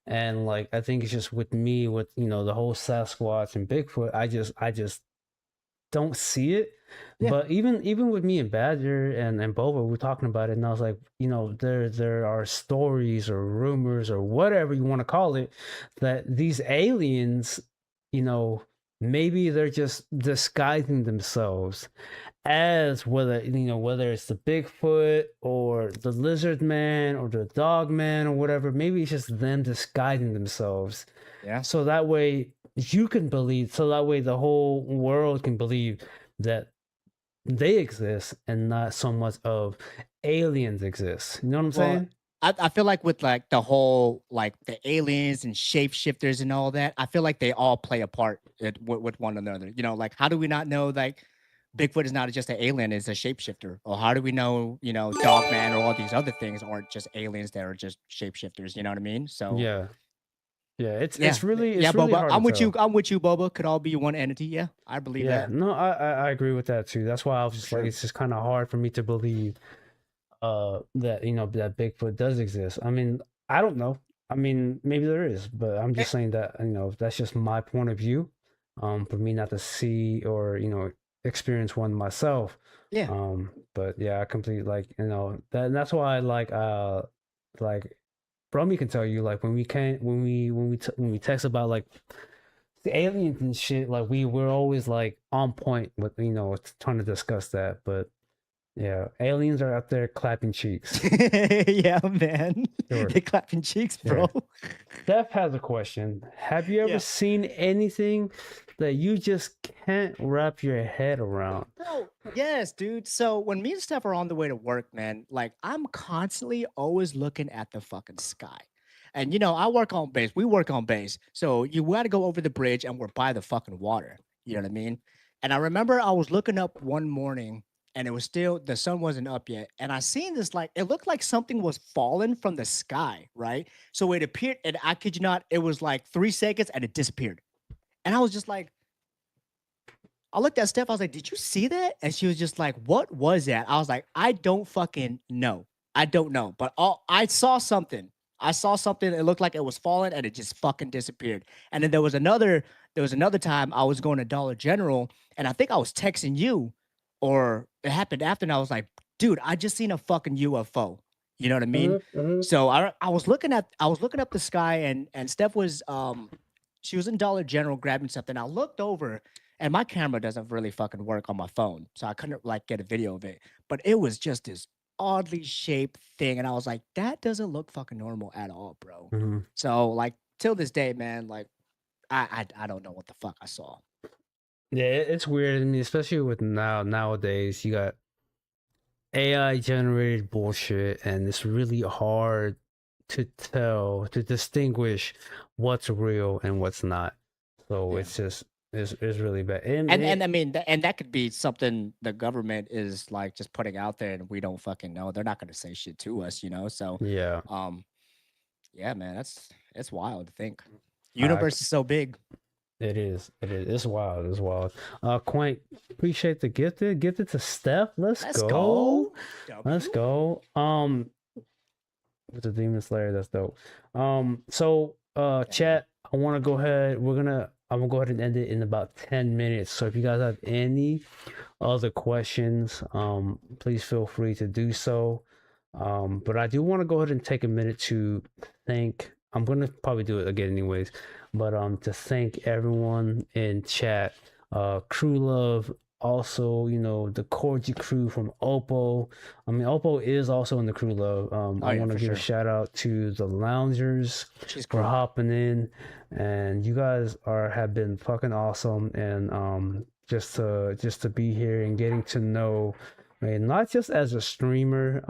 and I think it's just with me with the whole Sasquatch and Bigfoot. I just don't see it. Yeah, But even with me and Badger and Boba, we were talking about it, and I was like, there are stories or rumors or whatever you want to call it that these aliens, you know, maybe they're just disguising themselves as whether it's the Bigfoot or the Lizard Man or the Dog Man or whatever. Maybe it's just them disguising themselves yeah. so that way you can believe, so that way the whole world can believe that they exist and not so much of aliens exist. You know what I'm Well, saying? I feel like with like the whole like the aliens and shapeshifters and all that, I feel like they all play a part with one another. You know, like how do we not know like Bigfoot is not just an alien, it's a shapeshifter? Or how do we know, you know, Dogman or all these other things aren't just aliens that are just shapeshifters? You know what I mean? So Yeah, yeah. It's yeah, it's really yeah, it's really Boba, hard to I'm with you. tell. I'm with you, Boba. Could all be one entity. Yeah, I believe Yeah, that no, I agree with that too. That's why I was for just like, sure. it's just kind of hard for me to believe that that Bigfoot does exist. I mean, I don't know. I mean, maybe there is, but I'm Eh, just saying that that's just my point of view. For me not to see or experience one myself. yeah. But yeah, I completely like that's why I like Romy can tell you like when we can't when we text about like the aliens and shit, like we're always like on point with trying to discuss that. But yeah, aliens are out there clapping cheeks. Yeah, man. Sure. They clapping cheeks, bro. Sure. Steph has a question. Have you ever Yeah. seen anything that you just can't wrap your head around? Bro, yes, dude. So when me and Steph are on the way to work, man, like I'm constantly always looking at the fucking sky. And you know, I work on base. We work on base. So you gotta go over the bridge and we're by the fucking water. You know what I mean? And I remember I was looking up one morning and it was still the sun wasn't up yet. And I seen this like it looked like something was falling from the sky, right? So it appeared, and I kid you not, it was like 3 seconds and it disappeared. And I was just like, I looked at Steph. I was like, "Did you see that?" And she was just like, "What was that?" I was like, "I don't fucking know. I don't know." But all I saw something. I saw something. It looked like it was falling, and it just fucking disappeared. And then there was another time I was going to Dollar General, and I think I was texting you, or it happened after, and I was like, "Dude, I just seen a fucking UFO." You know what I mean? Mm-hmm. So I was looking up the sky, and Steph was she was in Dollar General grabbing something. I looked over and my camera doesn't really fucking work on my phone, so I couldn't like get a video of it. But it was just this oddly shaped thing, and I was like, "That doesn't look fucking normal at all, bro." Mm-hmm. So like till this day, man, like I don't know what the fuck I saw. Yeah, it's weird. I mean, especially with nowadays, you got AI generated bullshit, and it's really hard to distinguish what's real and what's not. So Yeah. it's just it's really bad. And And it, I mean, and that could be something the government is like just putting out there, and we don't fucking know. They're not gonna say shit to us, you know. So, yeah, um, yeah, man, that's it's wild to think. I Universe is so big. it is. It is. It's wild. It's wild. Quaint, appreciate the gifted. Gifted to Steph. Let's Let's go. go. Let's W. go. With the Demon Slayer, that's dope. So Yeah, man. chat, I wanna go ahead. I'm gonna go ahead and end it in about 10 minutes. So if you guys have any other questions, please feel free to do so. But I do want to go ahead and take a minute to thank. I'm gonna probably do it again anyways, but to thank everyone in chat, Crew Love, also the Corgi crew from Oppo. I mean, Oppo is also in the Crew Love. Oh I yeah, want to for give a sure. shout out to the Loungers She's for cool. hopping in, and you guys have been fucking awesome, and just to be here and getting to know, and not just as a streamer,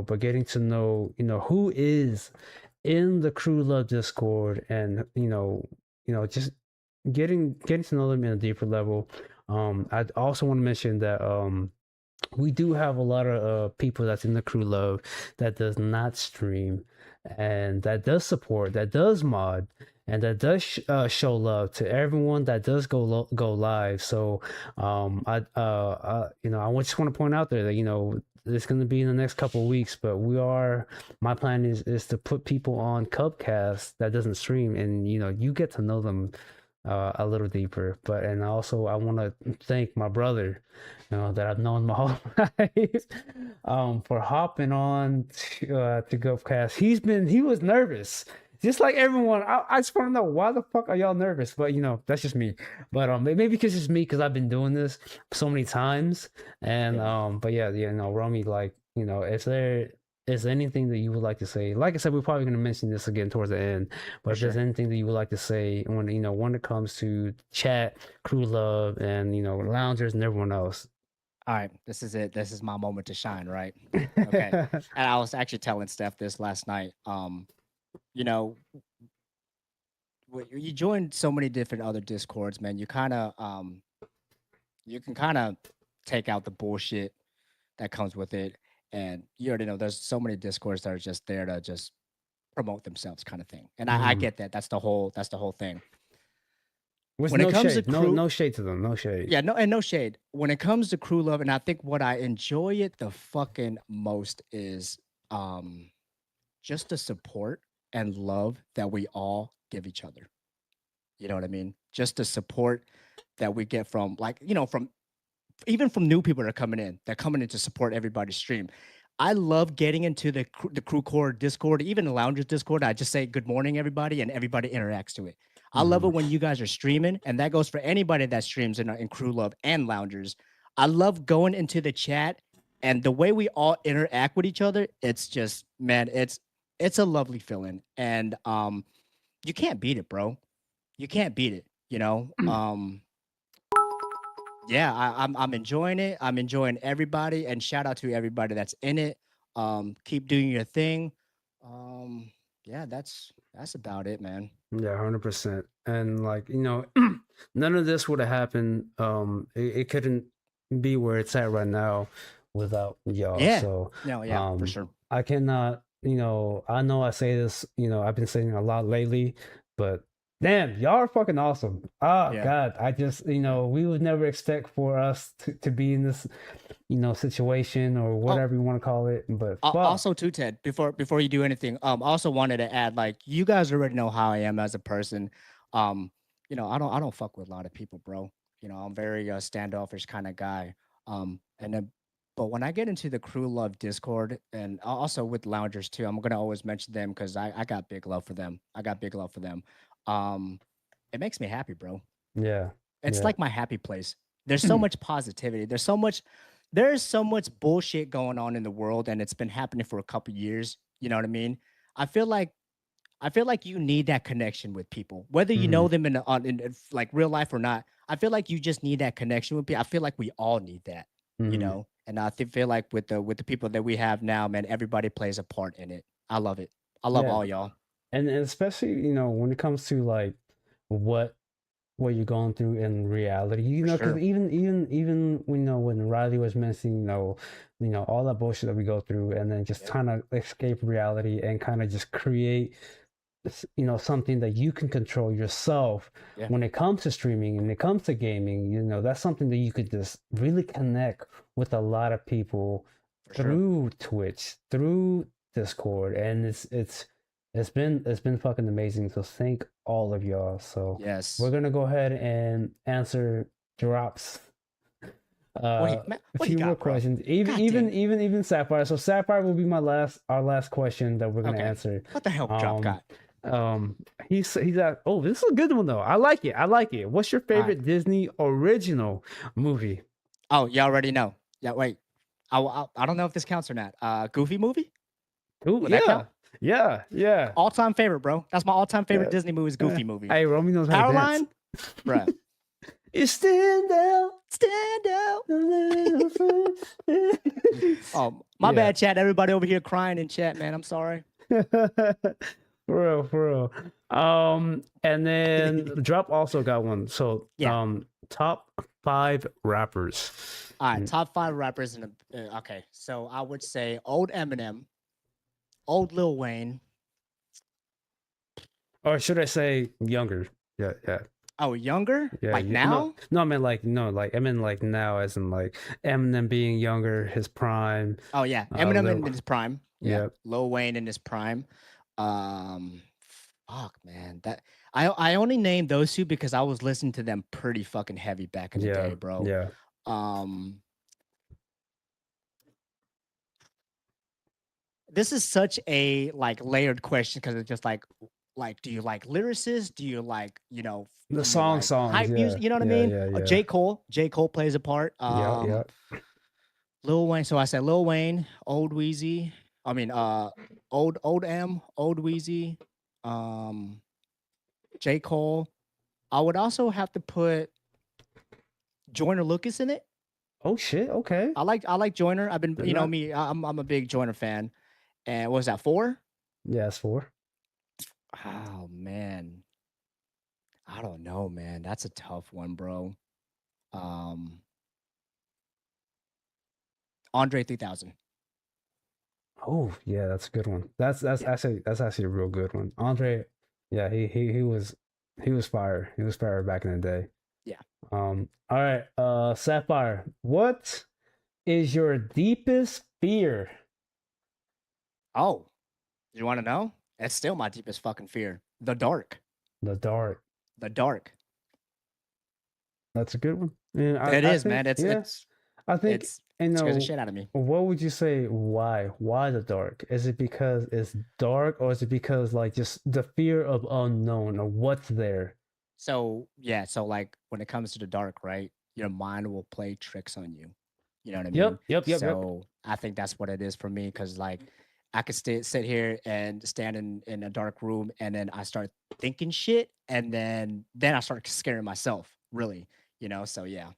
but getting to know, who is in the Crew Love Discord, and just getting to know them in a deeper level. I also want to mention that we do have a lot of people that's in the Crew Love that does not stream, and that does support, that does mod, and that does show love to everyone that does go live. So I just want to point out there that it's going to be in the next couple of weeks, but my plan is to put people on Cubcast that doesn't stream, and you get to know them a little deeper. And also I want to thank my brother, that I've known my whole life, for hopping on to GoCast. He was nervous, just like everyone. I just want to know, why the fuck are y'all nervous? But that's just me. But maybe because it's me, because I've been doing this so many times. And Yeah, but yeah, Romy, like, if there is anything that you would like to say, like I said, we're probably going to mention this again towards the end, but for if there's sure. anything that you would like to say when it comes to chat, Crew Love, and loungers and everyone else. All right, this is it. This is my moment to shine, right? Okay. And I was actually telling Steph this last night. You know, you join so many different other discords, man. You can kind of take out the bullshit that comes with it. And you already know there's so many discords that are just there to just promote themselves kind of thing. And I Mhm. get that. That's the whole thing. With When it no comes to shade, no crew, no shade to them, no shade. yeah, no shade. When it comes to crew love, and I think what I enjoy it the fucking most is um just the support and love that we all give each other. You know what I mean? Just the support that we get from like, from even from new people that are coming in, that coming in to support everybody's stream. I love getting into the crew core Discord, even the loungers Discord. I just say good morning, everybody, and everybody interacts to it. I love it Mhm. when you guys are streaming, and that goes for anybody that streams in crew love and loungers. I love going into the chat and the way we all interact with each other. It's just, man, it's a lovely feeling, and you can't beat it, bro. You can't beat it. Yeah, I'm enjoying it. I'm enjoying everybody, and shout out to everybody that's in it. Keep doing your thing. Yeah, that's about it, man. Yeah, 100%. And like, none of this would have happened. It couldn't be where it's at right now without y'all. Yeah, So, no, yeah, for um, sure. I cannot, I know I say this, I've been saying it a lot lately, but damn, y'all are fucking awesome. Oh Yeah. God, I just, we would never expect for us to be in this, situation or Oh, whatever you want to call it. But fuck, also too, Ted. Before you do anything, also wanted to add, like, you guys already know how I am as a person. Um, I don't fuck with a lot of people, bro. I'm very standoffish kind of guy. And then, but when I get into the crew love Discord and also with loungers too, I'm gonna always mention them because I got big love for them. I got big love for them. Um, it makes me happy, bro. yeah, It's yeah. like my happy place. There's so much positivity. There's so much bullshit going on in the world, and it's been happening for a couple years. You know what I mean? I feel like I feel like you need that connection with people, whether you know Mhm, them in like real life or not. I feel like you just need that connection with people. I feel like we all need that, mhm. And feel like with the people that we have now, man, everybody plays a part in it. I love it. I love Yeah, all y'all. and especially when it comes to like what what you're going through in reality, For because sure. even when Riley was mentioning all that bullshit that we go through, and then just Yep. trying to escape reality and kind of just create something that you can control yourself. Yeah. When it comes to streaming and it comes to gaming, that's something that you could just really connect with a lot of people For sure. through Twitch, through Discord, and it's been fucking amazing. So thank all of y'all. So we're Yes. gonna go ahead and answer drops Man, a what do you few more got, bro? questions. Even God even damn. even even Sapphire. So Sapphire will be our last question that we're gonna Okay. answer. What the hell drop Um got? um he's at, oh, this is a good one though. I like it. I like it. What's your All right. favorite Disney original movie? Oh, you already know. Yeah, wait. I don't know if this counts or not. Goofy movie? Oh Would that count? yeah. Yeah, yeah. All-time favorite, bro. That's my all-time favorite Uh, Disney movie is Goofy movie. hey, Romy knows how to dance. Powerline? Bruh. You stand out. Stand out. Oh, my Yeah. bad, chat. Everybody over here crying in chat, man. I'm sorry. For real. And then Drop also got one. So, Yeah. top 5 rappers. All right. Top 5 rappers in the. Okay. So I would say old Eminem, old Lil Wayne. Or should I say younger? Yeah, yeah. Oh, younger? Yeah, Like no, now? no, I mean like no, like I mean like now, as in like Eminem being younger, his prime. Oh yeah, Eminem Lil, in his prime. Yeah, yeah, Lil Wayne in his prime. Um, fuck, man, I only named those two because I was listening to them pretty fucking heavy back in the yeah, day, bro. yeah. Um, this is such a like layered question because it's just like, do you like lyricists? Do you like, The do you like songs, hype yeah, music? You know what I yeah, mean? yeah, yeah, J. Cole plays a part. yeah, yeah. Lil Wayne. So I said Lil Wayne, Old Wheezy. I mean, old M, Old Wheezy, um, J. Cole. I would also have to put Joyner Lucas in it. Oh shit. Okay. I like Joyner. I've been, They're you know not. me, I'm a big Joyner fan. And what was that, 4? Yeah, it's four. Oh man. I don't know, man. That's a tough one, bro. Um Andre 3000. Oh yeah, that's a good one. Yeah. That's actually a real good one. Andre, yeah, he was fire. He was fire back in the day. Yeah. All right, Sapphire, what is your deepest fear? Oh, you want to know? It's still my deepest fucking fear. The dark. The dark. The dark. That's a good one. And It I is, think, man. It's yeah, it's I think, it's you it scares the know, shit out of me. what would you say? Why? Why the dark? Is it because it's dark, or is it because like just the fear of unknown or what's there? So yeah, so like when it comes to the dark, right? Your mind will play tricks on you. You know what I mean? Yep, yep, yep, yep. So I think that's what it is for me. Cause like I could sit here and stand in a dark room and then I start thinking shit and then I start scaring myself, really. So yeah.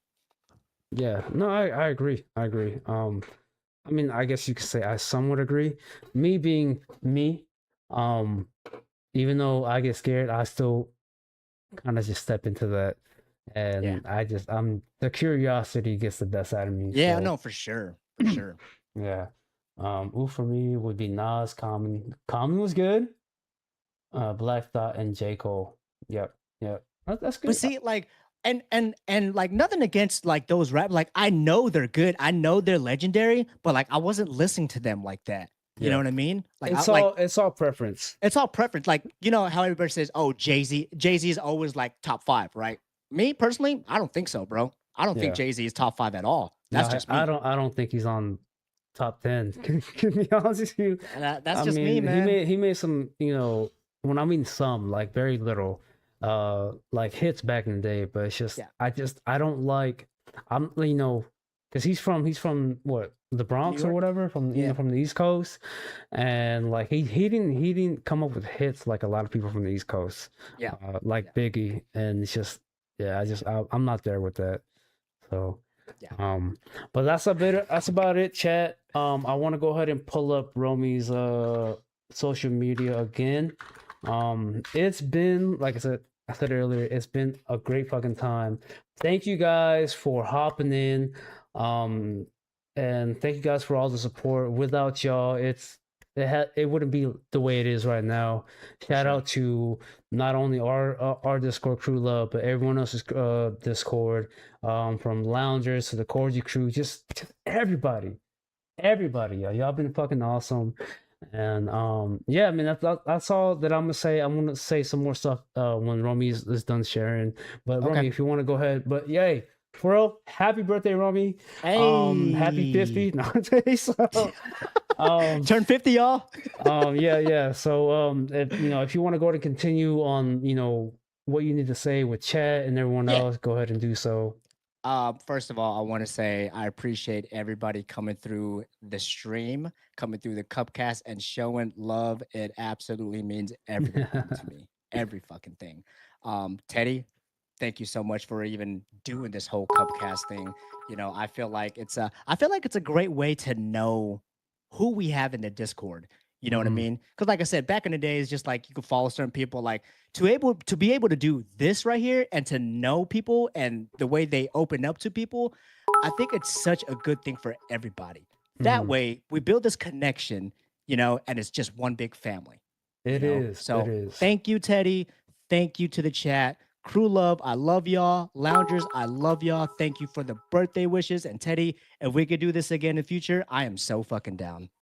Yeah, no, I agree. I agree. I mean, I guess you could say I somewhat agree. Me being me, um, even though I get scared, I still kind of just step into that, Yeah. and I'm the curiosity gets the best out of me. Yeah, So no, for sure. For sure. yeah, ooh for me would be Nas, Common. Common was good. Black Thought and J Cole. Yep, yep. That's But good. see, like, and like nothing against like those rap. Like I know they're good. I know they're legendary, but like I wasn't listening to them like that. You know Yeah, what I mean? Like I like it's all preference. it's all preference. Like, how everybody says, oh, Jay-Z. Jay-Z is always like top five, right? Me personally, I don't think so, bro. I don't think Yeah. Jay-Z is top five at all. No, That's just me. I don't think he's on top 10. Can be honest with you. That's I just me, mean, man. he made some, when I mean some, like very little, like hits back in the day, but it's just Yeah. I don't like I'm because he's from what, the New Bronx or York? whatever, from Yeah. from the East Coast, and like he didn't come up with hits like a lot of people from the East Coast, Yeah. like Yeah. Biggie, and it's just yeah, I'm not there with that. So Yeah. um, but that's about it, chat. I want to go ahead and pull up Romy's social media again. It's been like I said earlier, it's been a great fucking time. Thank you guys for hopping in. Um, and thank you guys for all the support. Without y'all, it wouldn't be the way it is right now. For Shout sure. out to not only our Discord crew love, but everyone else's Discord, from loungers to the Corgi crew, just everybody, everybody. Y'all been fucking awesome. And yeah, I mean that's all that I'm gonna say. I'm gonna say some more stuff when Romy is done sharing. But Okay. Romy, if you want to go ahead, but yay, for real, happy birthday, Romy. Happy Hey. 50. No, so, Turn 50, y'all. yeah, yeah. So if if you want to go to continue on, what you need to say with chat and everyone Yeah. else, go ahead and do so. First of all, I want to say I appreciate everybody coming through the stream, coming through the Cupcast, and showing love. It absolutely means everything to me. Every fucking thing. Teddy, thank you so much for even doing this whole Cupcast thing. I feel like it's a great way to know who we have in the Discord. You know what I Mhm. mean? Because like I said, back in the days, just like you could follow certain people, like to be able to do this right here and to know people and the way they open up to people, I think it's such a good thing for everybody. That Mhm. way, we build this connection, and it's just one big family. It is. It So is. thank you, Teddy. Thank you to the chat. Crew love, I love y'all. Loungers, I love y'all. Thank you for the birthday wishes. And Teddy, if we could do this again in the future, I am so fucking down.